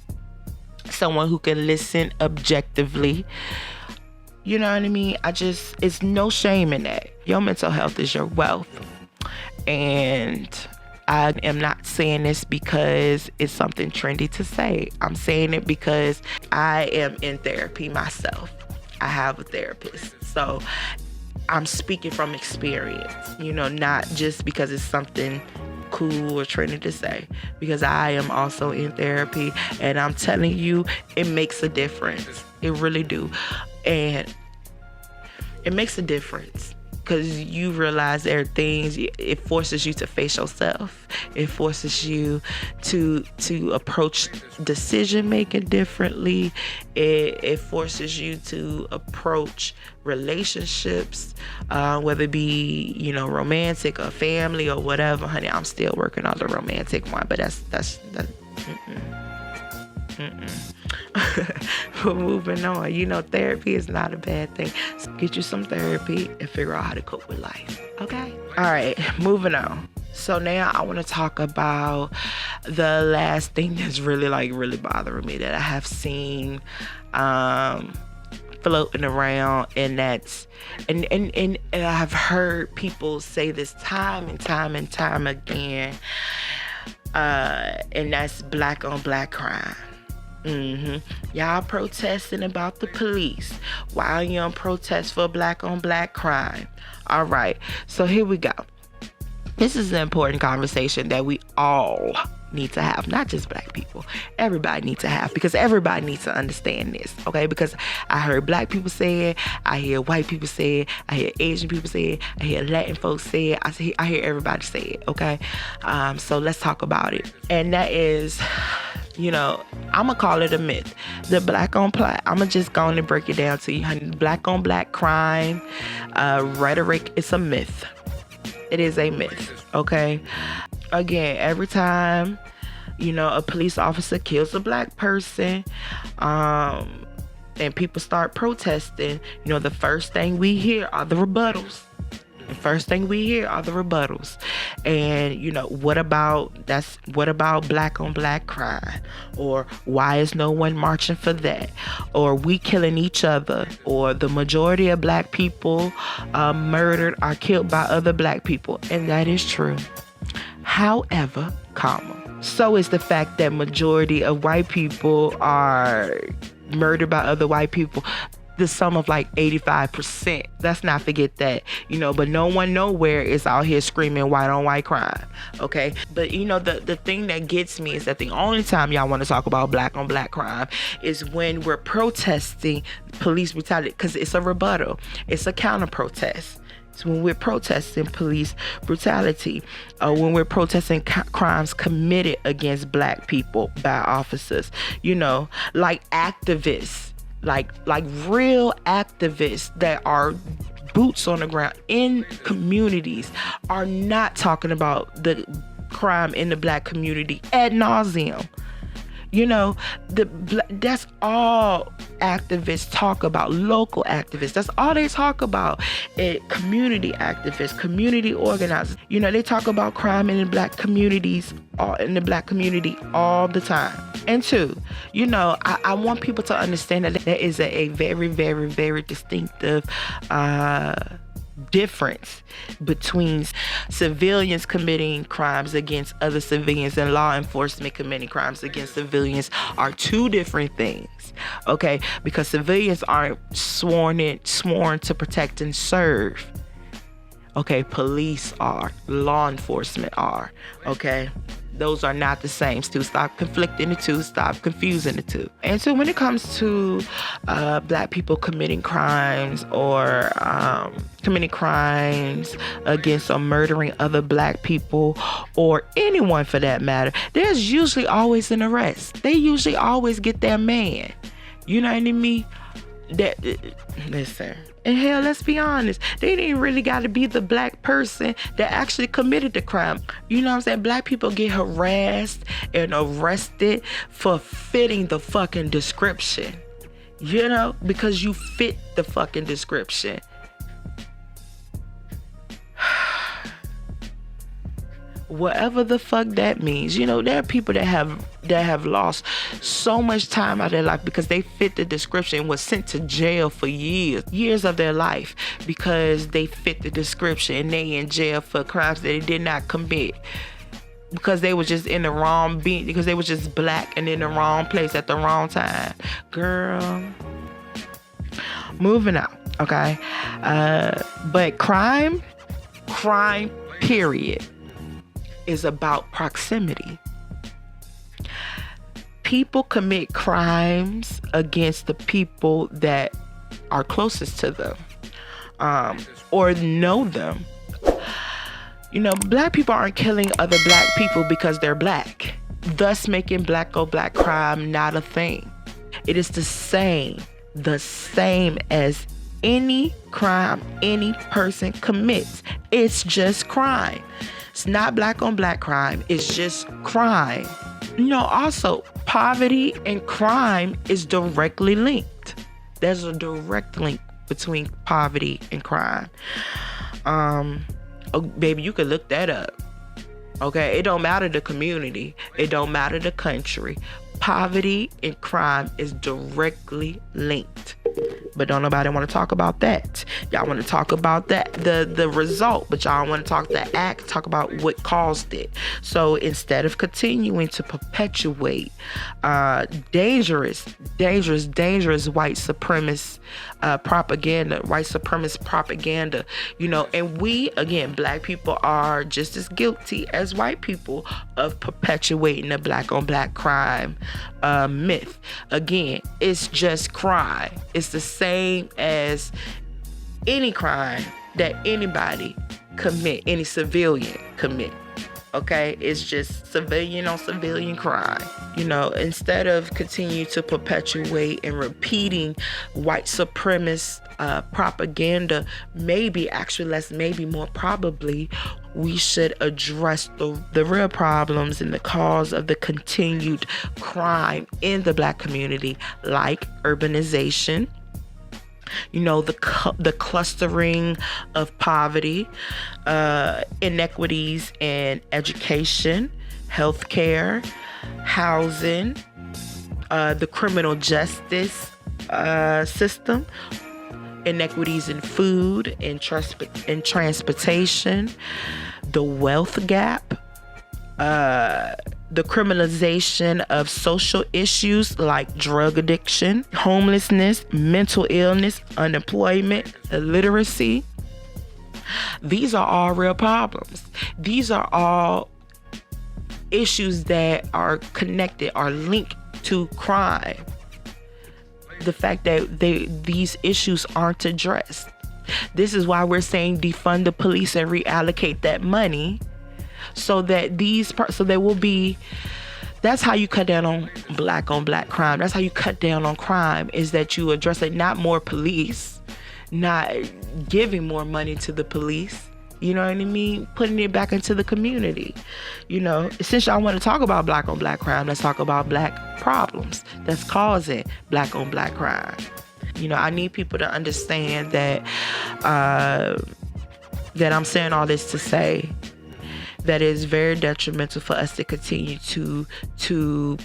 Someone who can listen objectively. You know what I mean? It's no shame in that. Your mental health is your wealth. And I am not saying this because it's something trendy to say. I'm saying it because I am in therapy myself. I have a therapist. So I'm speaking from experience, not just because it's something cool or trendy to say, because I am also in therapy, and I'm telling you, it makes a difference. It really do. And it makes a difference. Because you realize there are things, it forces you to face yourself. It forces you to approach decision making differently. It forces you to approach relationships, whether it be, romantic or family or whatever. Honey, I'm still working on the romantic one, but that's But moving on, therapy is not a bad thing. So get you some therapy and figure out how to cope with life. Okay? All right, moving on. So now I want to talk about the last thing that's really bothering me that I have seen floating around, and that's and I've heard people say this time and time again, and that's Black on Black crime. Y'all protesting about the police while you on protest for Black on Black crime. All right, so here we go. This is an important conversation that we all need to have, not just Black people. Everybody needs to have, because everybody needs to understand this, okay? Because I heard Black people say it, I hear white people say it, I hear Asian people say it, I hear Latin folks say it, I hear everybody say it, okay? So let's talk about it. And that is, I'm gonna call it a myth. The Black on Black, I'm gonna just go on and break it down to you, honey. Black on Black crime rhetoric is a myth. It is a myth, okay? Again, every time, a police officer kills a Black person, and people start protesting, the first thing we hear are the rebuttals. The first thing we hear are the rebuttals. And what about black on black crime? Or why is no one marching for that? Or we killing each other? Or the majority of black people murdered or killed by other black people. And that is true. However, so is the fact that majority of white people are murdered by other white people. The sum of like 85%. Let's not forget that, but no one nowhere is out here screaming white on white crime. Okay. But the thing that gets me is that the only time y'all want to talk about black on black crime is when we're protesting police brutality, because it's a rebuttal. It's a counter protest. It's when we're protesting police brutality, when we're protesting crimes committed against black people by officers, like activists, like real activists that are boots on the ground in communities are not talking about the crime in the black community ad nauseum. That's all activists talk about. Local activists, that's all they talk about. Community activists, community organizers, they talk about crime in the black communities, in the black community all the time. And two, I want people to understand that there is a very, very, very distinctive difference between civilians committing crimes against other civilians and law enforcement committing crimes against civilians are two different things. Okay, because civilians aren't sworn to protect and serve. Okay, police are, law enforcement are. Okay, those are not the same. Still, stop conflicting the two. Stop confusing the two. And so when it comes to black people committing crimes or committing crimes against or murdering other black people or anyone for that matter, there's usually always an arrest. They usually always get their man. You know what I mean? Listen. And hell, let's be honest, they didn't really got to be the black person that actually committed the crime. You know what I'm saying? Black people get harassed and arrested for fitting the fucking description. Because you fit the fucking description. Whatever the fuck that means. There are people that have lost so much time out of their life because they fit the description and was sent to jail for years of their life because they fit the description and they in jail for crimes that they did not commit because they were just in the wrong beat, because they were just black and in the wrong place at the wrong time. Girl, moving on. Okay, but crime period is about proximity. People commit crimes against the people that are closest to them, or know them. Black people aren't killing other black people because they're black, thus making black on black crime not a thing. It is the same as any crime any person commits. It's just crime. It's not black on black crime. It's just crime. Also, poverty and crime is directly linked. There's a direct link between poverty and crime. Oh, baby, you could look that up. Okay, it don't matter the community. It don't matter the country. Poverty and crime is directly linked. But don't nobody want to talk about that. Y'all want to talk about that, the result, but y'all want to talk about what caused it. So instead of continuing to perpetuate dangerous white supremacist propaganda, and we, again, black people are just as guilty as white people of perpetuating the black on black crime myth. Again, it's just crime. It's the same as any crime that anybody commit, any civilian commit. Okay, it's just civilian on civilian crime. Instead of continue to perpetuate and repeating white supremacist propaganda, maybe more probably, we should address the real problems and the cause of the continued crime in the black community, like urbanization, The clustering of poverty, inequities in education, healthcare, housing, the criminal justice system, inequities in food and transportation, the wealth gap, the criminalization of social issues like drug addiction, homelessness, mental illness, unemployment, illiteracy. These are all real problems. These are all issues that are connected, are linked to crime. The fact that these issues aren't addressed. This is why we're saying defund the police and reallocate that money so that there will be. That's how you cut down on black crime. That's how you cut down on crime, is that you address it. Not more police, not giving more money to the police. You know what I mean? Putting it back into the community. Since y'all want to talk about black on black crime, let's talk about black problems that's causing black on black crime. I need people to understand that I'm saying all this to say that it's very detrimental for us to continue to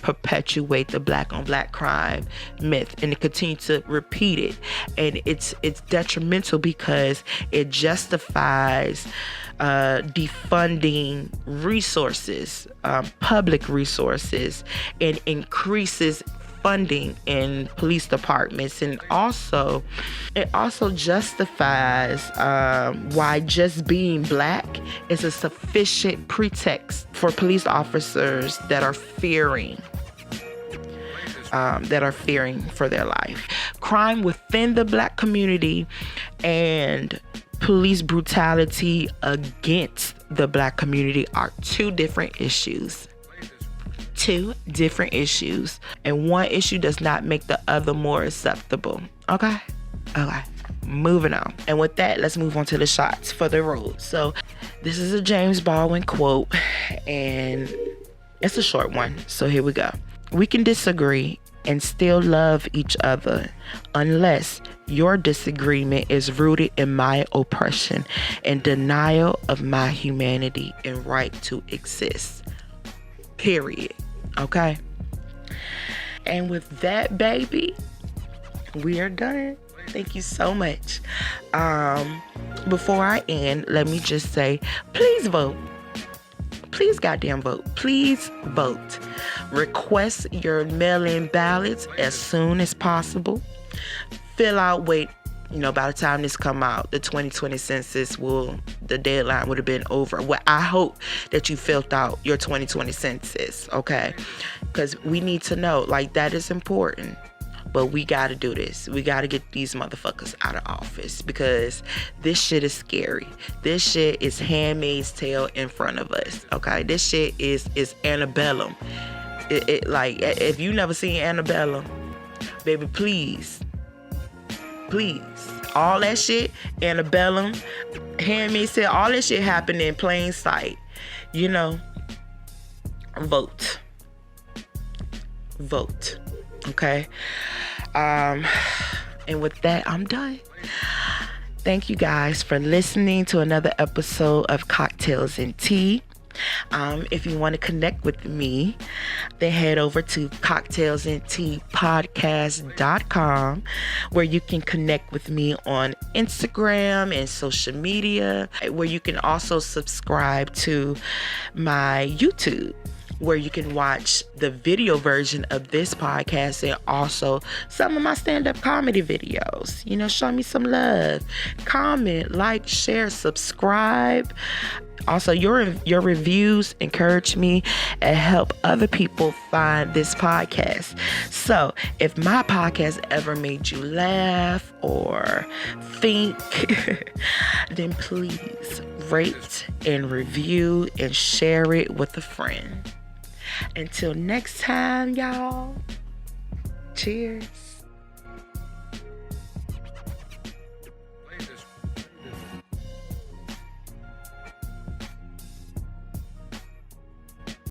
perpetuate the black on black crime myth and to continue to repeat it. And it's detrimental because it justifies defunding resources, public resources, and increases funding in police departments. And it also justifies why just being black is a sufficient pretext for police officers that are fearing for their life. Crime within the black community and police brutality against the black community are two different issues. And one issue does not make the other more acceptable. Okay, moving on. And with that, let's move on to the shots for the road. So this is a James Baldwin quote, and it's a short one, so here we go. We can disagree and still love each other unless your disagreement is rooted in my oppression and denial of my humanity and right to exist. Period. Okay. And with that, baby, we are done. Thank you so much. Before I end, let me just say, please vote. Please goddamn vote. Please vote. Request your mail-in ballots as soon as possible. Fill out, by the time this come out, the 2020 census the deadline would have been over. Well, I hope that you filled out your 2020 census, okay? Because we need to know, that is important. But we got to do this. We got to get these motherfuckers out of office because this shit is scary. This shit is Handmaid's Tale in front of us, okay? This shit is antebellum. If you never seen antebellum, baby, please. All that shit, antebellum, Handmaid's Tale, all that shit happened in plain sight. Vote. Okay? And with that, I'm done. Thank you guys for listening to another episode of Cocktails and Tea. If you want to connect with me, then head over to cocktailsandteapodcast.com, where you can connect with me on Instagram and social media, where you can also subscribe to my YouTube, where you can watch the video version of this podcast and also some of my stand-up comedy videos. Show me some love. Comment, like, share, subscribe. Also, your reviews encourage me and help other people find this podcast. So, if my podcast ever made you laugh or think, then please rate and review and share it with a friend. Until next time, y'all. Cheers.